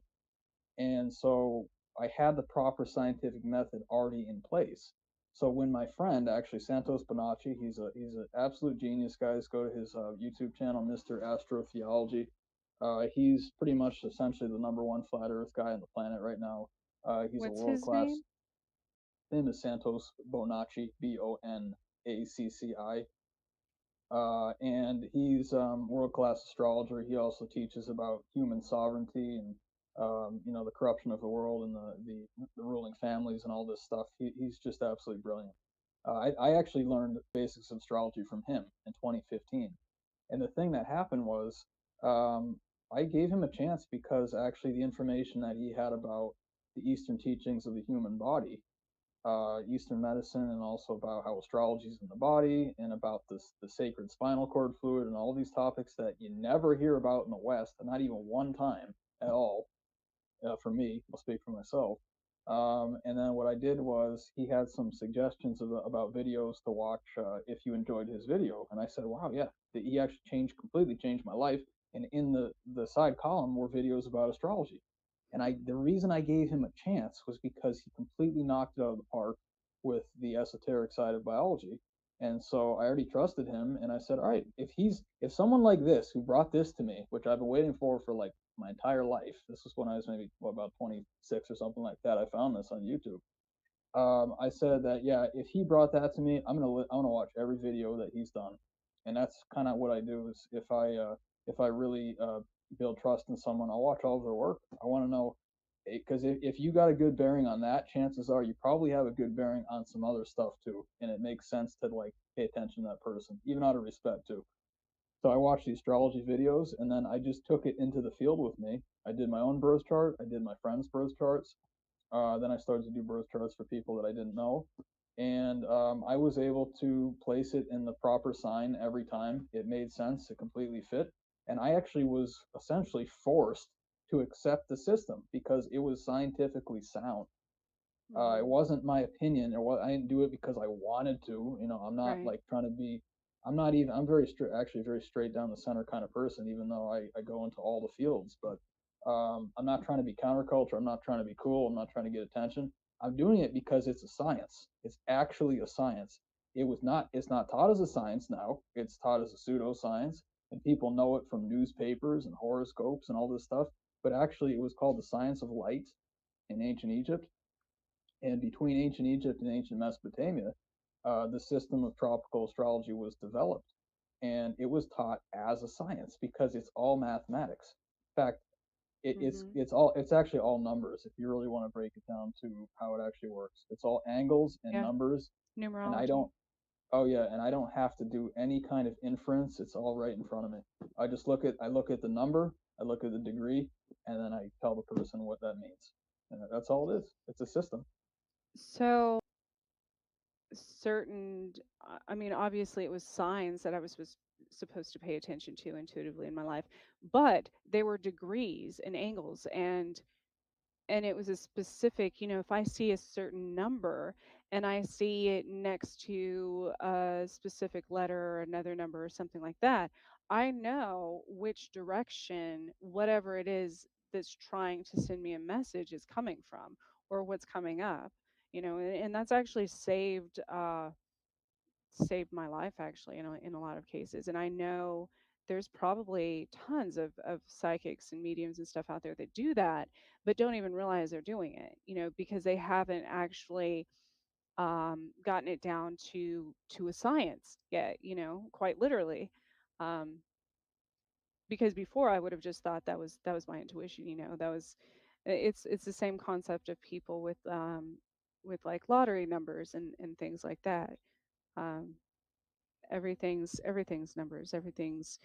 and so I had the proper scientific method already in place. So when my friend, actually Santos Bonacci, he's an absolute genius, guys. Go to his YouTube channel, Mr. Astrotheology. He's pretty much essentially the number one flat Earth guy on the planet right now. He's a What's world his class. name? Name is Santos Bonacci, Bonacci. And he's world class astrologer. He also teaches about human sovereignty and the corruption of the world and the ruling families and all this stuff. He's just absolutely brilliant. I actually learned basics of astrology from him in 2015, and the thing that happened was I gave him a chance because actually the information that he had about the Eastern teachings of the human body, Eastern medicine, and also about how astrology is in the body and about the sacred spinal cord fluid and all these topics that you never hear about in the West, not even one time at all. For me, I'll speak for myself. And then what I did was he had some suggestions about videos to watch if you enjoyed his video, and I said, wow, yeah, he actually completely changed my life. And in the side column were videos about astrology. And the reason I gave him a chance was because he completely knocked it out of the park with the esoteric side of biology. And so I already trusted him, and I said, all right, if someone like this who brought this to me, which I've been waiting for like my entire life. This was when I was maybe about 26 or something like that. I found this on YouTube. I said that, yeah, if he brought that to me, I'm gonna watch every video that he's done, and that's kind of what I do. Is if I really build trust in someone, I'll watch all of their work. I want to know, because if you got a good bearing on that, chances are you probably have a good bearing on some other stuff too, and it makes sense to like pay attention to that person, even out of respect too. So I watched the astrology videos, and then I just took it into the field with me. I did my own birth chart. I did my friends' birth charts. Then I started to do birth charts for people that I didn't know. And I was able to place it in the proper sign every time. It made sense. It completely fit. And I actually was essentially forced to accept the system because it was scientifically sound. It wasn't my opinion. I didn't do it because I wanted to. I'm not Right. like trying to be. I'm very straight, actually very straight down the center kind of person. Even though I go into all the fields, but I'm not trying to be counterculture. I'm not trying to be cool. I'm not trying to get attention. I'm doing it because it's a science. It's actually a science. It's not taught as a science now. It's taught as a pseudoscience, and people know it from newspapers and horoscopes and all this stuff. But actually, it was called the science of light in ancient Egypt. And between ancient Egypt and ancient Mesopotamia, the system of tropical astrology was developed. And it was taught as a science because it's all mathematics. In fact, it's actually all numbers. If you really want to break it down to how it actually works, it's all angles and numbers. And I Numerology. don't. Oh yeah, and I don't have to do any kind of inference. It's all right in front of me. I look at the number, I look at the degree, and then I tell the person what that means. And that's all it is. It's a system. So certain, I mean, obviously it was signs that I was supposed to pay attention to intuitively in my life, but they were degrees and angles, and it was a specific, if I see a certain number and I see it next to a specific letter or another number or something like that, I know which direction whatever it is that's trying to send me a message is coming from, or what's coming up, and that's actually saved my life actually in a lot of cases. And I know there's probably tons of psychics and mediums and stuff out there that do that, but don't even realize they're doing it, because they haven't actually gotten it down to a science yet, quite literally. Um, because before I would have just thought that was my intuition, that was it's the same concept of people with like lottery numbers and things like that. Um, everything's numbers, everything's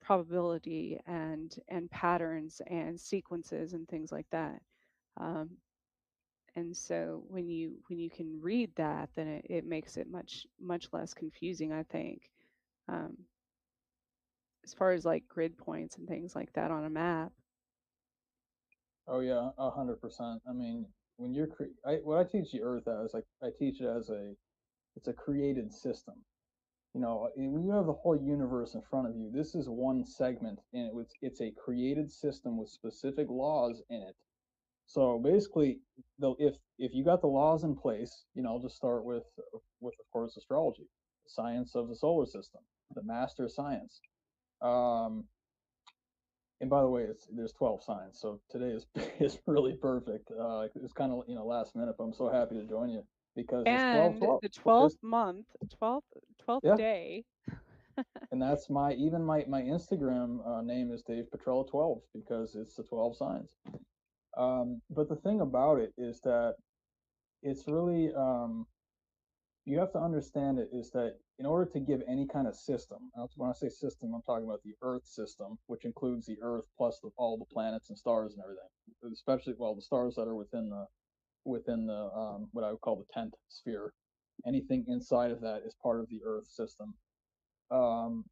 probability and patterns and sequences and things like that. Um, and so when you can read that, then it makes it much less confusing, I think. Um, as far as like grid points and things like that on a map. Oh yeah, 100%. I mean, when you're what I teach the Earth as, like I teach it as it's a created system. You know, when you have the whole universe in front of you, this is one segment, and it's a created system with specific laws in it. So basically, though, if you got the laws in place, you know, I'll just start with of course astrology, the science of the solar system, the master science. Um, and by the way, there's 12 signs, so today is is really perfect. It's kind of last minute, but I'm so happy to join you because it's 12 And 12. the 12th month, 12th Yeah, day. and that's my Instagram name is Dave Petrella 12 because it's the 12 signs. But the thing about it is that it's really you have to understand it is that in order to give any kind of system, when I say system, I'm talking about the Earth system, which includes the Earth plus all the planets and stars and everything, especially the stars that are within the what I would call the 10th sphere. Anything inside of that is part of the Earth system. Um,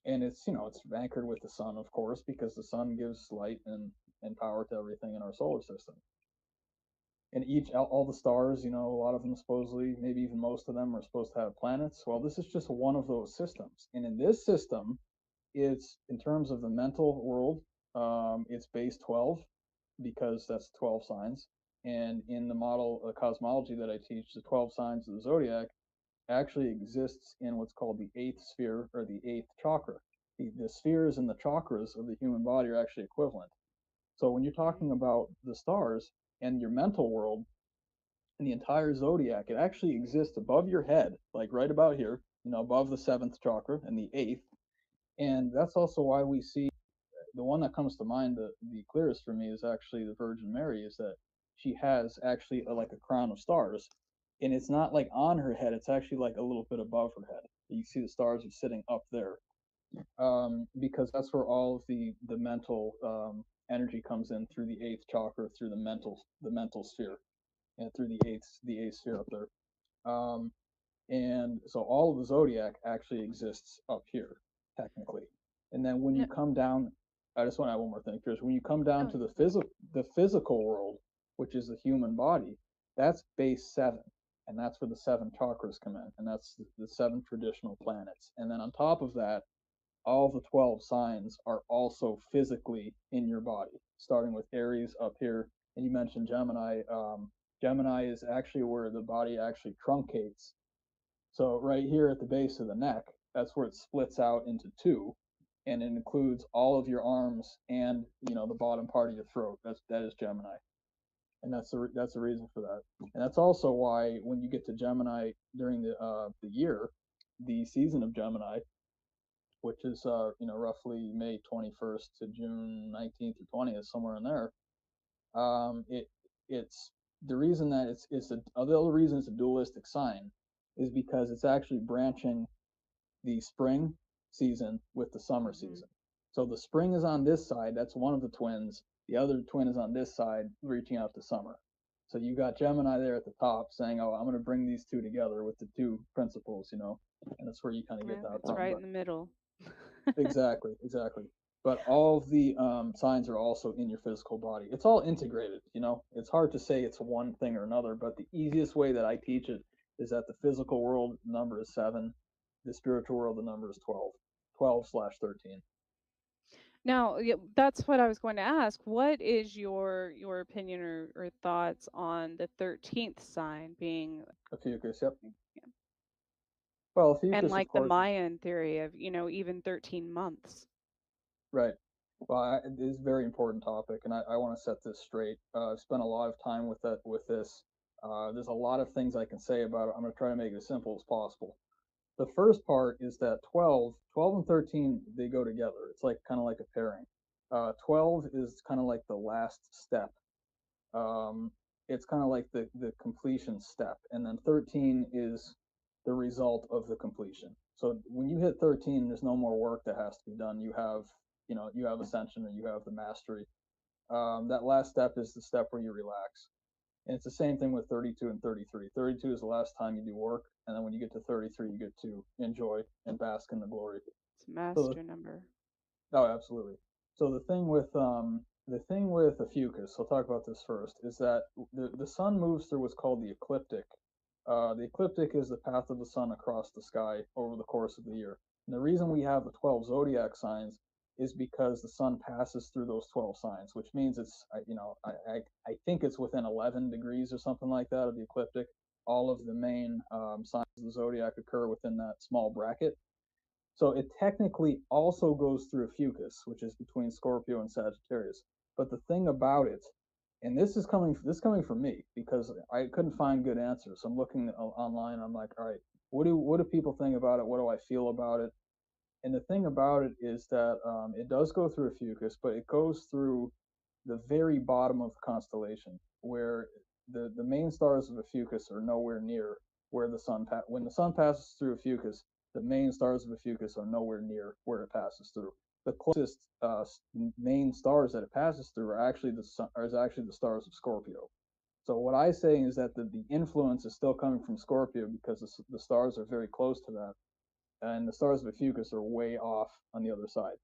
and it's anchored with the sun, of course, because the sun gives light and power to everything in our solar system. And all the stars, a lot of them supposedly, maybe even most of them, are supposed to have planets. Well, this is just one of those systems, and in this system, it's in terms of the mental world, it's base 12 because that's 12 signs. And in the model of cosmology that I teach, the 12 signs of the zodiac actually exists in what's called the eighth sphere or the eighth chakra. The spheres and the chakras of the human body are actually equivalent. So when you're talking about the stars and your mental world and the entire zodiac, it actually exists above your head, like right about here, above the seventh chakra and the eighth. And that's also why we see the one that comes to mind, the clearest for me, is actually the Virgin Mary, is that she has actually like a crown of stars. And it's not like on her head, it's actually like a little bit above her head. You see the stars are sitting up there. Because that's where all of the mental energy comes in through the eighth chakra, through the mental sphere, and through the eighth sphere up there. Um, and so all of the zodiac actually exists up here, technically. And then when you come down, I just want to add one more thing, Chris. When you come down to the physical world, which is the human body, that's base 7, and that's where the 7 chakras come in, and that's the 7 traditional planets. And then on top of that, all the 12 signs are also physically in your body, starting with Aries up here. And you mentioned Gemini. Gemini is actually where the body actually truncates. So right here at the base of the neck, that's where it splits out into 2, and it includes all of your arms and the bottom part of your throat. That is Gemini, and that's the reason for that. And that's also why when you get to Gemini during the year, the season of Gemini, which is roughly May 21st to June 19th or 20th, somewhere in there. It's the reason that it's the other reason it's a dualistic sign is because it's actually branching the spring season with the summer season. So the spring is on this side, that's one of the twins. The other twin is on this side, reaching out to summer. So you got Gemini there at the top saying, "Oh, I'm going to bring these two together with the two principles," and that's where you kind of get that It's from. right in the middle. Exactly. But all of the signs are also in your physical body. It's all integrated. It's hard to say it's one thing or another, but the easiest way that I teach it is that the physical world number is 7, the spiritual world the number is 12, 12/13. Now, that's what I was going to ask. What is your opinion or thoughts on the 13th sign being Ophiuchus? Yep. Yeah. Well, Ophiuchus, and like of the course, Mayan theory of even 13 months. Right. Well, it is a very important topic, and I want to set this straight. I've spent a lot of time with this. There's a lot of things I can say about it. I'm going to try to make it as simple as possible. The first part is that 12 and 13, they go together. It's like kind of like a pairing. 12 is kind of like the last step. it's kind of like the completion step, and then 13 is the result of the completion. So when you hit 13, there's no more work that has to be done. You have, you have ascension, or you have the mastery. That last step is the step where you relax. And it's the same thing with 32 and 33. 32 is the last time you do work, and then when you get to 33, you get to enjoy and bask in the glory. It's a master number. Oh, absolutely. So the thing with the fucus, I'll talk about this first, is that the sun moves through what's called the ecliptic. The ecliptic is the path of the sun across the sky over the course of the year. And the reason we have the 12 zodiac signs is because the sun passes through those 12 signs, which means it's, I think it's within 11 degrees or something like that of the ecliptic. All of the main signs of the zodiac occur within that small bracket. So it technically also goes through a fucus, which is between Scorpio and Sagittarius. But the thing about it, and this is coming from me because I couldn't find good answers. So I'm looking online. I'm like, all right, what do people think about it? What do I feel about it? And the thing about it is that it does go through a fucus, but it goes through the very bottom of the constellation, where the main stars of a fucus are nowhere near where the sun when the sun passes through a fucus, the main stars of a fucus are nowhere near where it passes through. The closest main stars that it passes through are actually the stars of Scorpio. So what I say is that the influence is still coming from Scorpio because the stars are very close to that, and the stars of a fucus are way off on the other side.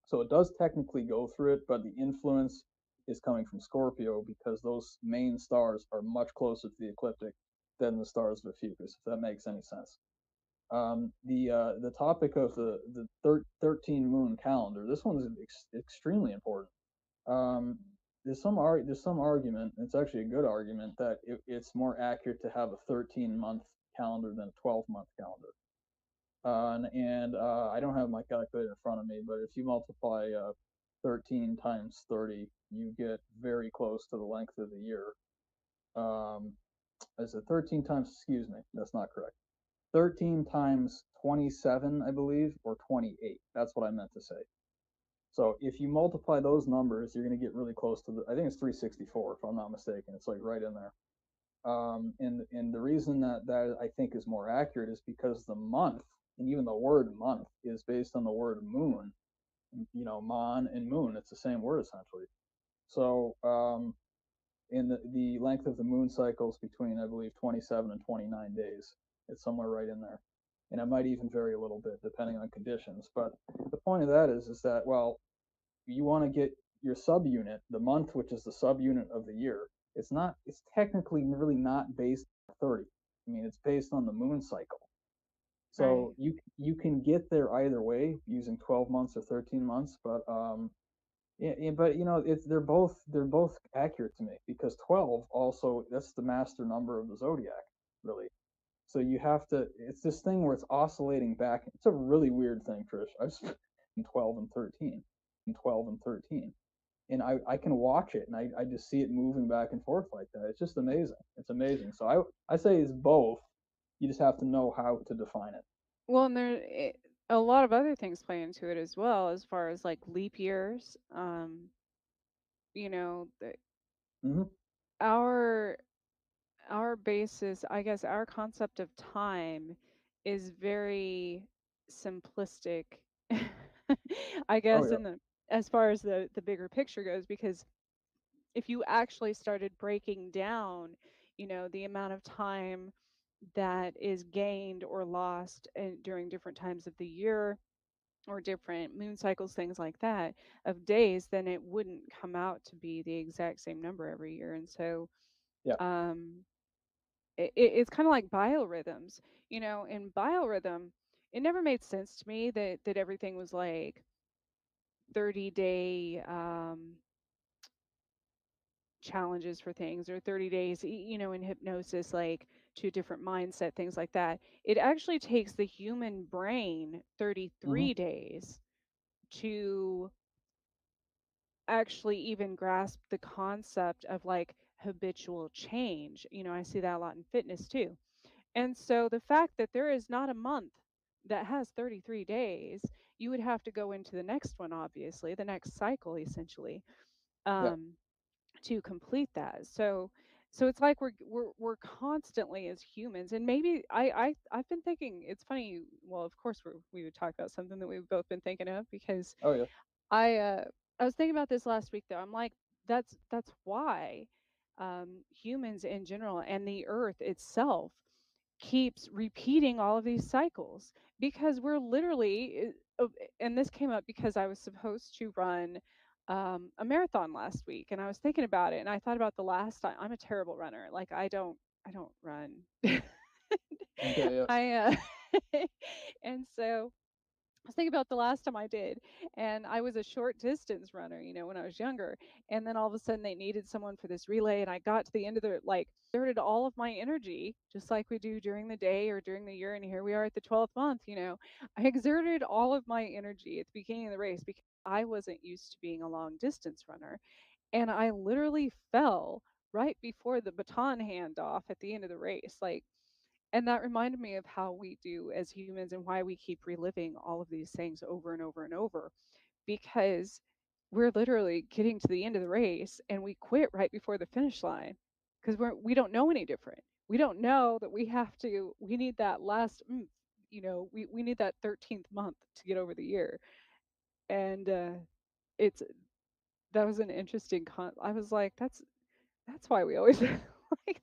So it does technically go through it, but the influence is coming from Scorpio because those main stars are much closer to the ecliptic than the stars of a fucus, if that makes any sense. The topic of the 13 moon calendar. This one is extremely important. There's some argument. It's actually a good argument that it's more accurate to have a 13-month calendar than a 12-month calendar. I don't have my calculator in front of me, but if you multiply 13 times 30, you get very close to the length of the year. Is it 13 times? Excuse me, that's not correct. 13 times 27, I believe, or 28. That's what I meant to say. So if you multiply those numbers, you're going to get really close to I think it's 364, if I'm not mistaken. It's like right in there. And the reason that I think is more accurate is because the month, and even the word month, is based on the word moon. Mon and moon, it's the same word essentially. So in the length of the moon cycles between, I believe, 27 and 29 days. It's somewhere right in there. And it might even vary a little bit depending on conditions. But the point of that is that, well, you want to get your subunit, the month, which is the subunit of the year. It's technically really not based on 30. I mean, it's based on the moon cycle. So right. You can get there either way using 12 months or 13 months, but but they're both accurate to me because 12 also, that's the master number of the zodiac, really. So you have to, it's this thing where it's oscillating back. It's a really weird thing, Trish. I've spent 12 and 13 and 12 and 13. And I can watch it and I just see it moving back and forth like that. It's just amazing. It's amazing. So I say it's both. You just have to know how to define it. Well, and a lot of other things play into it as well, as far as like leap years. Mm-hmm. Our basis, I guess, our concept of time is very simplistic. I guess as far as the bigger picture goes, because if you actually started breaking down, the amount of time that is gained or lost during different times of the year or different moon cycles, things like that, of days, then it wouldn't come out to be the exact same number every year. And so it's kind of like biorhythms. In biorhythm, it never made sense to me that everything was like 30-day challenges for things, or 30 days, in hypnosis, like to a different mindset, things like that. It actually takes the human brain 33 days to actually even grasp the concept of like habitual change. I see that a lot in fitness too. And so the fact that there is not a month that has 33 days, you would have to go into the next one, obviously, the next cycle, essentially, to complete that. So So it's like we're constantly as humans, and maybe I've been thinking it's funny. Well, of course we would talk about something that we've both been thinking of because Oh yeah. I uh I was thinking about this last week though. I'm like that's why humans in general and the earth itself keeps repeating all of these cycles because we're literally and this came up because I was supposed to run a marathon last week and I was thinking about it and I thought about the last time. I'm a terrible runner. Like I don't run. Okay. Yeah. And so I was thinking about the last time I did, and I was a short distance runner, when I was younger. And then all of a sudden they needed someone for this relay, and I got to the end of the exerted all of my energy, just like we do during the day or during the year. And here we are at the 12th month. I exerted all of my energy at the beginning of the race because I wasn't used to being a long distance runner, and I literally fell right before the baton handoff at the end of the race. And that reminded me of how we do as humans and why we keep reliving all of these things over and over and over because we're literally getting to the end of the race and we quit right before the finish line because we don't know any different. We don't know that we need that last we need that 13th month to get over the year. And it's that was an interesting I was like that's why we always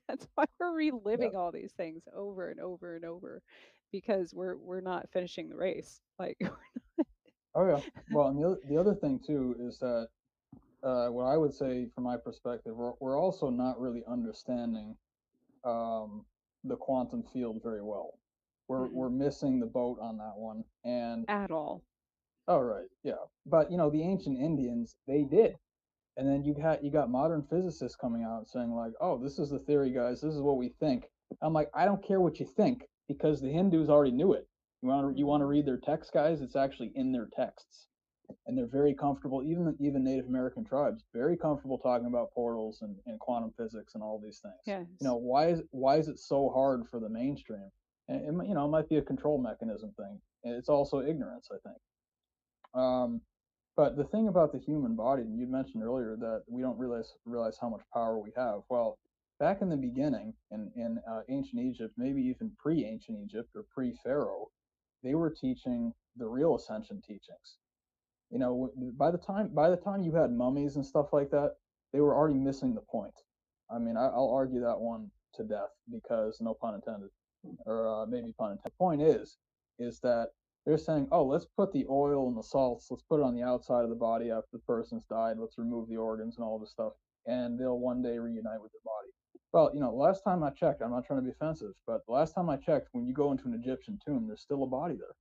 that's why we're Yeah. reliving all these things over and over and over because we're not finishing the race. Oh yeah. Well, and the other thing too is that what I would say from my perspective, we're also not really understanding um, the quantum field very well. We're missing the boat on that one. And At all. oh right, yeah. But the ancient Indians, they did. And then you got modern physicists coming out saying like, "Oh, this is the theory, guys. This is what we think." I'm like, I don't care what you think because the Hindus already knew it. You want to read their texts, guys? It's actually in their texts, and they're very comfortable. Even Native American tribes very comfortable talking about portals and quantum physics and all these things. Yes. Why is it so hard for the mainstream? And it might be a control mechanism thing. And it's also ignorance, I think. But the thing about the human body, and you mentioned earlier that we don't realize how much power we have. Well, back in the beginning, in ancient Egypt, maybe even pre-ancient Egypt or pre-Pharaoh, they were teaching the real ascension teachings. By the time you had mummies and stuff like that, they were already missing the point. I mean, I'll argue that one to death because no pun intended, or maybe pun intended. The point is that they're saying, oh, let's put the oil and the salts, let's put it on the outside of the body after the person's died, let's remove the organs and all this stuff, and they'll one day reunite with their body. Well, last time I checked, I'm not trying to be offensive, but the last time I checked, when you go into an Egyptian tomb, there's still a body there,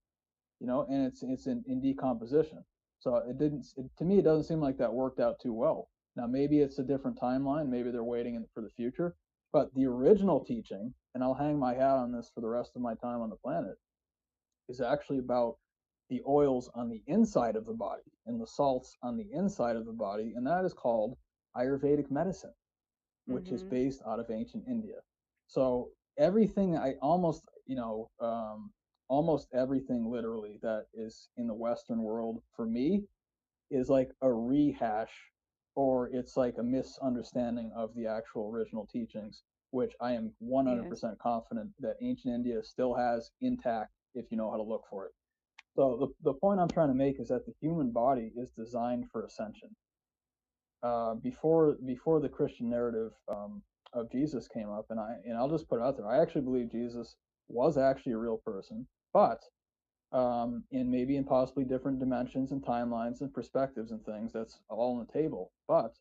and it's in decomposition. So to me, it doesn't seem like that worked out too well. Now, maybe it's a different timeline. Maybe they're waiting for the future. But the original teaching, and I'll hang my hat on this for the rest of my time on the planet, is actually about the oils on the inside of the body and the salts on the inside of the body. And that is called Ayurvedic medicine, which is based out of ancient India. So everything almost everything literally that is in the Western world for me is like a rehash or it's like a misunderstanding of the actual original teachings, which I am 100% confident that ancient India still has intact if you know how to look for it. So the point I'm trying to make is that the human body is designed for ascension. Before the Christian narrative of Jesus came up, and I'll just put it out there, I actually believe Jesus was actually a real person, but in possibly different dimensions and timelines and perspectives and things. That's all on the table. But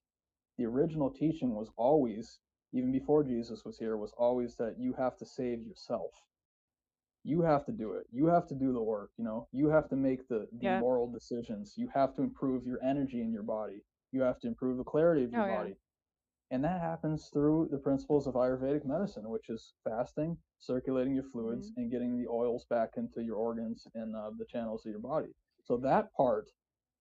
the original teaching was always, even before Jesus was here, was always that you have to save yourself. You have to do it. You have to do the work. You have to make the moral decisions. You have to improve your energy in your body. You have to improve the clarity of your body. And that happens through the principles of Ayurvedic medicine, which is fasting, circulating your fluids, and getting the oils back into your organs and the channels of your body. So that part,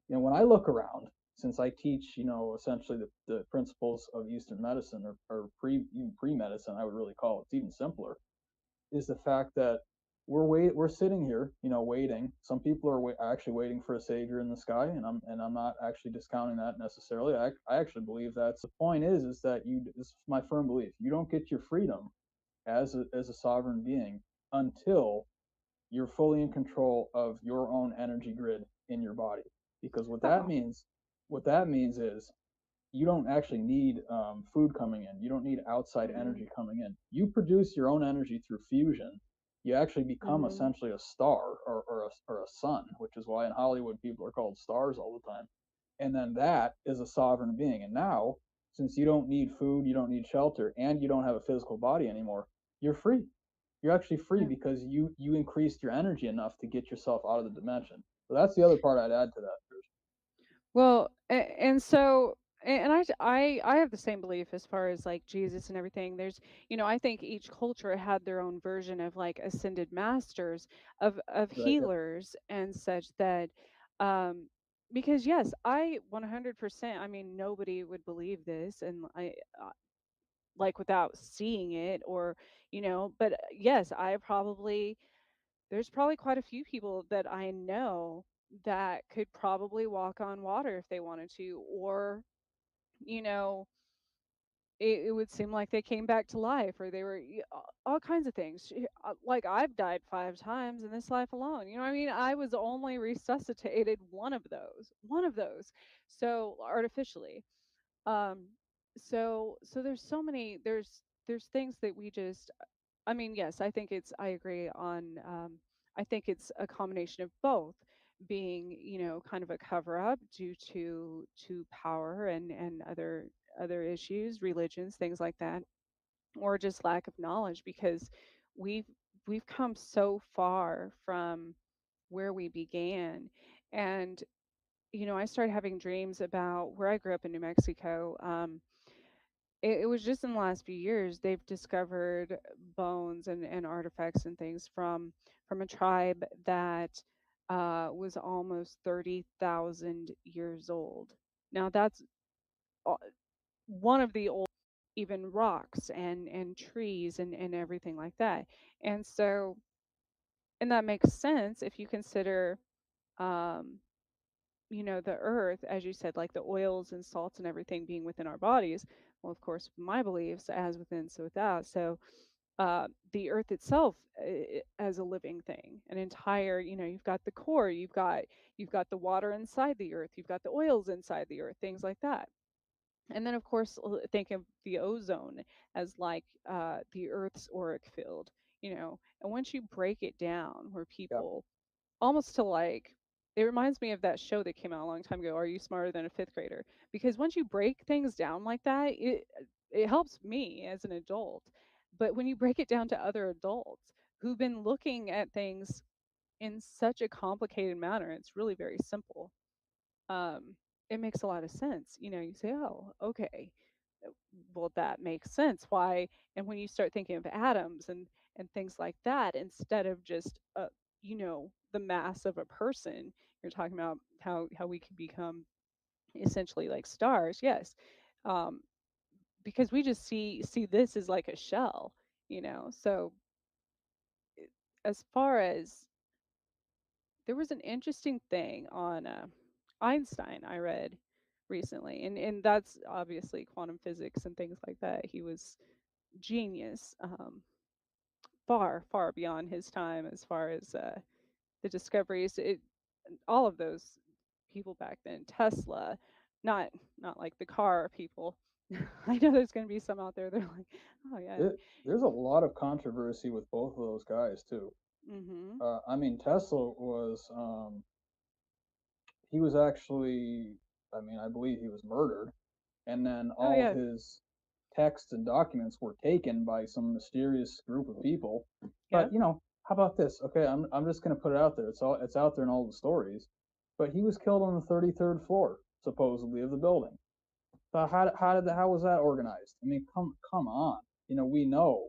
when I look around, since I teach, essentially the principles of Eastern medicine or pre-medicine, I would really call it, it's even simpler, is the fact that we're sitting here, waiting. Some people are actually waiting for a savior in the sky, and I'm not actually discounting that necessarily. I actually believe that's the point is that this is my firm belief. You don't get your freedom as a sovereign being until you're fully in control of your own energy grid in your body. Because what that means is you don't actually need food coming in. You don't need outside energy coming in. You produce your own energy through fusion. You actually become essentially a star or a sun, which is why in Hollywood people are called stars all the time. And then that is a sovereign being. And now, since you don't need food, you don't need shelter, and you don't have a physical body anymore, you're free. You're actually free because you increased your energy enough to get yourself out of the dimension. So that's the other part I'd add to that. Well, and so and I have the same belief as far as like Jesus and everything. There's, I think each culture had their own version of like ascended masters of Right. Yep. healers and such that um because yes, I 100%, I mean nobody would believe this and I like without seeing it or but yes, there's probably quite a few people that I know that could probably walk on water if they wanted to, or, you know, it would seem like they came back to life or they were all kinds of things. Like I've died 5 times in this life alone. You know what I mean? I was only resuscitated one of those. So artificially. Um, so there's so many, there's things that we just, I mean, yes, I agree on, I think it's a combination of both being, kind of a cover up due to power and other issues, religions, things like that, or just lack of knowledge because we've we've come so far from where we began. And, I started having dreams about where I grew up in New Mexico. It was just in the last few years they've discovered bones and artifacts and things from a tribe that was almost 30,000 years old. Now that's uh, one of the old, even rocks and trees and everything like that. And so, and that makes sense if you consider um, the earth, as you said, like the oils and salts and everything being within our bodies. Well, of course, my beliefs, as within, so without. So, the earth itself as a living thing, an entire, you've got the core, you've got the water inside the earth, you've got the oils inside the earth, things like that. And then, of course, think of the ozone as like the earth's auric field, and once you break it down, where people almost to like it reminds me of that show that came out a long time ago, Are You Smarter Than a Fifth Grader? Because once you break things down like that, it helps me as an adult. But when you break it down to other adults who've been looking at things in such a complicated manner, it's really very simple. Um, it makes a lot of sense. You say, oh, okay, well, that makes sense. Why? And when you start thinking of atoms and things like that, instead of just the mass of a person, you're talking about how we can become essentially like stars. Yes, um, because we just see this as like a shell, So as far as there was an interesting thing on Einstein I read recently, and that's obviously quantum physics and things like that. He was genius, far beyond his time as far as the discoveries. All of those people back then, Tesla, not not like the car people. I know there's going to be some out there that are like, oh yeah. There's a lot of controversy with both of those guys too. Mm-hmm. I mean, Tesla was he was actually, I mean, I believe he was murdered, and then Oh all of yeah. his texts and documents were taken by some mysterious group of people. Yeah. But how about this? Okay, I'm just gonna put it out there. It's out there in all the stories. But he was killed on the 33rd floor, supposedly, of the building. So how was that organized? I mean, come on. We know,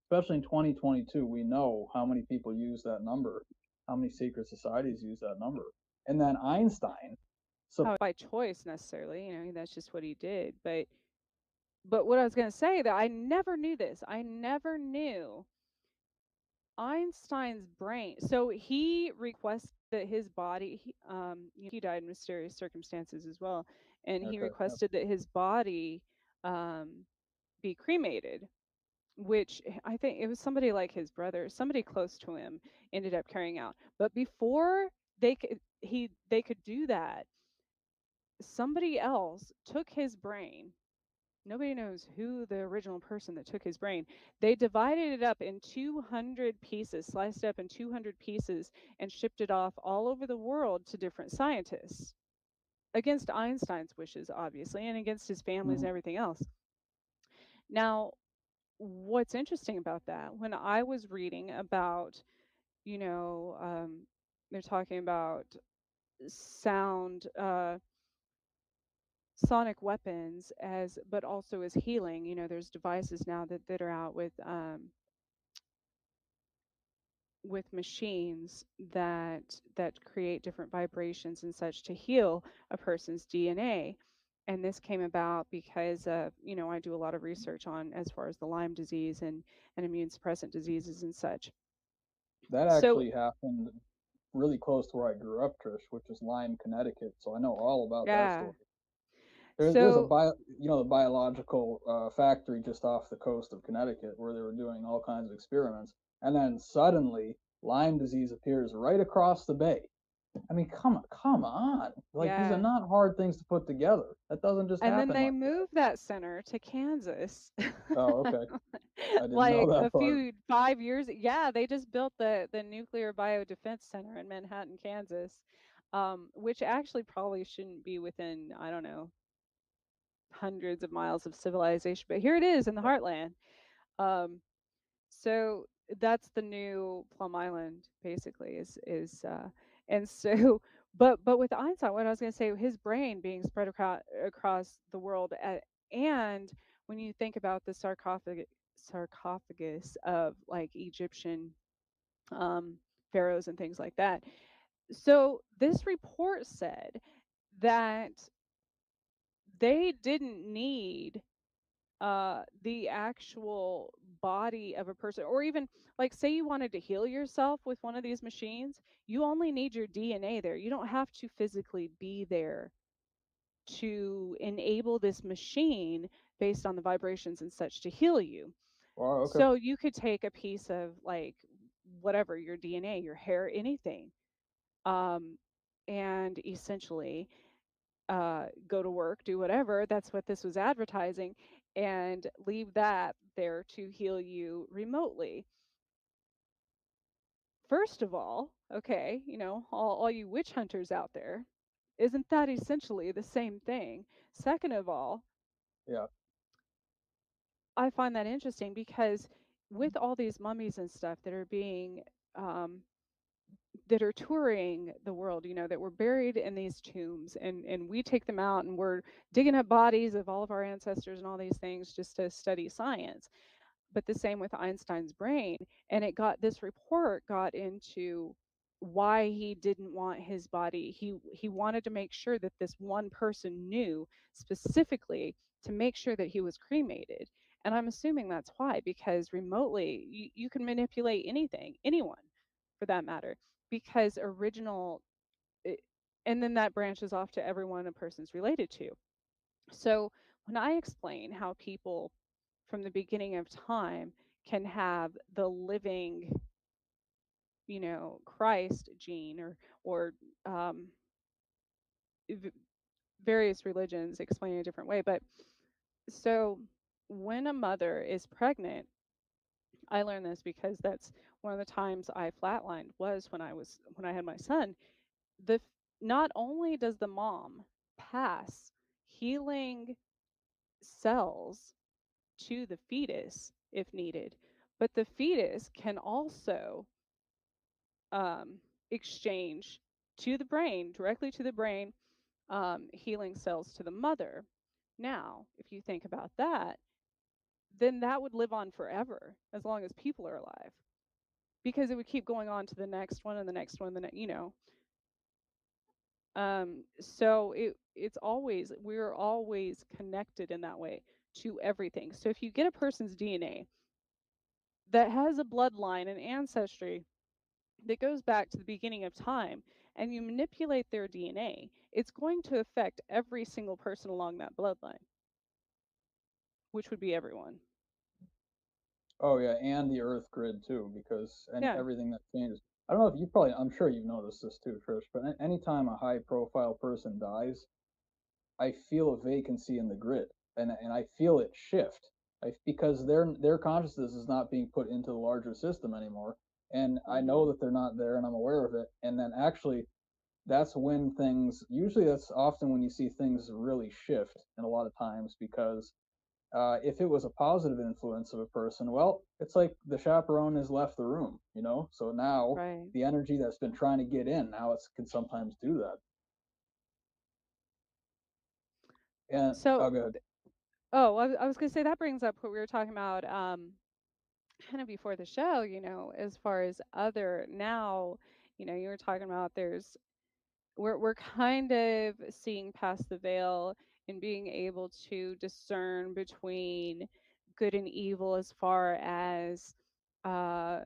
especially in 2022, we know how many people use that number, how many secret societies use that number. And then Einstein. So Not by choice necessarily, that's just what he did. But what I was going to say that I never knew this. I never knew Einstein's brain. So he requested that his body. He died in mysterious circumstances as well, and he Okay. Yep. requested that his body be cremated. Which I think it was somebody like his brother, somebody close to him, ended up carrying out. But before they could do that, somebody else took his brain. Nobody knows who the original person that took his brain. They divided it up in 200 pieces, sliced up in 200 pieces, and shipped it off all over the world to different scientists. Against Einstein's wishes, obviously, and against his family's and everything else. Now, what's interesting about that, when I was reading about, they're talking about sound, sonic weapons but also as healing. There's devices now that are out with machines that create different vibrations and such to heal a person's DNA. And this came about because I do a lot of research on as far as the Lyme disease and immune suppressant diseases and such. That So actually happened really close to where I grew up, Trish, which is Lyme, Connecticut. So I know all about that yeah. story. There's a the biological factory just off the coast of Connecticut where they were doing all kinds of experiments, and then suddenly Lyme disease appears right across the bay. I mean, come on! Like these are Yeah. not hard things to put together. That doesn't just And then happen they like that. moved that center to Kansas. Oh, okay. I didn't Like know a that part. few 5 years. Yeah, they just built the Nuclear Biodefense Center in Manhattan, Kansas, which actually probably shouldn't be within, I don't know, hundreds of miles of civilization, but here it is in the heartland. Um, so that's the new Plum Island, basically, and so, but with Einstein, what I was going to say, his brain being spread across the world, and when you think about the sarcophagus of like Egyptian pharaohs and things like that. So this report said that they didn't need the actual body of a person, or even like say you wanted to heal yourself with one of these machines, you only need your DNA there. You don't have to physically be there to enable this machine based on the vibrations and such to heal you. Wow, okay. So you could take a piece of like whatever, your DNA, your hair, anything, and essentially go to work, do whatever. That's what this was advertising, and leave that there to heal you remotely. First of all, okay, all you witch hunters out there, isn't that essentially the same thing? Second of all, yeah, I find that interesting because with all these mummies and stuff that are being um, that are touring the world, that were buried in these tombs, and we take them out and we're digging up bodies of all of our ancestors and all these things just to study science. But the same with Einstein's brain. And this report got into why he didn't want his body. He wanted to make sure that this one person knew specifically to make sure that he was cremated. And I'm assuming that's why, because remotely you can manipulate anything, anyone for that matter, because and then that branches off to everyone a person's related to. So when I explain how people from the beginning of time can have the living, Christ gene, or various religions explain it a different way. But so when a mother is pregnant, I learned this because that's one of the times I flatlined was when I had my son. The Not only does the mom pass healing cells to the fetus if needed, but the fetus can also um, exchange to the brain, directly to the brain, healing cells to the mother. Now, if you think about that, then that would live on forever as long as people are alive, because it would keep going on to the next one and the next one, and the so we're always connected in that way to everything. So if you get a person's DNA, that has a bloodline and ancestry that goes back to the beginning of time, and you manipulate their DNA, it's going to affect every single person along that bloodline, which would be everyone. Oh yeah, and the Earth grid too, because Yeah. everything that changes. I don't know if you probably, I'm sure you've noticed this too, Trish, but anytime a high-profile person dies, I feel a vacancy in the grid, and I feel it shift. Because their consciousness is not being put into the larger system anymore, and I know that they're not there, and I'm aware of it. And then actually, that's when things. Usually, that's often when you see things really shift, and a lot of times because if it was a positive influence of a person, well, it's like the chaperone has left the room, you know. So now Right. the energy that's been trying to get in, now it can sometimes do that. And So, oh, good. I was going to say that brings up what we were talking about kind of before the show, as far as other now, you were talking about we're kind of seeing past the veil and being able to discern between good and evil as far as uh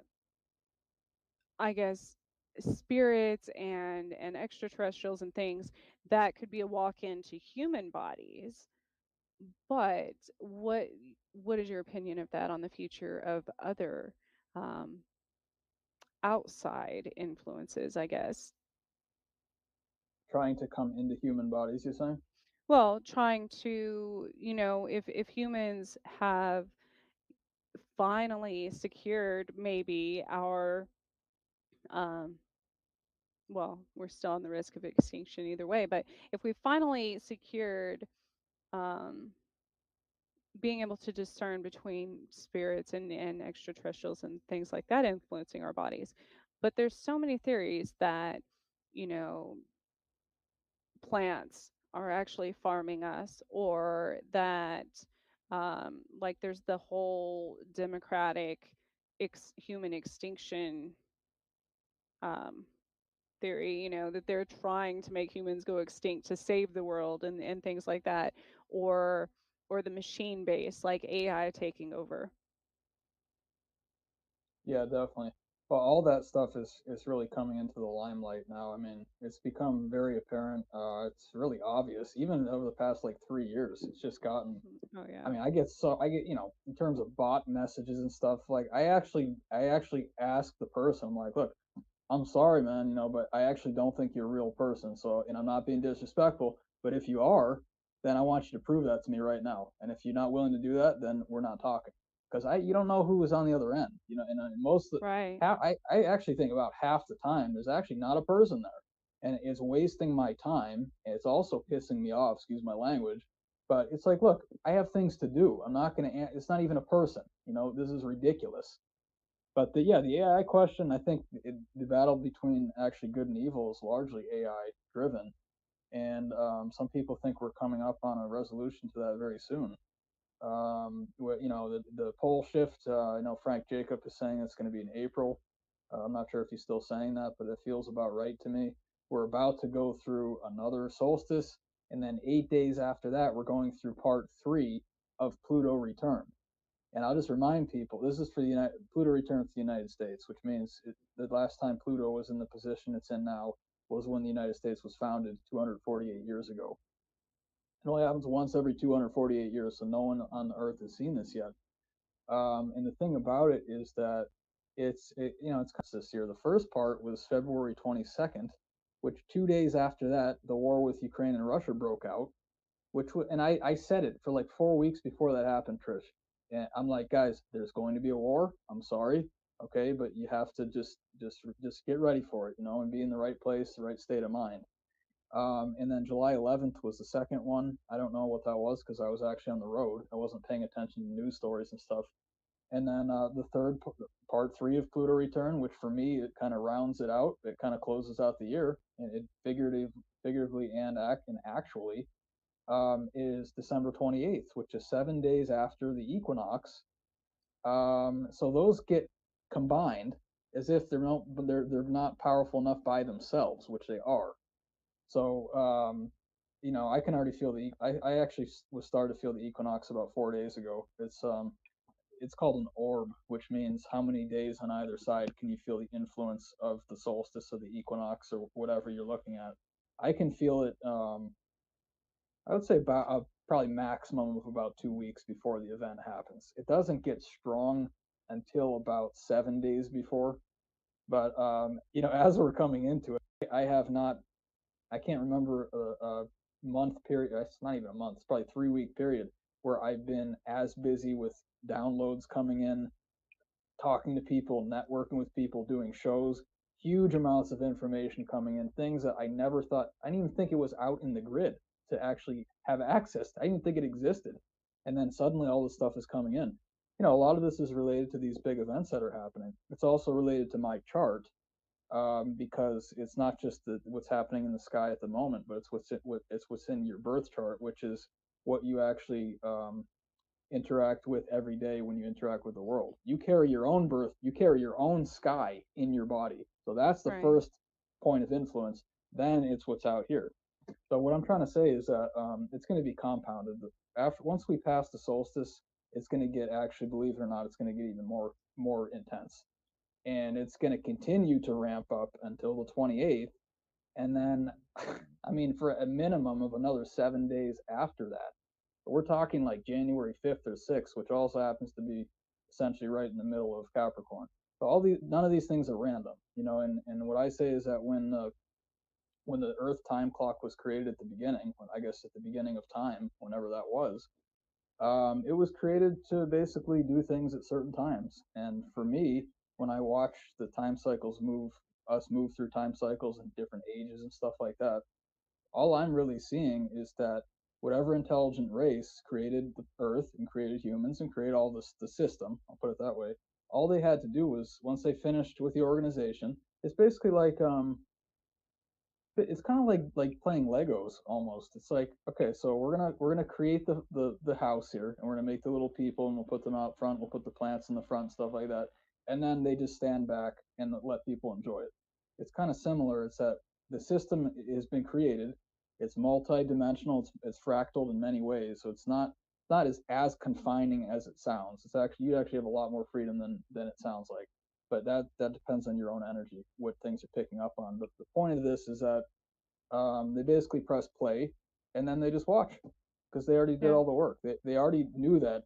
I guess spirits and extraterrestrials and things that could be a walk into human bodies. But what is your opinion of that on the future of other um outside influences, I guess? Trying to come into human bodies, you're saying? Well, trying to, if humans have finally secured maybe our, um, well, we're still on the risk of extinction either way, but if we finally secured um, being able to discern between spirits and extraterrestrials and things like that influencing our bodies, but there's so many theories that, you know, plants are actually farming us, or that like there's the whole democratic human extinction um, theory, that they're trying to make humans go extinct to save the world and things like that, or the machine base like AI taking over. Yeah, definitely. Well, all that stuff is really coming into the limelight now. I mean, it's become very apparent. It's really obvious, even over the past like 3 years. It's just gotten. Oh yeah. I mean, I get in terms of bot messages and stuff. Like, I actually ask the person, I'm like, look, I'm sorry, man, but I actually don't think you're a real person. So, and I'm not being disrespectful, but if you are, then I want you to prove that to me right now. And if you're not willing to do that, then we're not talking. Because you don't know who is on the other end, and most of Right. I actually think about half the time there's actually not a person there, and it's wasting my time. And it's also pissing me off, excuse my language. But it's like, look, I have things to do. I'm not gonna. It's not even a person. This is ridiculous. But the AI question, I think the battle between actually good and evil is largely AI driven, and some people think we're coming up on a resolution to that very soon. The pole shift. I know Frank Jacob is saying it's going to be in April. I'm not sure if he's still saying that, but it feels about right to me. We're about to go through another solstice, and then 8 days after that, we're going through part 3 of Pluto return. And I'll just remind people, this is for Pluto return to the United States, which means the last time Pluto was in the position it's in now was when the United States was founded 248 years ago. It only happens once every 248 years, so no one on the Earth has seen this yet. And the thing about it is that it's this year. The first part was February 22nd, which 2 days after that, the war with Ukraine and Russia broke out, and I said it for like 4 weeks before that happened, Trish. And I'm like, guys, there's going to be a war. I'm sorry, okay, but you have to just get ready for it, and be in the right place, the right state of mind. And then July 11th was the second one. I don't know what that was because I was actually on the road. I wasn't paying attention to news stories and stuff. And then the third part 3 of Pluto return, which for me it kind of rounds it out. It kind of closes out the year, and it figuratively and actually is December 28th, which is 7 days after the equinox. So those get combined as if they're not powerful enough by themselves, which they are. So I can already feel I actually was started to feel the equinox about 4 days ago. it's called an orb, which means how many days on either side can you feel the influence of the solstice or the equinox or whatever you're looking at. I can feel it. I would say about probably maximum of about 2 weeks before the event happens. It doesn't get strong until about 7 days before. But as we're coming into it, I have not. I can't remember a month period. It's not even a month. It's probably 3 week period where I've been as busy with downloads coming in, talking to people, networking with people, doing shows, huge amounts of information coming in, things that I never thought, I didn't even think it was out in the grid to actually have access to. I didn't think it existed. And then suddenly all this stuff is coming in. A lot of this is related to these big events that are happening. It's also related to my chart, because it's not just what's happening in the sky at the moment, but it's what's in your birth chart, which is what you actually interact with every day when you interact with the world. You carry your own sky in your body. So that's the first point of influence. Then it's what's out here. So what I'm trying to say is that it's going to be compounded. Once we pass the solstice, it's going to get, actually, believe it or not, it's going to get even more intense, and it's going to continue to ramp up until the 28th, and then, I mean, for a minimum of another 7 days after that. We're talking like January 5th or 6th, which also happens to be essentially right in the middle of Capricorn. So none of these things are random, and what I say is that when the Earth time clock was created at the beginning, I guess at the beginning of time, whenever that was, it was created to basically do things at certain times. And for me, when I watch the time cycles move through time cycles and different ages and stuff like that, all I'm really seeing is that whatever intelligent race created the Earth and created humans and created all the system, I'll put it that way, all they had to do was, once they finished with the organization, it's basically like it's kind of like playing Legos almost. It's like, okay, so we're gonna create the house here, and we're gonna make the little people, and we'll put them out front. We'll put the plants in the front, stuff like that, and then they just stand back and let people enjoy it. It's kind of similar. It's that the system has been created. It's multi-dimensional. It's fractaled in many ways, so it's not as confining as it sounds. It's actually, you actually have a lot more freedom than it sounds like. But that depends on your own energy, what things you're picking up on. But the point of this is that they basically press play and then they just watch, because they already did all the work. They already knew that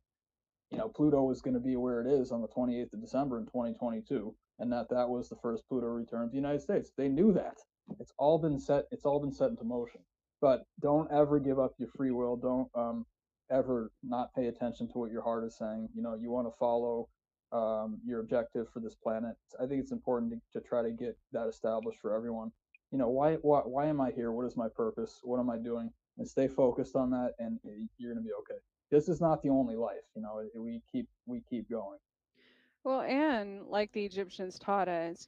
Pluto was going to be where it is on the 28th of December in 2022, and that was the first Pluto return to the United States. They knew that. It's all been set into motion. But don't ever give up your free will. Don't ever not pay attention to what your heart is saying. You want to follow your objective for this planet. I think it's important to try to get that established for everyone. Why am I here? What is my purpose? What am I doing? And stay focused on that, and you're going to be okay. This is not the only life. We keep going. Well, and like the Egyptians taught us,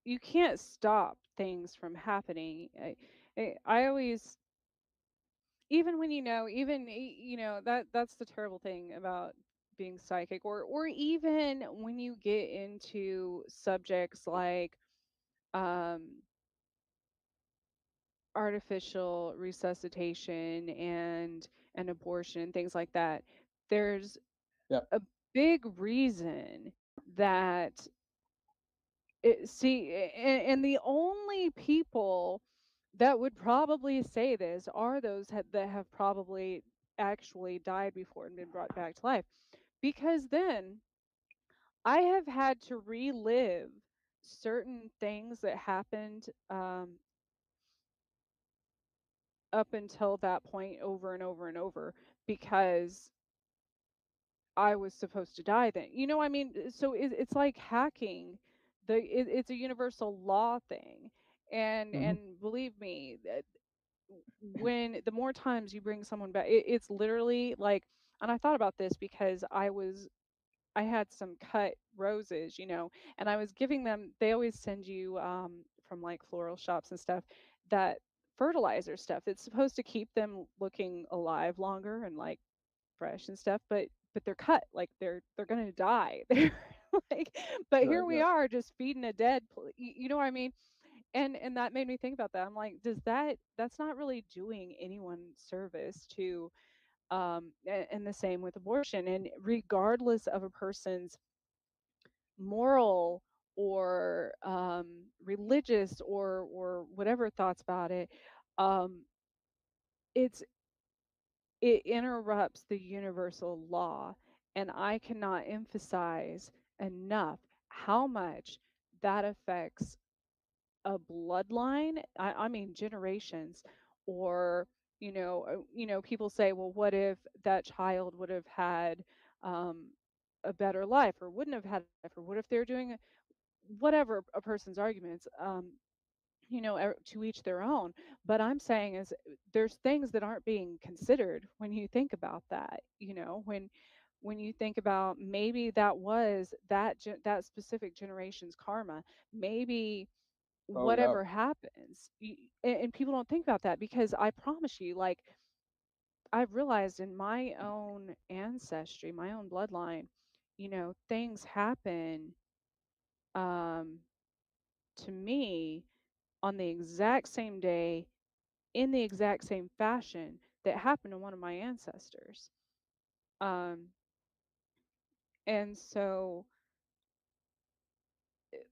you can't stop things from happening. I always, even when that's the terrible thing about being psychic, or even when you get into subjects like artificial resuscitation and abortion, things like that. There's a big reason that and the only people that would probably say this are those that have probably actually died before and been brought back to life, because then I have had to relive certain things that happened up until that point over and over and over, because I was supposed to die then. I mean, so it's like hacking. It's a universal law thing, and believe me, when the more times you bring someone back, it's literally like. And I thought about this because I had some cut roses, and I was giving them. They always send you from like floral shops and stuff that fertilizer stuff. It's supposed to keep them looking alive longer and like fresh and stuff, but they're cut, like they're gonna die. They're like, but here we are just feeding a dead. You know what I mean? And that made me think about that. I'm like, that's not really doing anyone service to And the same with abortion. And regardless of a person's moral or religious or whatever thoughts about it, um, it's it interrupts the universal law. And I cannot emphasize enough how much that affects a bloodline. I mean generations. Or people say, well, what if that child would have had um, a better life, or wouldn't have had a life, or what if they're doing whatever a person's arguments. To each their own. But I'm saying is there's things that aren't being considered when you think about that. When you think about maybe that was that specific generation's karma. Maybe Oh yeah. whatever happens, and people don't think about that, because I promise you, like, I've realized in my own ancestry, my own bloodline, things happen um, to me on the exact same day, in the exact same fashion that happened to one of my ancestors. Um, and so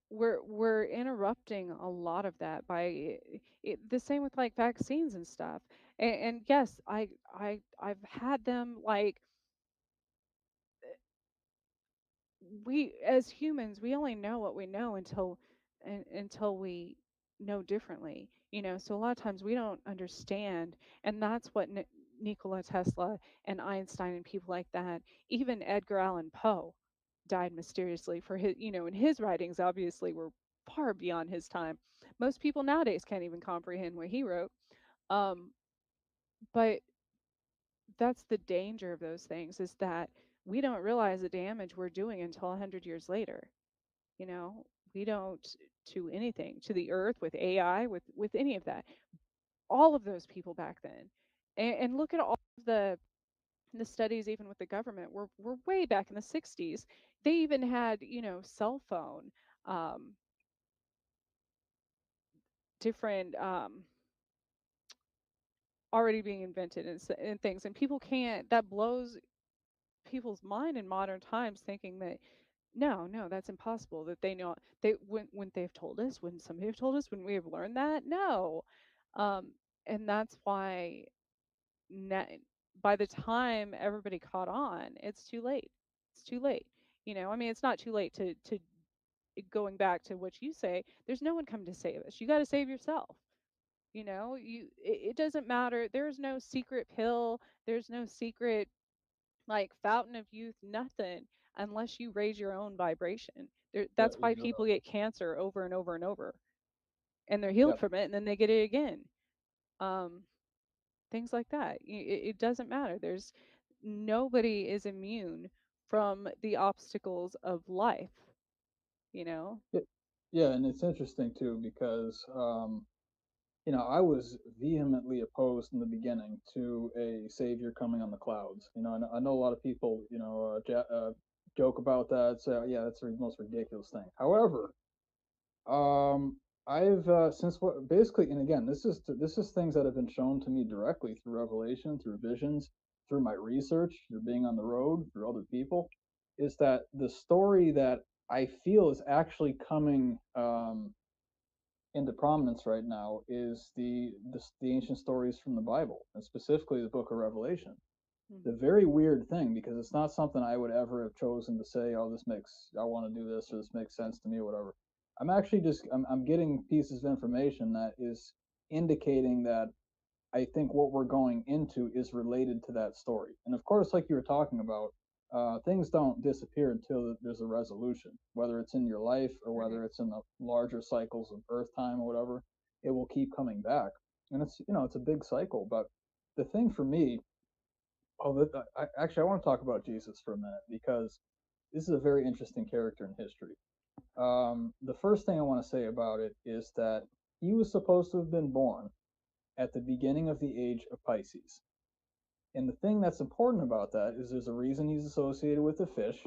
we're interrupting a lot of that by the same with like vaccines and stuff. And yes, I've had them. Like, we as humans, we only know what we know until we know differently. So a lot of times we don't understand. And that's what Nikola Tesla and Einstein and people like that, even Edgar Allan Poe, died mysteriously for his, and his writings obviously were far beyond his time. Most people nowadays can't even comprehend what he wrote. um but that's the danger of those things, is that we don't realize the damage we're doing until 100 years later. you know we don't, to anything, to the earth, with AI, with any of that. All of those people back then, and look at all of the studies, even with the government, were way back in the 60s. They even had, cell phone, um different, already being invented, and things, and people can't, that blows people's mind in modern times, thinking that no, that's impossible, that they know. They Wouldn't they have told us? Wouldn't somebody have told us? Wouldn't we have learned that? No. um and that's why, na by the time everybody caught on, it's too late. It's too late. I mean, it's not too late to going back to what you say. There's no one coming to save us. You got to save yourself. It doesn't matter. There's no secret pill. There's no secret, like, fountain of youth, nothing, unless you raise your own vibration. Yeah, That's why people get cancer over and over and over, and they're healed yeah. from it, and then they get it again. um Things like that. It doesn't matter. There's Nobody is immune from the obstacles of life, you know Yeah, yeah, and it's interesting too because I was vehemently opposed in the beginning to a savior coming on the clouds. I know a lot of people, joke about that, say, "Oh, yeah, that's the most ridiculous thing." However, I've since what basically, and again, this is things that have been shown to me directly through revelation, through visions, through my research, through being on the road, through other people, is that the story that I feel is actually coming into prominence right now is the ancient stories from the Bible, and specifically the Book of Revelation. The very weird thing, because it's not something I would ever have chosen to say, "Oh, I want to do this," or "This makes sense to me," or whatever. I'm actually just I'm getting pieces of information that is indicating that I think what we're going into is related to that story. And of course, like you were talking about, things don't disappear until there's a resolution, whether it's in your life or whether it's in the larger cycles of Earth time or whatever. It will keep coming back, and it's a big cycle. But the thing for me, actually, I want to talk about Jesus for a minute because this is a very interesting character in history. The first thing I want to say about it is that he was supposed to have been born at the beginning of the age of Pisces. And the thing that's important about that is there's a reason he's associated with the fish.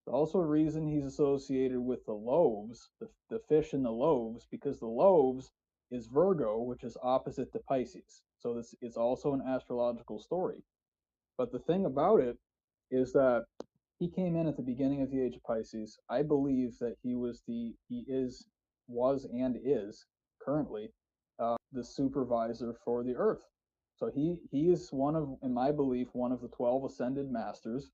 There's also a reason he's associated with the loaves, the fish and the loaves, because the loaves is Virgo, which is opposite to Pisces. So this is also an astrological story. But the thing about it is that he came in at the beginning of the age of Pisces. I believe that was and is currently the supervisor for the Earth. So he is in my belief, one of the 12 ascended masters.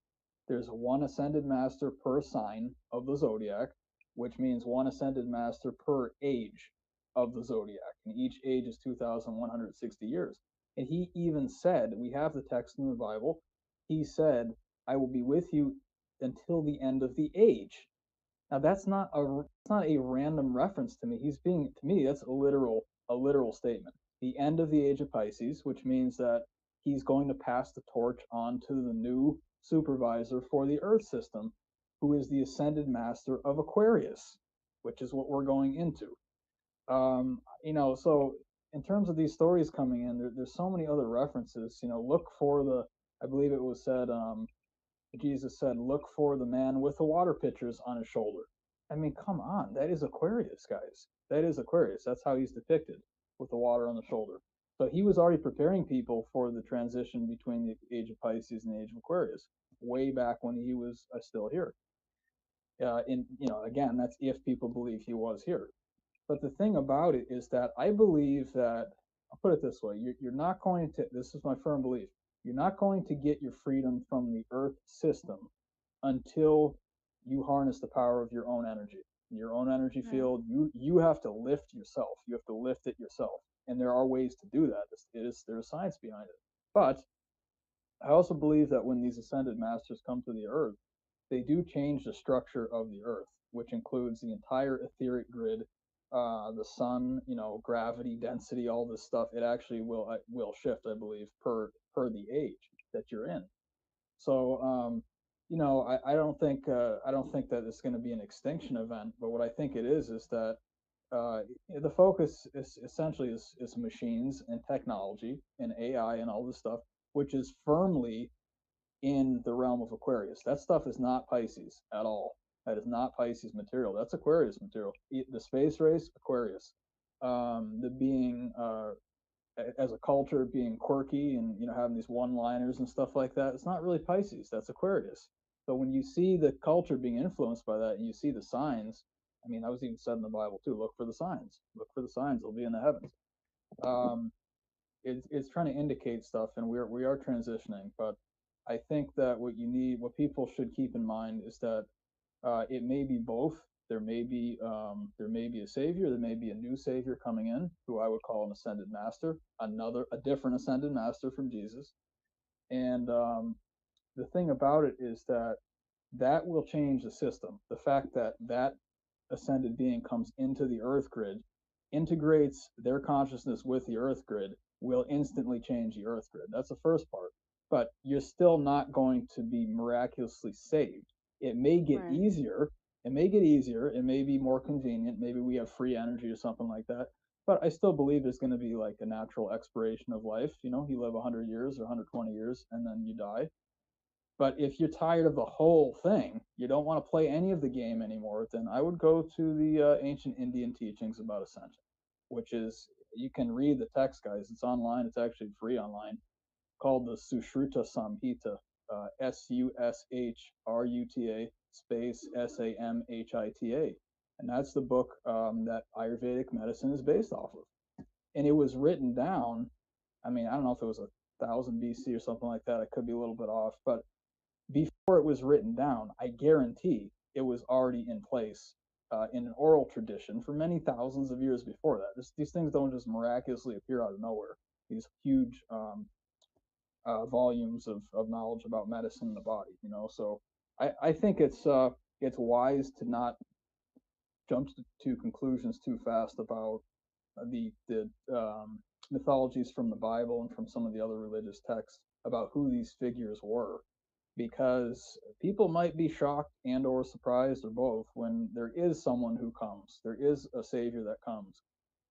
There's one ascended master per sign of the zodiac, which means one ascended master per age of the zodiac, and each age is 2,160 years. And he even said, we have the text in the Bible, he said, I will be with you until the end of the age. Now that's not a random reference to me. To me, that's a literal statement. The end of the age of Pisces, which means that he's going to pass the torch on to the new supervisor for the Earth system, who is the ascended master of Aquarius, which is what we're going into. So in terms of these stories coming in, there's so many other references. Look for I believe it was said, Jesus said, look for the man with the water pitchers on his shoulder. I mean, come on, that is Aquarius, guys. That is Aquarius. That's how he's depicted, with the water on the shoulder. So he was already preparing people for the transition between the age of Pisces and the age of Aquarius, way back when he was still here. Again, that's if people believe he was here. But the thing about it is that I believe that, I'll put it this way, you're not going to, this is my firm belief, you're not going to get your freedom from the Earth system until you harness the power of your own energy. Your own energy field, you have to lift yourself. You have to lift it yourself. And there are ways to do that. There's science behind it. But I also believe that when these ascended masters come to the Earth, they do change the structure of the Earth, which includes the entire etheric grid, the sun, gravity, density, all this stuff. It actually will shift, I believe, per the age that you're in. So, I don't think that it's going to be an extinction event. But what I think it is that the focus is essentially is machines and technology and AI and all this stuff, which is firmly in the realm of Aquarius. That stuff is not Pisces at all. That is not Pisces material. That's Aquarius material. The space race, Aquarius. The being as a culture being quirky and having these one-liners and stuff like that, it's not really Pisces. That's Aquarius. So when you see the culture being influenced by that, and you see the signs, I mean, that was even said in the Bible too. Look for the signs. Look for the signs. They'll be in the heavens. It's trying to indicate stuff, and we are transitioning. But I think that what people should keep in mind is that it may be both. There may be a savior. There may be a new savior coming in, who I would call an ascended master, a different ascended master from Jesus. And the thing about it is that will change the system. The fact that ascended being comes into the Earth grid, integrates their consciousness with the Earth grid, will instantly change the Earth grid. That's the first part. But you're still not going to be miraculously saved. It may get easier. It may get easier. It may be more convenient. Maybe we have free energy or something like that. But I still believe there's going to be like a natural expiration of life. You live 100 years or 120 years and then you die. But if you're tired of the whole thing, you don't want to play any of the game anymore, then I would go to the ancient Indian teachings about ascension, which is, you can read the text, guys. It's online. It's actually free online, called the Sushruta Samhita, Sushruta space Samhita. And that's the book that Ayurvedic medicine is based off of. And it was written down, I mean, I don't know if it was 1000 BC or something like that. I could be a little bit off. But before it was written down, I guarantee it was already in place in an oral tradition for many thousands of years before that. These things don't just miraculously appear out of nowhere. These huge volumes of knowledge about medicine and the body, So I think it's wise to not jump to conclusions too fast about the mythologies from the Bible and from some of the other religious texts about who these figures were, because people might be shocked and or surprised or both when there is someone who comes. There is a savior that comes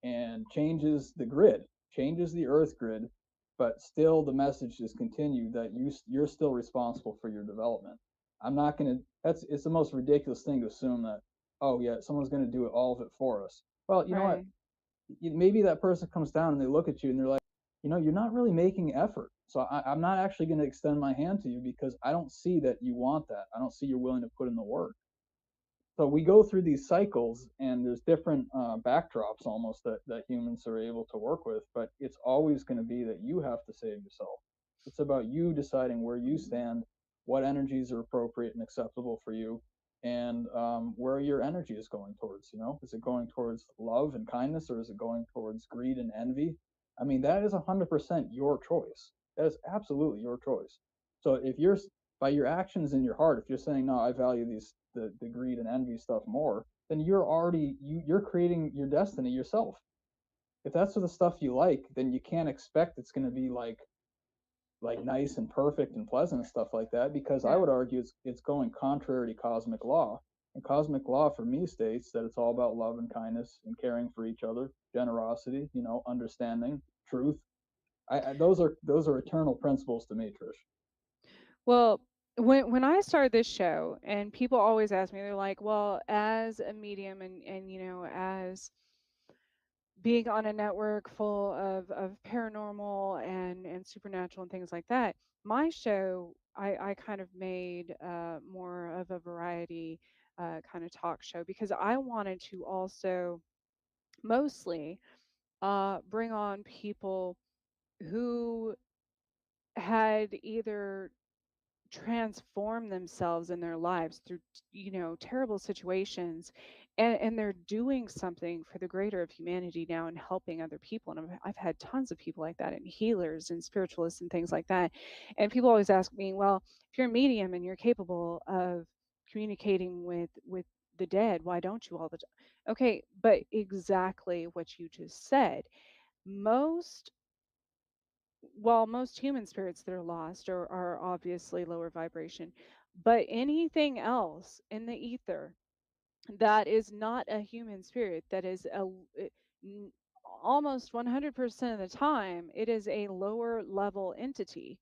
and changes the grid, changes the Earth grid, but still the message is continued that you're still responsible for your development. It's the most ridiculous thing to assume that, oh yeah, someone's going to do it, all of it for us. Well, you know what? Maybe that person comes down and they look at you and they're like, you're not really making effort. So I'm not actually going to extend my hand to you because I don't see that you want that. I don't see you're willing to put in the work. So we go through these cycles, and there's different backdrops almost that humans are able to work with, but it's always going to be that you have to save yourself. It's about you deciding where you stand, what energies are appropriate and acceptable for you, and where your energy is going towards. Is it going towards love and kindness, or is it going towards greed and envy? I mean, that is 100% your choice. That is absolutely your choice. So if you're by your actions in your heart, if you're saying, no, I value the greed and envy stuff more, then you're creating your destiny yourself. If that's the stuff you like, then you can't expect it's going to be like nice and perfect and pleasant and stuff like that, because I would argue it's going contrary to cosmic law. And cosmic law for me states that it's all about love and kindness and caring for each other, generosity, understanding, truth. Those are eternal principles to me, Trish. Well, when I started this show, and people always ask me, they're like, well, as a medium and as being on a network full of paranormal and supernatural and things like that, my show, I kind of made more of a variety kind of talk show, because I wanted to also mostly bring on people who had either transform themselves in their lives through terrible situations, and they're doing something for the greater of humanity now and helping other people. And I've had tons of people like that, and healers and spiritualists and things like that. And people always ask me, well, if you're a medium and you're capable of communicating with the dead, why don't you all the time? Okay, but exactly what you just said. most While most human spirits that are lost are obviously lower vibration, but anything else in the ether that is not a human spirit, that is n- almost 100% of the time, it is a lower level entity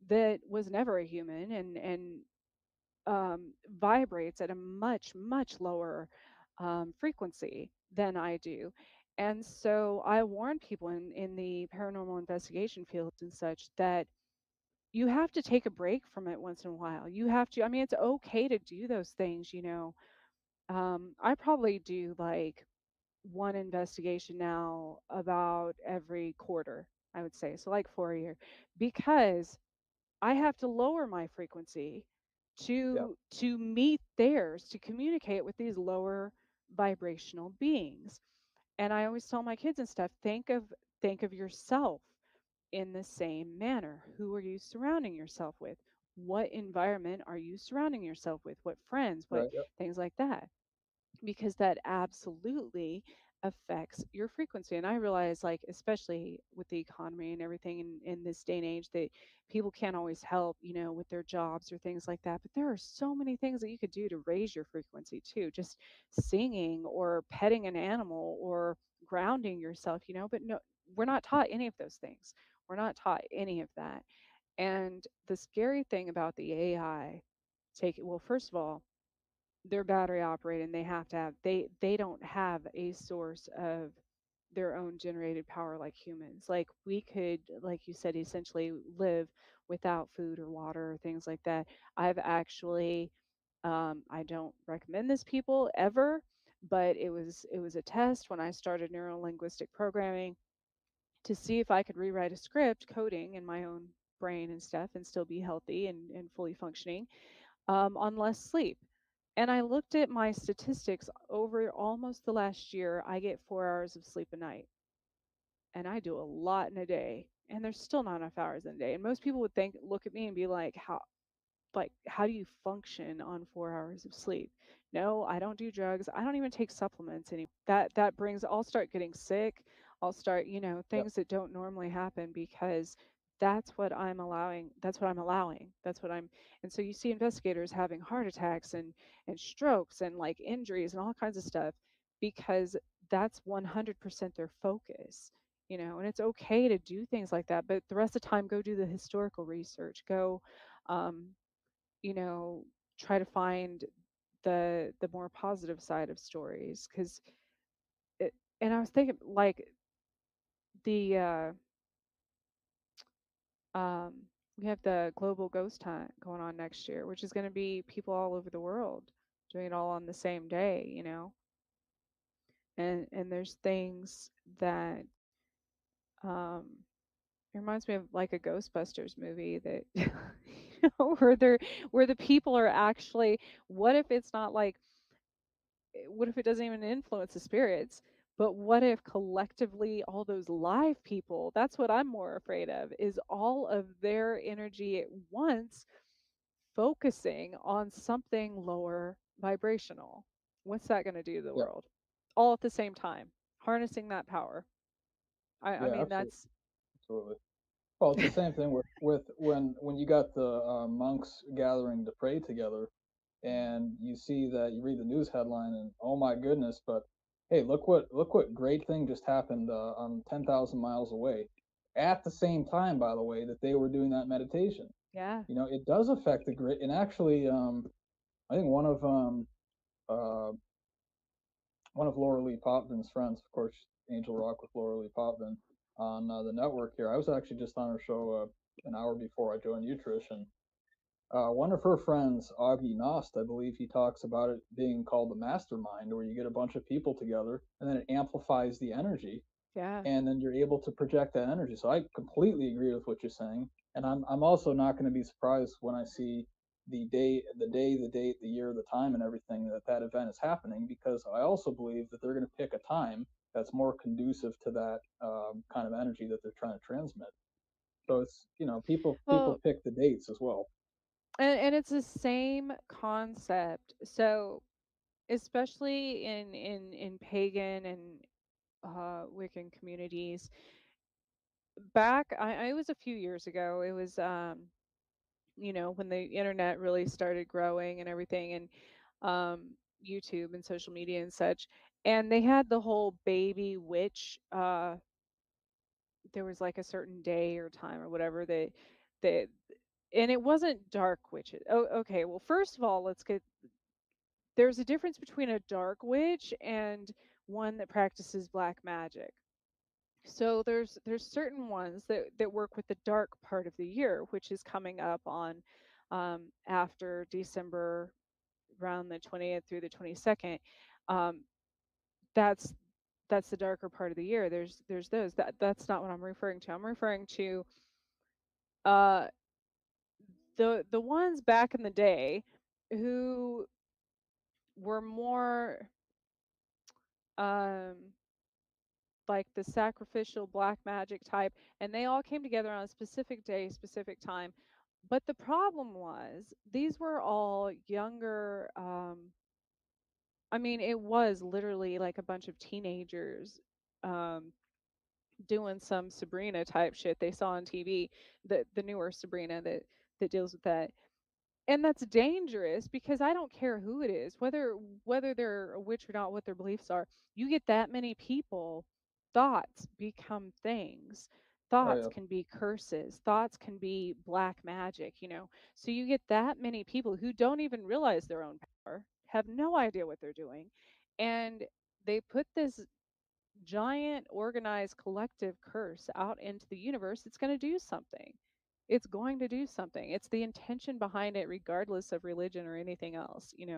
that was never a human, and vibrates at a much, much lower frequency than I do. And so I warn people in the paranormal investigation fields and such that you have to take a break from it once in a while. You have to, I mean, it's okay to do those things. I probably do like one investigation now about every quarter, I would say. So like 4 a year, because I have to lower my frequency to meet theirs, to communicate with these lower vibrational beings. And I always tell my kids and stuff, think of yourself in the same manner. Who are you surrounding yourself with? What environment are you surrounding yourself with? What friends? What Right. Yep. things like that? Because that absolutely affects your frequency. And I realize, like, especially with the economy and everything in this day and age, that people can't always help, with their jobs or things like that. But there are so many things that you could do to raise your frequency too. Just singing or petting an animal or grounding yourself, but no, we're not taught any of those things. We're not taught any of that. And the scary thing about the AI, well, first of all, they're battery operated, and they don't have a source of their own generated power like humans. Like, we could, like you said, essentially live without food or water or things like that. I've actually I don't recommend this people ever, but it was a test when I started neuro linguistic programming to see if I could rewrite a script coding in my own brain and stuff and still be healthy and fully functioning on less sleep. And I looked at my statistics over almost the last year. I get 4 hours of sleep a night, and I do a lot in a day. And there's still not enough hours in a day. And most people would look at me and be like, how do you function on 4 hours of sleep? No, I don't do drugs. I don't even take supplements anymore. That brings, I'll start getting sick. I'll start, Yep. things that don't normally happen, because that's what I'm allowing. And so you see investigators having heart attacks and strokes and like injuries and all kinds of stuff, because that's 100% their focus. And it's okay to do things like that, but the rest of the time, go do the historical research. Go um, you know try to find the more positive side of stories, because it, and I was thinking, like, the Um, we have the global ghost hunt going on next year, which is going to be people all over the world doing it all on the same day, you know. And there's things that um it reminds me of like a Ghostbusters movie that where the people are actually, what if it's not like, what if it doesn't even influence the spirits? But what if collectively all those live people, that's what I'm more afraid of, is all of their energy at once focusing on something lower vibrational. What's that going to do to the Yeah. world? All at the same time, harnessing that power. I Yeah, mean, absolutely. that's Absolutely. Well, it's the same thing with when you got the monks gathering to pray together, and you see that you read the news headline and oh my goodness, but hey, look what great thing just happened on 10,000 miles away, at the same time, by the way, that they were doing that meditation. yeah. You know, it does affect the grid, and actually, I think uh, one of Laura Lee Popvin's friends, of course, Angel Rock with Laura Lee Popvin on the network here. I was actually just on her show an hour before I joined you, Trish, and one of her friends, Augie Nost, I believe he talks about it being called the mastermind, where you get a bunch of people together and then it amplifies the energy, Yeah. and then you're able to project that energy. So I completely agree with what you're saying, and I'm also not going to be surprised when I see the date, the year, the time, and everything that event is happening, because I also believe that they're going to pick a time that's more conducive to that kind of energy that they're trying to transmit. So it's, people Well, pick the dates as well. and it's the same concept. So especially in pagan and Wiccan communities, back I was a few years ago. It was when the internet really started growing and everything, and YouTube and social media and such. And they had the whole baby witch. There was like a certain day or time or whatever that, and it wasn't dark witches. Oh, okay. Well, first of all, let's get, there's a difference between a dark witch and one that practices black magic. So there's certain ones that work with the dark part of the year, which is coming up on after December, around the 20th through the 22nd. Um, that's that's the darker part of the year. There's those. That's not what I'm referring to. I'm referring to uh the ones back in the day who were more um like the sacrificial black magic type, and they all came together on a specific day, specific time. But the problem was these were all younger. I mean, it was literally like a bunch of teenagers um, doing some Sabrina type shit they saw on TV, the newer Sabrina that deals with that. And that's dangerous because I don't care who it is, whether they're a witch or not, what their beliefs are. You get that many people, thoughts become things. Oh Thoughts yeah. can be curses. Thoughts can be black magic. So you get that many people who don't even realize their own power, have no idea what they're doing, and they put this giant organized collective curse out into the universe. It's going to do something. It's going to do something. It's the intention behind it, regardless of religion or anything else. And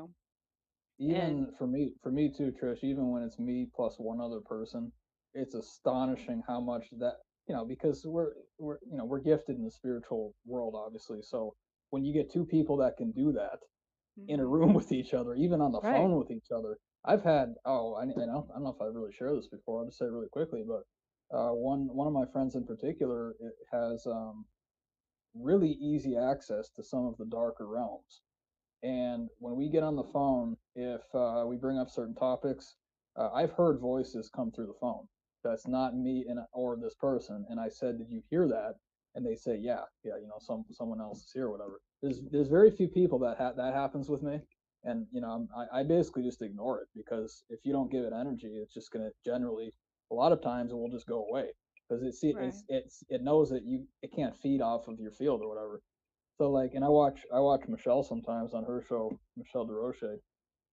Even for me too, Trish, even when it's me plus one other person, it's astonishing how much that, because we're gifted in the spiritual world, obviously. So when you get two people that can do that in a room with each other, even on the right. phone with each other, I've had, I don't know if I really shared this before. I'll just say it really quickly, but one of my friends in particular has really easy access to some of the darker realms, and when we get on the phone, if we bring up certain topics, I've heard voices come through the phone. That's not me or this person. And I said, "Did you hear that?" And they say, "Yeah, yeah. Someone else is here, or whatever." There's very few people that happens with me, and I basically just ignore it, because if you don't give it energy, it's just gonna generally, a lot of times, it will just go away, because Right. it knows that it can't feed off of your field or whatever. So like, and I watch Michelle sometimes on her show, Michelle DeRoche,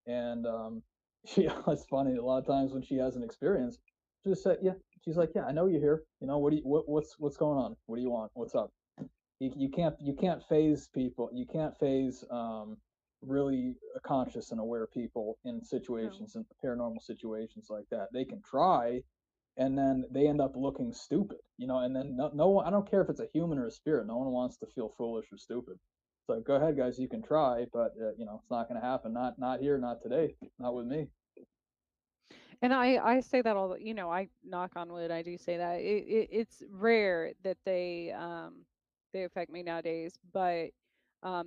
and it's funny, a lot of times when she has an experience, she just said, yeah, she's like, yeah, I know you're here. What's going on? What do you want? What's up? You can't phase people. You can't phase really conscious and aware people in situations in paranormal situations like that. They can try, and then they end up looking stupid, and then no one, I don't care if it's a human or a spirit, no one wants to feel foolish or stupid. So go ahead, guys, you can try, but it's not going to happen. Not here, not today, not with me. And I say that all I knock on wood, I do say that it's rare that they affect me nowadays, but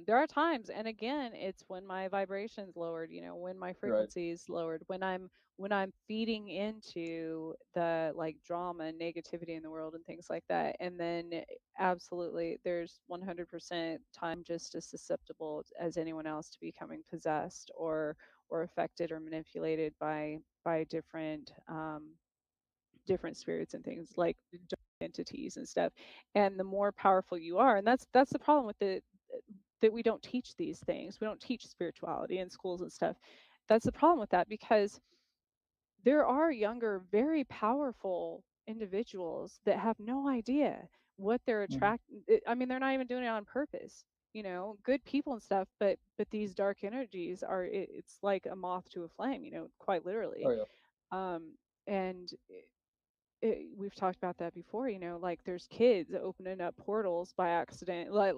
there are times, and again, it's when my vibration's lowered, when my Right. frequency is lowered, when I'm feeding into the like drama and negativity in the world and things like that, and then absolutely, there's 100% time just as susceptible as anyone else to becoming possessed or affected or manipulated by different spirits and things like dark entities and stuff. And the more powerful you are, and that's the problem with the that we don't teach these things. We don't teach spirituality in schools and stuff. That's the problem with that, because there are younger, very powerful individuals that have no idea what they're attracting. I mean, they're not even doing it on purpose. Good people and stuff, but these dark energies are. It's like a moth to a flame. Quite literally. Oh yeah. And we've talked about that before. Like there's kids opening up portals by accident, like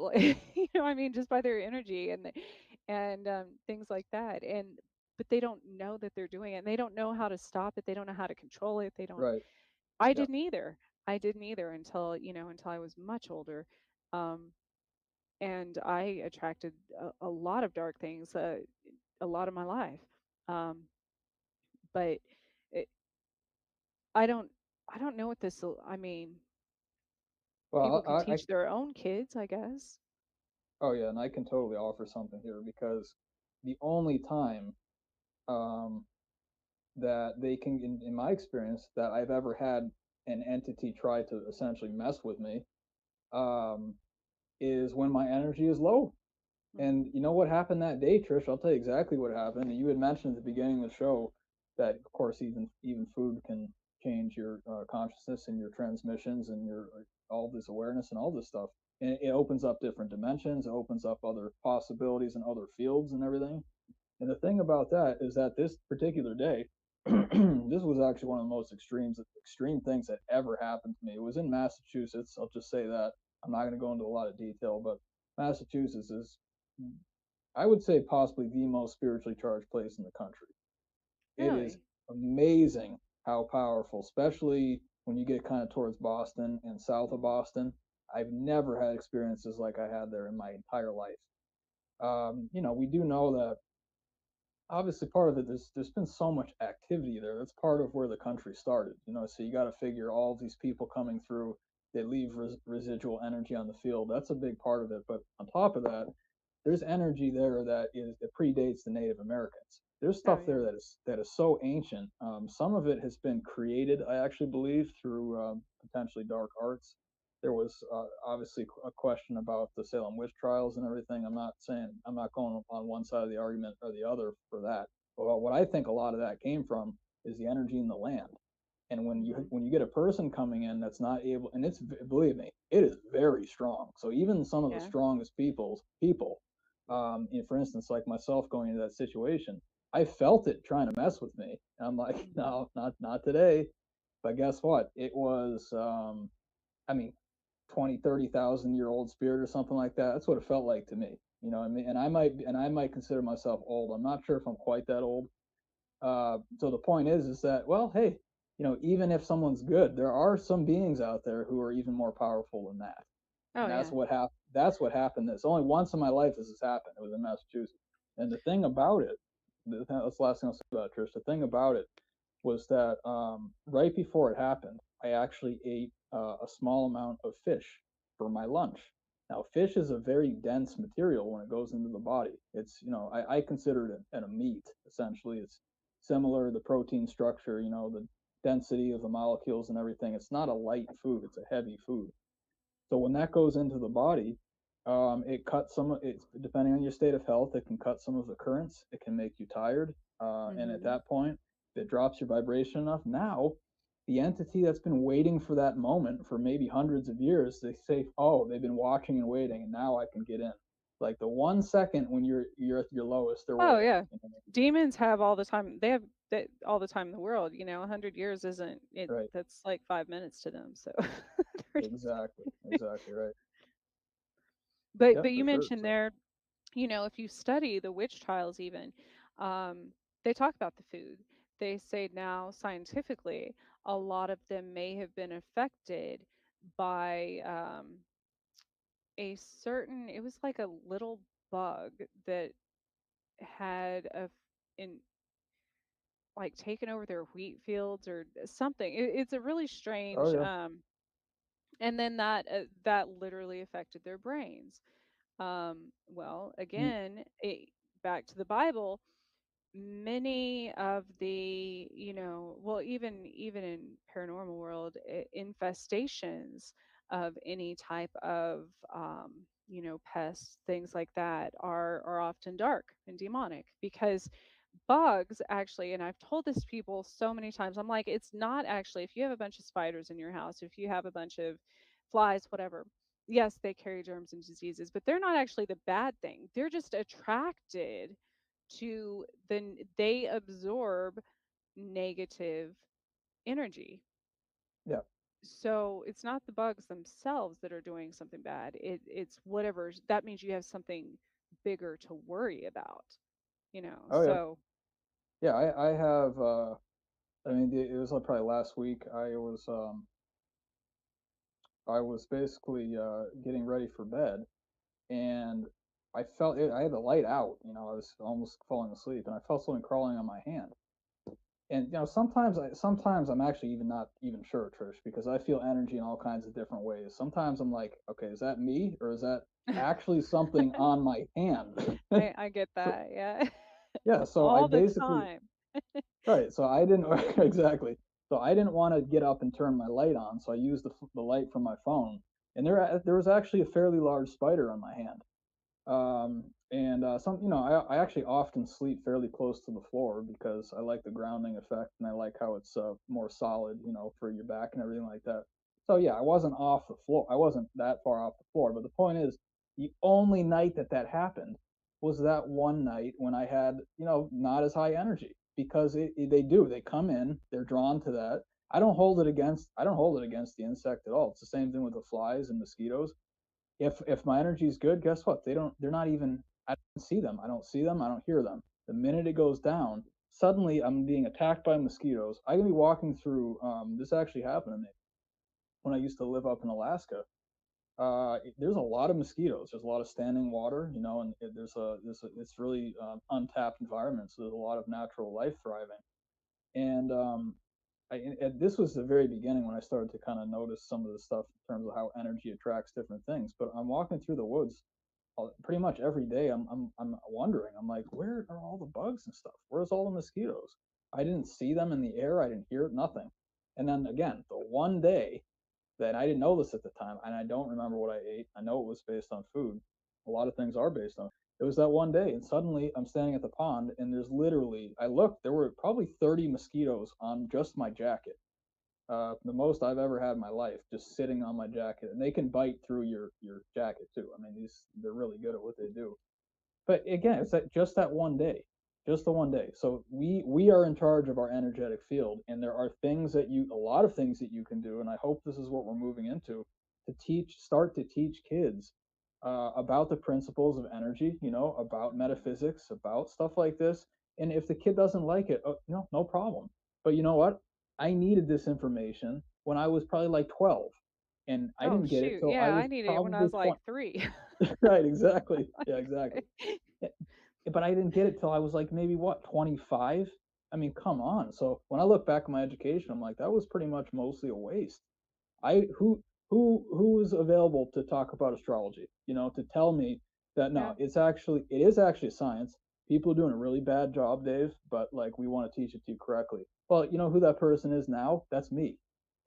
I mean, just by their energy and things like that. But they don't know that they're doing it. And they don't know how to stop it. They don't know how to control it. They don't. Right. I Yeah. didn't either. I didn't either until I was much older. Um, and I attracted a lot of dark things a lot of my life. Um, but it, I don't I don't know what I mean, people Well, can teach their own kids, I guess. oh yeah, and I can totally offer something here, because the only time um, that they can, in my experience, that I've ever had an entity try to essentially mess with me, um, is when my energy is low. And you know what happened that day, Trish? I'll tell you exactly what happened. And you had mentioned at the beginning of the show that, of course, even food can change your consciousness and your transmissions and your all this awareness and all this stuff. And it opens up different dimensions. It opens up other possibilities and other fields and everything. And the thing about that is that this particular day, this was actually one of the most extreme things that ever happened to me. It was in Massachusetts. I'll just say that. I'm not going to go into a lot of detail, but Massachusetts is, I would say, possibly the most spiritually charged place in the country. It is Really? amazing how powerful, especially when you get kind of towards Boston and south of Boston. I've never had experiences like I had there in my entire life. We do know that obviously part of it, there's been so much activity there. That's part of where the country started. So you got to figure all of these people coming through, they leave residual energy on the field. That's a big part of it. But on top of that, there's energy there that predates the Native Americans. There's stuff there that is so ancient. Some of it has been created, I actually believe, through potentially dark arts. There was obviously a question about the Salem witch trials and everything. I'm not going on one side of the argument or the other for that. But what I think a lot of that came from is the energy in the land. And when you get a person coming in that's not able, and it's, believe me, it is very strong. So even some of the strongest people, for instance, like myself going into that situation, I felt it trying to mess with me. And I'm like, no, not today. But guess what? It was, I mean, 20, 30,000-year-old spirit or something like that. That's what it felt like to me. You know what I mean? And I might consider myself old. I'm not sure if I'm quite that old. So the point is that, well, hey, even if someone's good, there are some beings out there who are even more powerful than that. Oh, And that's yeah. what happened. That's what happened. It's only once in my life this has happened. It was in Massachusetts. And the thing about it, that's the last thing I'll say about it, Trish. The thing about it was that right before it happened, I actually ate a small amount of fish for my lunch. Now, fish is a very dense material when it goes into the body. It's, I consider it a meat, essentially. It's similar, the protein structure, the density of the molecules and everything. It's not a light food, it's a heavy food. So when that goes into the body, it cuts some. It's depending on your state of health, it can cut some of the currents. It can make you tired, and at that point, if it drops your vibration enough, now the entity that's been waiting for that moment for maybe hundreds of years, they say, oh, they've been watching and waiting, and now I can get in. Like the 1 second when you're at your lowest, they're Oh waiting. yeah, demons have all the time. They have all the time in the world. 100 years isn't it? Right. That's like 5 minutes to them. So Exactly right. But Yep, you for sure. mentioned So, there, if you study the witch trials, even they talk about the food. They say now scientifically, a lot of them may have been affected by a certain. It was like a little bug that had in like taken over their wheat fields or something. It's a really oh strange. yeah. And then that literally affected their brains. Well, You, again, back to the Bible, many of the, well, even in paranormal world, infestations of any type of, pests, things like that are often dark and demonic because bugs actually, and I've told this to people so many times, I'm like, it's not actually, if you have a bunch of spiders in your house, if you have a bunch of flies, whatever, yes, they carry germs and diseases, but they're not actually the bad thing. They're just attracted to they absorb negative energy. yeah. So it's not the bugs themselves that are doing something bad. It's whatever. That means you have something bigger to worry about, Oh yeah. So Yeah, I have. I mean, it was like probably last week. I was basically getting ready for bed, and I felt it. I had the light out. I was almost falling asleep, and I felt something crawling on my hand. And sometimes I'm actually even not even sure, Trish, because I feel energy in all kinds of different ways. Sometimes I'm like, okay, is that me or is that actually something on my hand? I get that. Yeah. Yeah, so I All the basically time. right. So I didn't exactly. So I didn't want to get up and turn my light on, so I used the light from my phone, and there was actually a fairly large spider on my hand. And I actually often sleep fairly close to the floor because I like the grounding effect and I like how it's more solid, for your back and everything like that. So yeah, I wasn't off the floor. I wasn't that far off the floor. But the point is, the only night that happened was that one night when I had, not as high energy because they come in, they're drawn to that. I don't hold it against the insect at all. It's the same thing with the flies and mosquitoes. If my energy is good, guess what? They're not even. I don't see them. I don't see them. I don't hear them. The minute it goes down, suddenly I'm being attacked by mosquitoes. I can be walking through. This actually happened to me when I used to live up in Alaska. There's a lot of mosquitoes. There's a lot of standing water, and it's really untapped environment. So there's a lot of natural life thriving. And and this was the very beginning when I started to kind of notice some of the stuff in terms of how energy attracts different things. But I'm walking through the woods pretty much every day. I'm wondering. I'm like, where are all the bugs and stuff? Where's all the mosquitoes? I didn't see them in the air. I didn't hear nothing. And then again, the one day that I didn't know this at the time, and I don't remember what I ate. I know it was based on food. A lot of things are based on. It was that one day, and suddenly I'm standing at the pond, and there's literally, I looked, there were probably 30 mosquitoes on just my jacket. The most I've ever had in my life, just sitting on my jacket, and they can bite through your jacket too. I mean, they're really good at what they do. But again, it's just that one day, just the one day. So we are in charge of our energetic field, and there are a lot of things that you can do, and I hope this is what we're moving into start to teach kids about the principles of energy, about metaphysics, about stuff like this. And if the kid doesn't like it, no problem. But you know what? I needed this information when I was probably like 12, and I Oh didn't get it shoot. till I Yeah, was I needed it when I probably was like 20. 3. Right, exactly. Yeah, exactly. But I didn't get it till I was like maybe what 25. I mean, come on. So when I look back at my education, I'm like, that was pretty much mostly a waste. I who was available to talk about astrology? To tell me that no, Yeah. it is actually science. People are doing a really bad job, Dave, but like we want to teach it to you correctly. Well, you know who that person is now? That's me.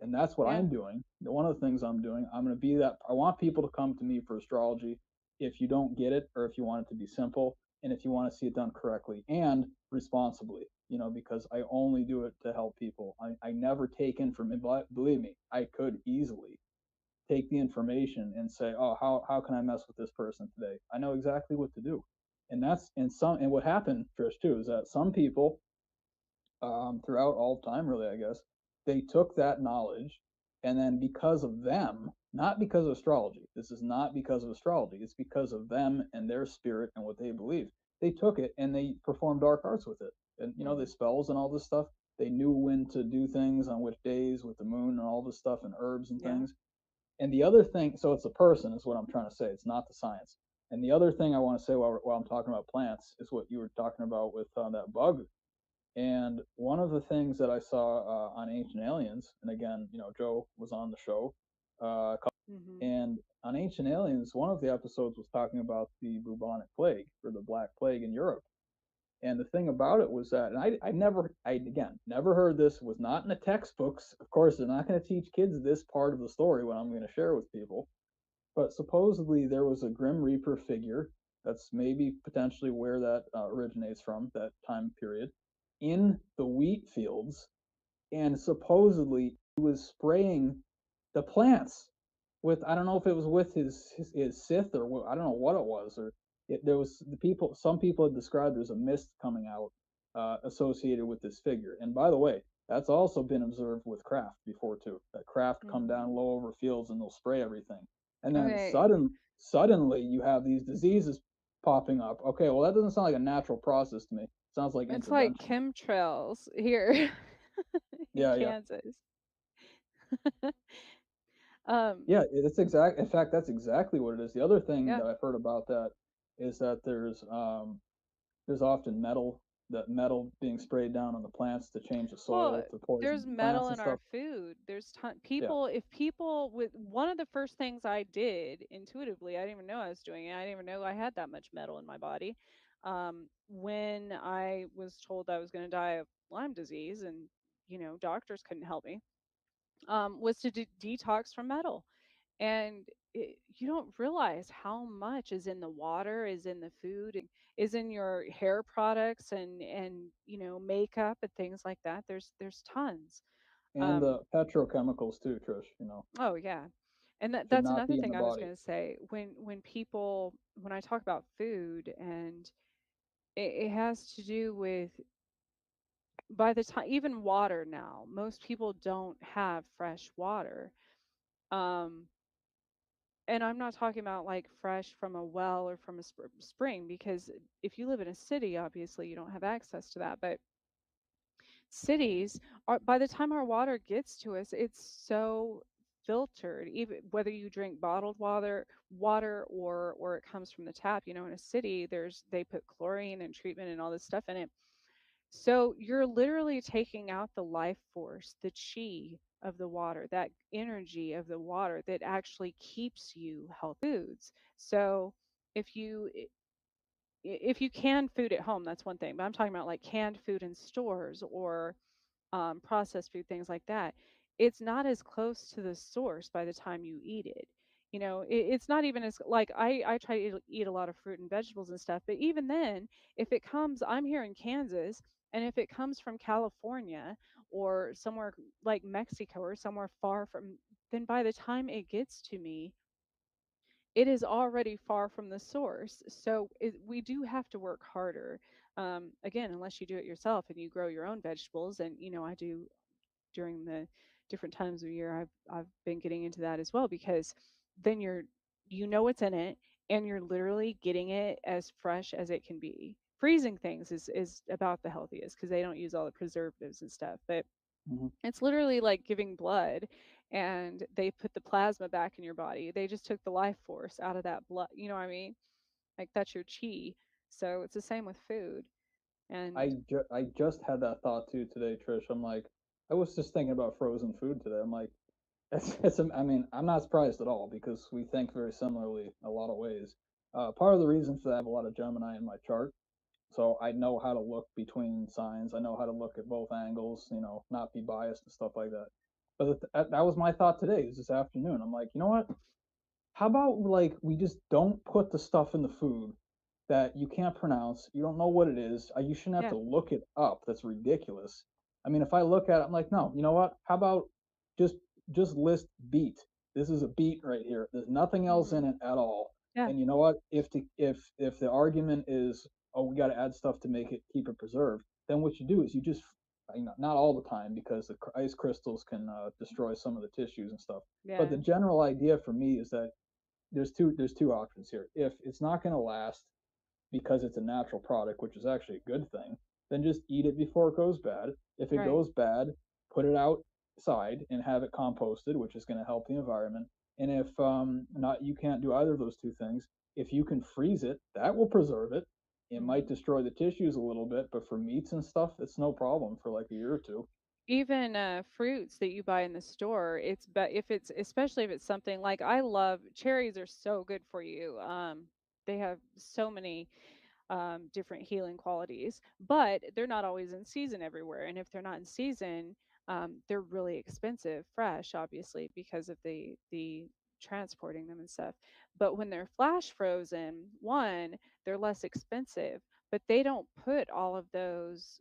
And that's what Yeah. I'm doing. One of the things I'm doing, I'm going to be that. I want people to come to me for astrology if you don't get it or if you want it to be simple and if you want to see it done correctly and responsibly. because I only do it to help people. I never take information. Believe me, I could easily take the information and say, oh, how can I mess with this person today? I know exactly what to do. And what happened, Trish, too, is that some people, throughout all time, really, I guess, they took that knowledge, and then because of them, not because of astrology, this is not because of astrology, it's because of them and their spirit and what they believe. They took it and they performed dark arts with it. And, the spells and all this stuff, they knew when to do things on which days with the moon and all this stuff and herbs and things. And the other thing, so it's a person, is what I'm trying to say. It's not the science. And the other thing I want to say while I'm talking about plants is what you were talking about with that bug. And one of the things that I saw on Ancient Aliens, and again, Joe was on the show, and on Ancient Aliens, one of the episodes was talking about the bubonic plague or the Black Plague in Europe. And the thing about it was that, and never heard this, was not in the textbooks. Of course, they're not going to teach kids this part of the story, what I'm going to share with people. But supposedly there was a Grim Reaper figure. That's maybe potentially where that originates from, that time period, in the wheat fields. And supposedly he was spraying the plants with, I don't know if it was with his Sith or I don't know what it was, or there was some people had described there's a mist coming out associated with this figure. And by the way, that's also been observed with craft before too. That craft come down low over fields and they'll spray everything. And then suddenly you have these diseases popping up. Okay, well that doesn't sound like a natural process to me. Sounds like it's like chemtrails here in Kansas. Yeah, it's exact. In fact, that's exactly what it is. The other thing that I've heard about that is that there's often metal being sprayed down on the plants to change the soil to poison there's metal in our food. There's people. If people with one of the first things I did intuitively, I didn't even know I was doing it. I didn't even know I had that much metal in my body. When I was told I was going to die of Lyme disease, and doctors couldn't help me, was to detox from metal. And you don't realize how much is in the water, is in the food, is in your hair products, and makeup and things like that. There's tons. And the petrochemicals too, Trish. Oh yeah, and that's another thing I was going to say. When I talk about food, and it has to do with, by the time, even water now, most people don't have fresh water. And I'm not talking about like fresh from a well or from a spring, because if you live in a city, obviously you don't have access to that. But cities are, by the time our water gets to us, it's so filtered, even whether you drink bottled water or it comes from the tap. In a city, they put chlorine and treatment and all this stuff in it. So you're literally taking out the life force, the chi of the water, that energy of the water that actually keeps you healthy. Foods. So if you can food at home, that's one thing. But I'm talking about like canned food in stores, or processed food, things like that. It's not as close to the source by the time you eat it. It's not even as, like, I try to eat a lot of fruit and vegetables and stuff, but even then, if it comes, I'm here in Kansas, and if it comes from California or somewhere like Mexico or somewhere far from, then by the time it gets to me, it is already far from the source. So we do have to work harder. Again, unless you do it yourself and you grow your own vegetables, and I do during the different times of year. I've been getting into that as well, because then what's in it, and you're literally getting it as fresh as it can be. Freezing things is about the healthiest, because they don't use all the preservatives and stuff. But it's literally like giving blood, and they put the plasma back in your body. They just took the life force out of that blood. You know what I mean? Like, that's your chi. So it's the same with food. And I just had that thought too today, Trish. I'm like, I was just thinking about frozen food today. I'm like, I mean, I'm not surprised at all, because we think very similarly in a lot of ways. Part of the reason for that, I have a lot of Gemini in my chart, so I know how to look between signs. I know how to look at both angles, not be biased and stuff like that. But that was my thought today, this afternoon. I'm like, you know what? How about, like, we just don't put the stuff in the food that you can't pronounce. You don't know what it is. You shouldn't have Yeah. to look it up. That's ridiculous. I mean, if I look at it, I'm like, no, you know what? How about just just list beet? This is a beet right here. There's nothing else in it at all. Yeah. And you know what? If the argument is, oh, we got to add stuff to make it keep it preserved, then what you do is you just, not all the time, because the ice crystals can destroy some of the tissues and stuff. But the Yeah. general idea for me is that there's two options here. If it's not going to last because it's a natural product, which is actually a good thing, then just eat it before it goes bad. If it Right. goes bad, put it outside and have it composted, which is going to help the environment. And if not, you can't do either of those two things. If you can freeze it, that will preserve it. It might destroy the tissues a little bit, but for meats and stuff, it's no problem for like a year or two. Even fruits that you buy in the store, if it's, especially if it's something like, I love cherries, are so good for you. They have so many different healing qualities, but they're not always in season everywhere. And if they're not in season, they're really expensive fresh, obviously, because of the transporting them and stuff. But when they're flash frozen, one, they're less expensive, but they don't put all of those.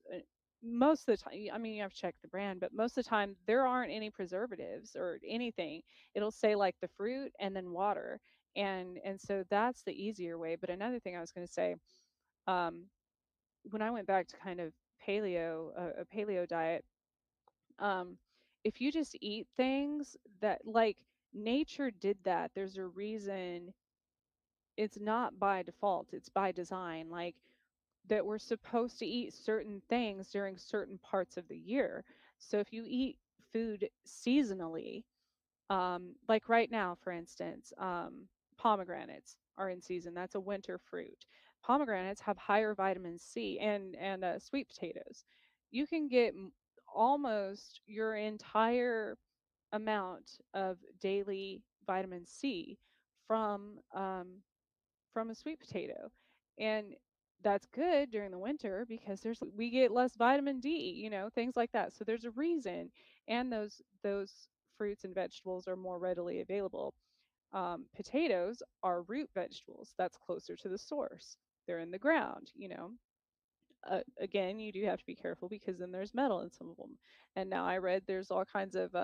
Most of the time, I mean, you have to check the brand, but most of the time there aren't any preservatives or anything. It'll say like the fruit and then water, and so that's the easier way. But another thing I was going to say, um, when I went back to kind of a paleo diet, um, if you just eat things that, like, nature did that, there's a reason. It's not by default, it's by design. Like, that we're supposed to eat certain things during certain parts of the year. So if you eat food seasonally, like right now, for instance, pomegranates are in season. That's a winter fruit. Pomegranates have higher vitamin C, and sweet potatoes. You can get almost your entire amount of daily vitamin C from from a sweet potato. And that's good during the winter because we get less vitamin D, things like that. So there's a reason, and those fruits and vegetables are more readily available. Potatoes are root vegetables. That's closer to the source. They're in the ground. Again, you do have to be careful because then there's metal in some of them. And now I read there's all kinds of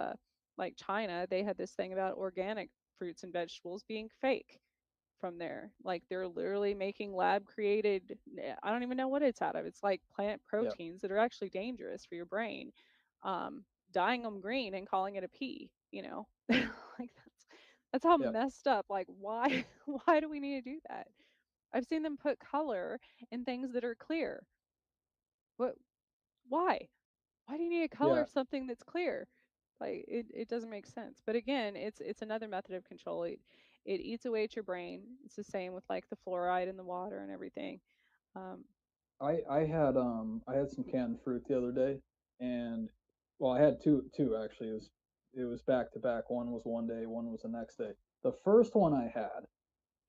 like China, they had this thing about organic fruits and vegetables being fake from there. Like, they're literally making lab created, I don't even know what it's out of. It's like plant Yeah. proteins that are actually dangerous for your brain. Um, Dyeing them green and calling it a pea. Like, that's how Yeah. messed up. Like, why why do we need to do that? I've seen them put color in things that are clear. What why? Why do you need to color Yeah. something that's clear? Like, it doesn't make sense. But again, it's another method of control. It eats away at your brain. It's the same with like the fluoride in the water and everything. Um, I had some canned fruit the other day, and well, I had two actually. It was back to back. One was one day, one was the next day. The first one I had,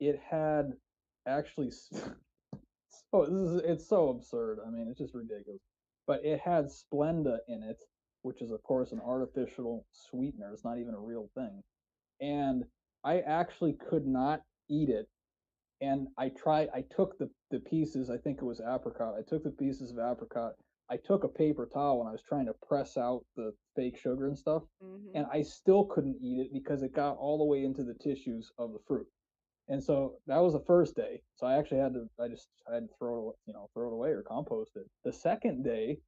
it had actually so it's so absurd. I mean, it's just ridiculous. But it had Splenda in it, which is of course an artificial sweetener. It's not even a real thing. And I actually could not eat it, and I took the pieces, I think it was apricot. I took the pieces of apricot. I took a paper towel and I was trying to press out the fake sugar and stuff, and I still couldn't eat it because it got all the way into the tissues of the fruit. And so that was the first day. So I actually I had to throw it away or compost it. The second day,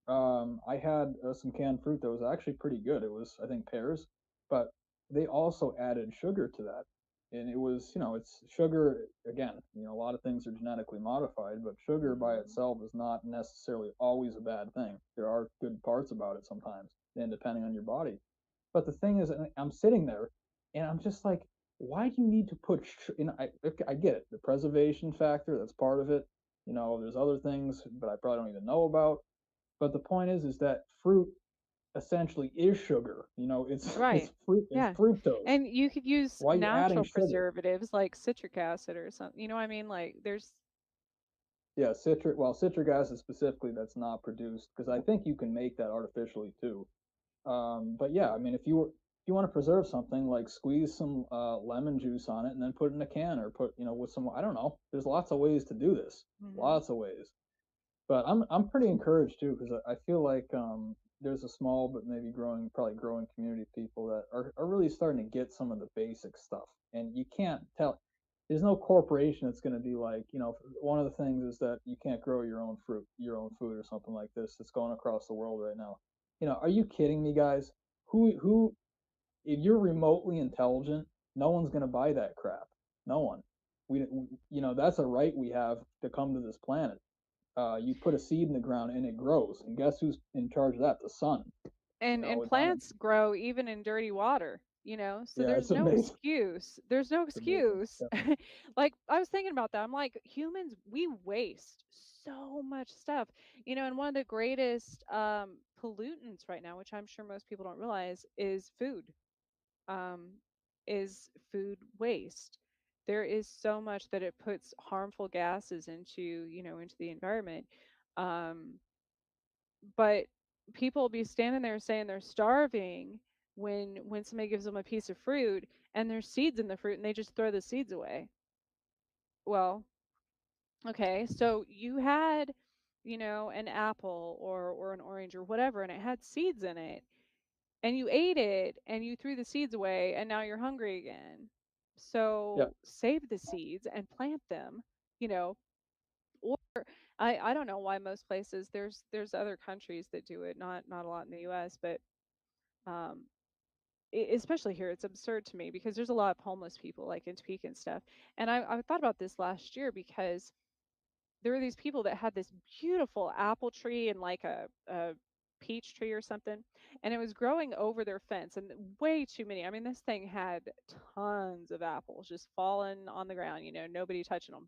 I had some canned fruit that was actually pretty good. It was, I think, pears, but they also added sugar to that. And it was, it's sugar again. A lot of things are genetically modified, but sugar by itself is not necessarily always a bad thing. There are good parts about it sometimes, and depending on your body. But the thing is, I'm sitting there, and I'm just like, why do you need to put? I get it, the preservation factor. That's part of it. There's other things, but I probably don't even know about. But the point is that fruit essentially is sugar. It's right. fruit. It's Yeah. fructose. And you could use Why are you adding natural sugar? preservatives like citric acid or something. You know what I mean? Like, there's Yeah, citric acid specifically, that's not produced because I think you can make that artificially too. But yeah, I mean, if you want to preserve something, like squeeze some lemon juice on it and then put it in a can, or put, with some, I don't know. There's lots of ways to do this. Lots of ways. But I'm pretty encouraged too, because I feel like there's a small but maybe probably growing community of people that are really starting to get some of the basic stuff. And you can't tell. There's no corporation that's going to be like, one of the things is that you can't grow your own fruit, your own food, or something like this. That's going across the world right now. Are you kidding me, guys? Who if you're remotely intelligent, no one's going to buy that crap. No one. That's a right we have to come to this planet. You put a seed in the ground and it grows, and guess who's in charge of that? The sun. And plants grow even in dirty water, so Yeah, there's it's no amazing. excuse. There's no It's amazing. excuse. Yeah. Like, I was thinking about that. I'm like, humans, we waste so much stuff, and one of the greatest pollutants right now, which I'm sure most people don't realize, is food. um, is food waste. There is so much that it puts harmful gases into the environment. Um, but people will be standing there saying they're starving when somebody gives them a piece of fruit and there's seeds in the fruit and they just throw the seeds away. Well, okay, so you had, an apple or an orange or whatever, and it had seeds in it, and you ate it and you threw the seeds away, and now you're hungry again. So save the seeds and plant them, you know. Or I don't know why most places, there's other countries that do it, not a lot in the US, but um especially here, it's absurd to me because there's a lot of homeless people like in Topeka and stuff. And I thought about this last year because there were these people that had this beautiful apple tree and like a peach tree or something, and it was growing over their fence, and way too many. I mean, this thing had tons of apples just falling on the ground, nobody touching them.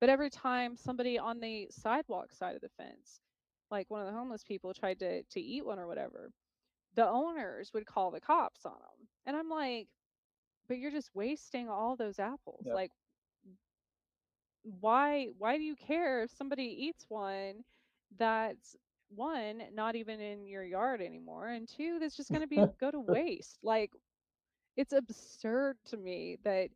But every time somebody on the sidewalk side of the fence, like one of the homeless people, tried to eat one or whatever, the owners would call the cops on them. And I'm like, but you're just wasting all those apples. Yep. Like, why do you care if somebody eats one that's, one, not even in your yard anymore, and two, that's just going to be go to waste? Like, it's absurd to me that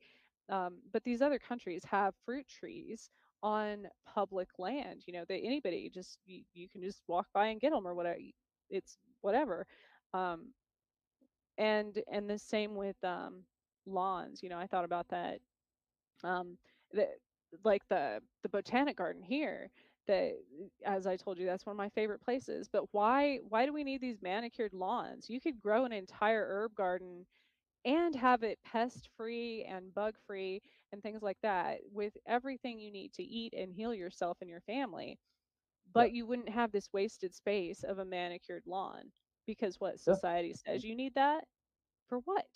but these other countries have fruit trees on public land, that anybody just, you can just walk by and get them or whatever. It's whatever. um and the same with lawns. I thought about that. um the like the botanic garden here, that, as I told you, that's one of my favorite places. But why do we need these manicured lawns? You could grow an entire herb garden and have it pest free and bug free and things like that, with everything you need to eat and heal yourself and your family. Yeah. But you wouldn't have this wasted space of a manicured lawn, because what Yeah. society says you need that for. What?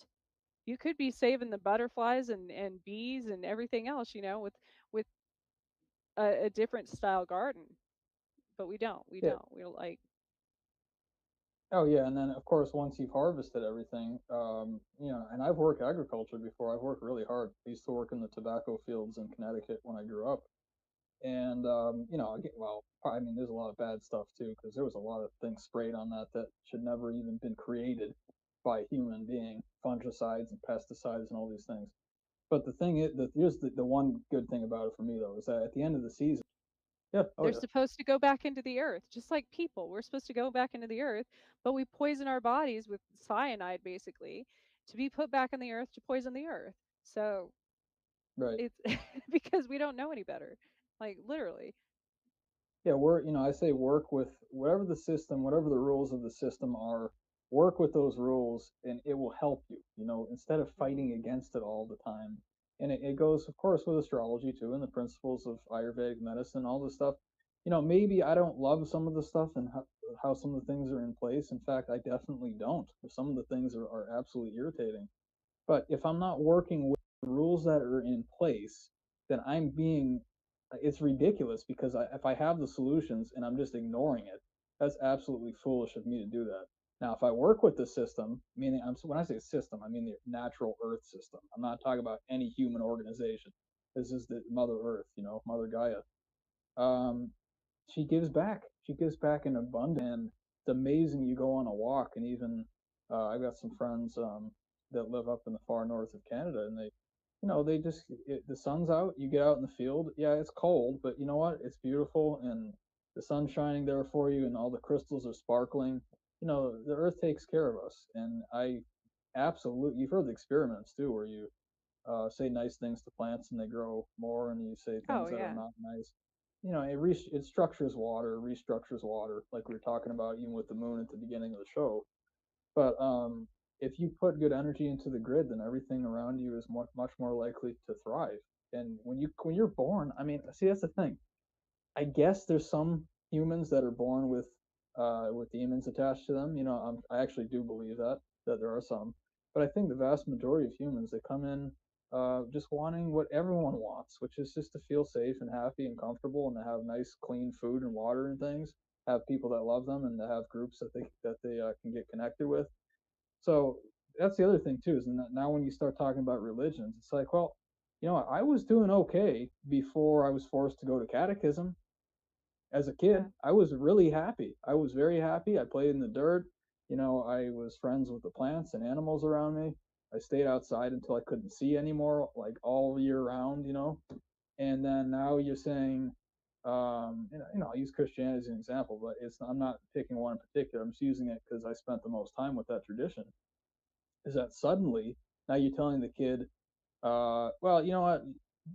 You could be saving the butterflies and bees and everything else, with a different style garden. But we don't. We Yeah. don't. We don't like. Oh yeah, and then of course once you've harvested everything, and I've worked agriculture before. I've worked really hard. I used to work in the tobacco fields in Connecticut when I grew up, and I mean, there's a lot of bad stuff too, because there was a lot of things sprayed on that should never even been created by a human being, fungicides and pesticides and all these things. But the thing is, here's the one good thing about it for me though, is that at the end of the season, yeah, oh They're yeah, supposed to go back into the earth, just like people. We're supposed to go back into the earth, but we poison our bodies with cyanide, basically, to be put back in the earth to poison the earth. So right. it's because we don't know any better, like literally. Yeah, I say work with whatever the system, whatever the rules of the system are, work with those rules and it will help you, instead of fighting against it all the time. And it goes, of course, with astrology too, and the principles of Ayurvedic medicine, all this stuff. Maybe I don't love some of the stuff and how some of the things are in place. In fact, I definitely don't. Some of the things are absolutely irritating. But if I'm not working with the rules that are in place, then it's ridiculous, because if I have the solutions and I'm just ignoring it, that's absolutely foolish of me to do that. Now, if I work with the system, meaning when I say system, I mean the natural Earth system. I'm not talking about any human organization. This is the Mother Earth, Mother Gaia. Um, she gives back. She gives back in abundance. And it's amazing. You go on a walk, and even I've got some friends that live up in the far north of Canada, and they just the sun's out. You get out in the field. Yeah, it's cold, but you know what? It's beautiful, and the sun's shining there for you, and all the crystals are sparkling. The earth takes care of us, and I absolutely. You've heard the experiments too, where you say nice things to plants and they grow more, and you say things that are not nice. It structures water, restructures water, like we were talking about even with the moon at the beginning of the show. But if you put good energy into the grid, then everything around you is much more likely to thrive. And when you're born, I mean, see, that's the thing. I guess there's some humans that are born with demons attached to them. I actually do believe that there are some, but I think the vast majority of humans, they come in just wanting what everyone wants, which is just to feel safe and happy and comfortable, and to have nice, clean food and water and things, have people that love them, and to have groups that they can get connected with. So that's the other thing too. Is now when you start talking about religions, it's like, well, I was doing okay before I was forced to go to catechism. As a kid, I was really happy. I was very happy. I played in the dirt. I was friends with the plants and animals around me. I stayed outside until I couldn't see anymore, like all year round. And then now you're saying, I'll use Christianity as an example, but I'm not picking one in particular. I'm just using it because I spent the most time with that tradition. Is that suddenly now you're telling the kid, well, you know what?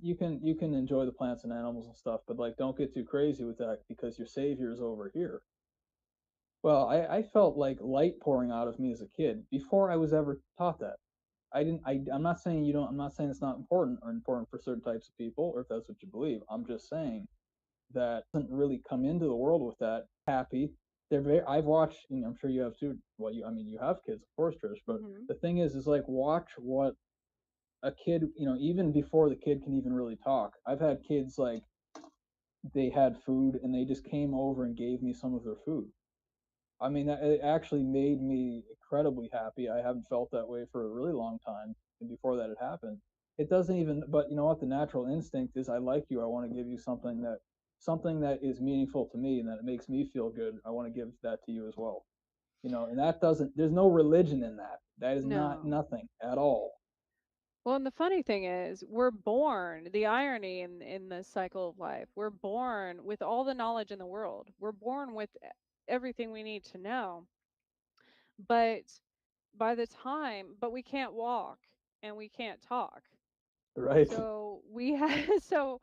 You can enjoy the plants and animals and stuff, but like don't get too crazy with that because your savior is over here. Well, I felt like light pouring out of me as a kid before I was ever taught that. I'm not saying you don't. I'm not saying it's not important or important for certain types of people, or if that's what you believe. I'm just saying that doesn't really come into the world with that happy. They're very. I've watched. And I'm sure you have too. Well, you have kids, of course, Trish. But the thing is like watch what a kid, even before the kid can even really talk. I've had kids like they had food and they just came over and gave me some of their food. I mean, it actually made me incredibly happy. I haven't felt that way for a really long time. And before that had happened, it doesn't even, but you know what? The natural instinct is I like you. I want to give you something that is meaningful to me and that it makes me feel good. I want to give that to you as well. And that doesn't, there's no religion in that. That is not nothing at all. Well, and the funny thing is, we're born, the irony in the cycle of life, we're born with all the knowledge in the world. We're born with everything we need to know. But but we can't walk and we can't talk. Right. So we have so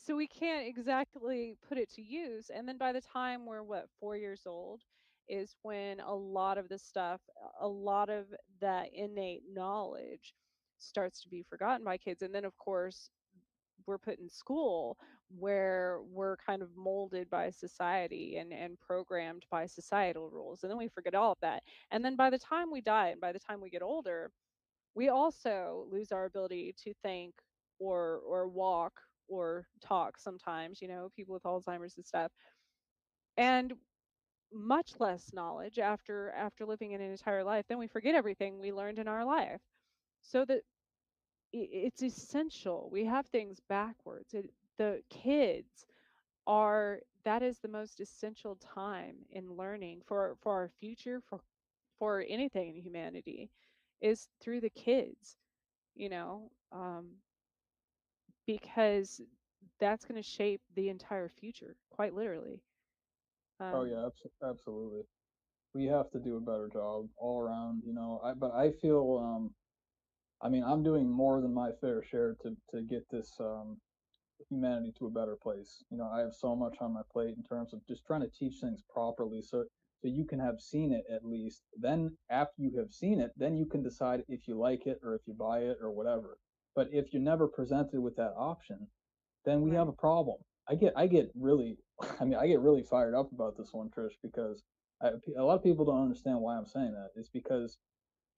we can't exactly put it to use. And then by the time we're 4 years old is when a lot of the stuff, a lot of that innate knowledge starts to be forgotten by kids. And then of course we're put in school where we're kind of molded by society and programmed by societal rules. And then we forget all of that. And then by the time we die and by the time we get older, we also lose our ability to think or walk or talk sometimes, people with Alzheimer's and stuff. And much less knowledge after living an entire life. Then we forget everything we learned in our life. So that it's essential. We have things backwards. The kids that is the most essential time in learning for our future, for anything in humanity, is through the kids, you know, um, because that's going to shape the entire future, quite literally. Oh yeah, absolutely. We have to do a better job all around. But I feel, I mean, I'm doing more than my fair share to get this humanity to a better place. I have so much on my plate in terms of just trying to teach things properly, so you can have seen it at least. Then after you have seen it, then you can decide if you like it or if you buy it or whatever. But if you're never presented with that option, then we have a problem. I get really, I mean, I get really fired up about this one, Trish, because a lot of people don't understand why I'm saying that. It's because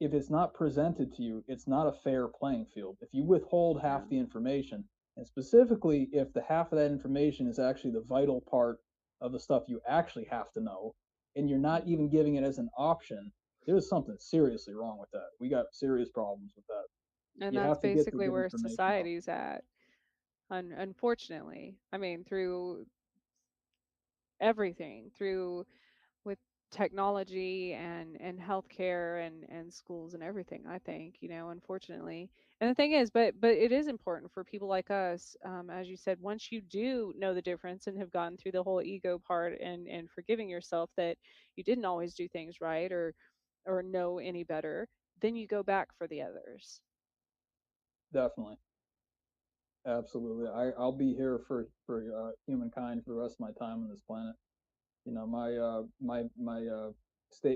if it's not presented to you, it's not a fair playing field. If you withhold half the information, and specifically if the half of that information is actually the vital part of the stuff you actually have to know, and you're not even giving it as an option, there's something seriously wrong with that. We got serious problems with that. And You that's have to get the basically good where information out. society's at. Unfortunately, I mean, through everything, through with technology and healthcare and schools and everything, I think, unfortunately. And the thing is, but it is important for people like us, as you said, once you do know the difference and have gone through the whole ego part and forgiving yourself that you didn't always do things right or know any better, then you go back for the others. Definitely. Absolutely. I'll be here for humankind for the rest of my time on this planet. My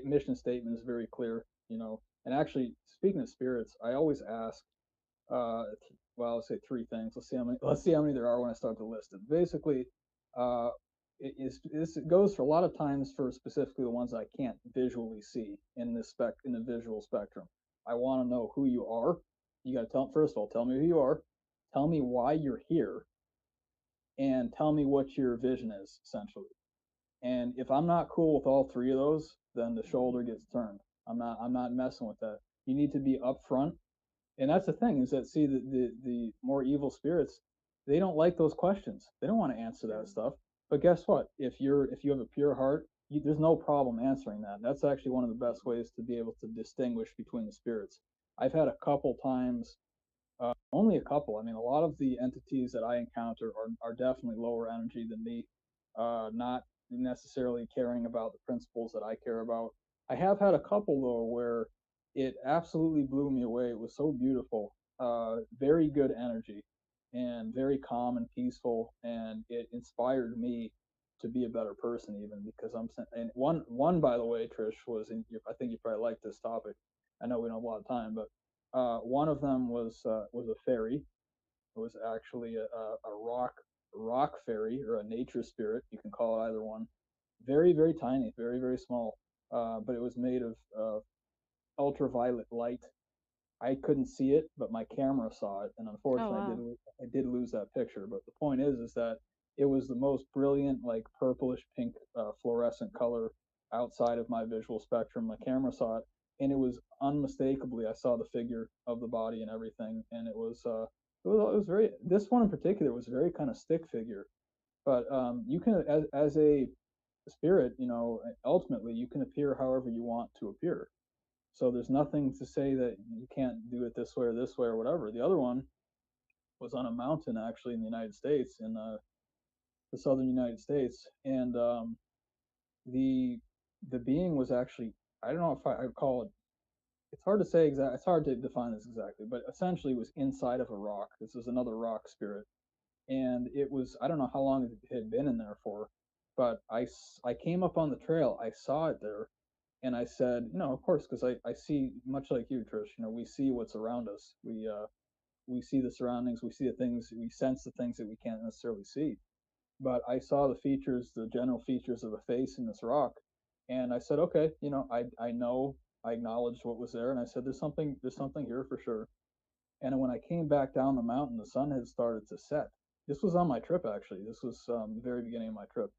mission statement is very clear. And actually, speaking of spirits, I always ask. Uh, well, I'll say three things. Let's see how many there are when I start to list it. Basically, uh, it goes for a lot of times for specifically the ones I can't visually see in the visual spectrum. I want to know who you are. You got to first of all, tell me who you are, tell me why you're here, and tell me what your vision is, essentially. And if I'm not cool with all three of those, then the shoulder gets turned. I'm not messing with that. You need to be upfront. And that's the thing, is that, see, the more evil spirits, they don't like those questions. They don't want to answer that stuff. But guess what? If you have a pure heart, there's no problem answering that. That's actually one of the best ways to be able to distinguish between the spirits. I've had a couple times, only a couple. I mean, a lot of the entities that I encounter are definitely lower energy than me, not necessarily caring about the principles that I care about. I have had a couple, though, where it absolutely blew me away. It was so beautiful, very good energy, and very calm and peaceful, and it inspired me to be a better person, even because and one by the way, Trish, I think you probably like this topic. I know we don't have a lot of time, but one of them was a fairy. It was actually a rock fairy, or a nature spirit. You can call it either one. Very, very tiny, very, very small. But it was made of ultraviolet light. I couldn't see it, but my camera saw it, and Oh, unfortunately, wow. I did lose that picture. But the point is that it was the most brilliant, like purplish pink, fluorescent color outside of my visual spectrum. My camera saw it, and it was unmistakably. I saw the figure of the body and everything, and it was very. This one in particular was very kind of stick figure, but you can, as a spirit, ultimately you can appear however you want to appear. So there's nothing to say that you can't do it this way or whatever. The other one was on a mountain, actually, in the United States, in the southern United States, and the the being was actually, I don't know if I'd call it. It's hard to say exactly. It's hard to define this exactly, but essentially, it was inside of a rock. This is another rock spirit, and it was, I don't know how long it had been in there for, but I came up on the trail. I saw it there, and I said, of course, because I see, much like you, Trish, we see what's around us. We see the surroundings, we see the things, we sense the things that we can't necessarily see. But I saw the features, the general features of a face in this rock, and I said, okay, I know, I acknowledged what was there, and I said, there's something here for sure. And when I came back down the mountain, the sun had started to set. This was on my trip, actually. This was the very beginning of my trip.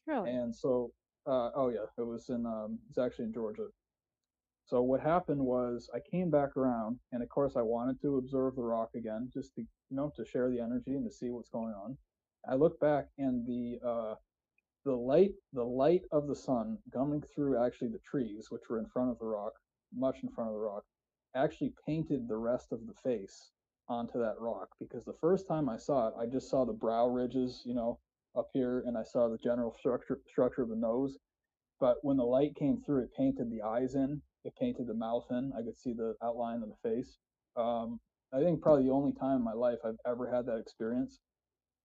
Really? And so, oh yeah, it's actually in Georgia. So what happened was I came back around, and of course I wanted to observe the rock again, just to share the energy and to see what's going on. I look back, and the light of the sun coming through actually the trees, which were in front of the rock, much in front of the rock, actually painted the rest of the face onto that rock. Because the first time I saw it, I just saw the brow ridges, up here, and I saw the general structure of the nose. But when the light came through, it painted the eyes in, it painted the mouth in. I could see the outline of the face. I think probably the only time in my life I've ever had that experience.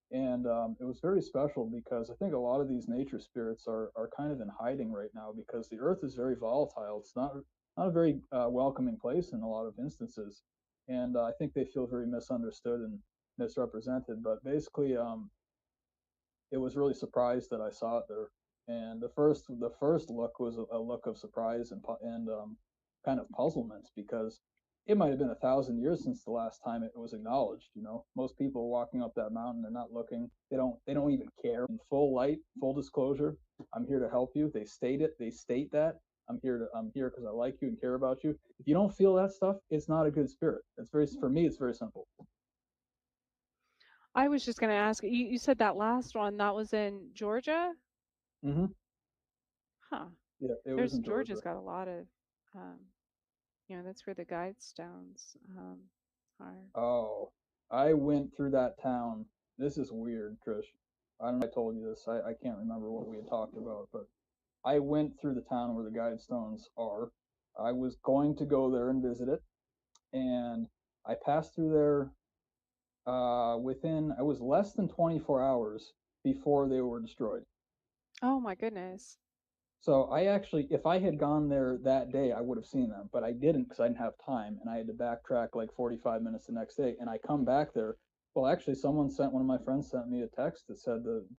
And it was very special because I think a lot of these nature spirits are kind of in hiding right now, because the earth is very volatile. It's not a very welcoming place in a lot of instances. And I think they feel very misunderstood and misrepresented. But basically, it was really surprised that I saw it there. And the first look was a look of surprise and kind of puzzlement, because it might have been 1,000 years since the last time it was acknowledged. Most people are walking up that mountain, they're not looking. They don't even care. In full light, full disclosure, I'm here to help you. They state it. They state that I'm here because I like you and care about you. If you don't feel that stuff, it's not a good spirit. For me, it's very simple. I was just going to ask you, you said that last one that was in Georgia? Mm-hmm. Huh. Yeah, it was There's in Georgia's Georgia. got a lot of, um, that's where the Guidestones are. Oh, I went through that town. This is weird, Trish. I don't know if I told you this. I can't remember what we had talked about, but I went through the town where the Guidestones are. I was going to go there and visit it, and I passed through there I was less than 24 hours before they were destroyed. Oh my goodness. So I actually, if I had gone there that day, I would have seen them, but I didn't because I didn't have time, and I had to backtrack like 45 minutes the next day. And I come back there. Well, actually, one of my friends sent me a text that said the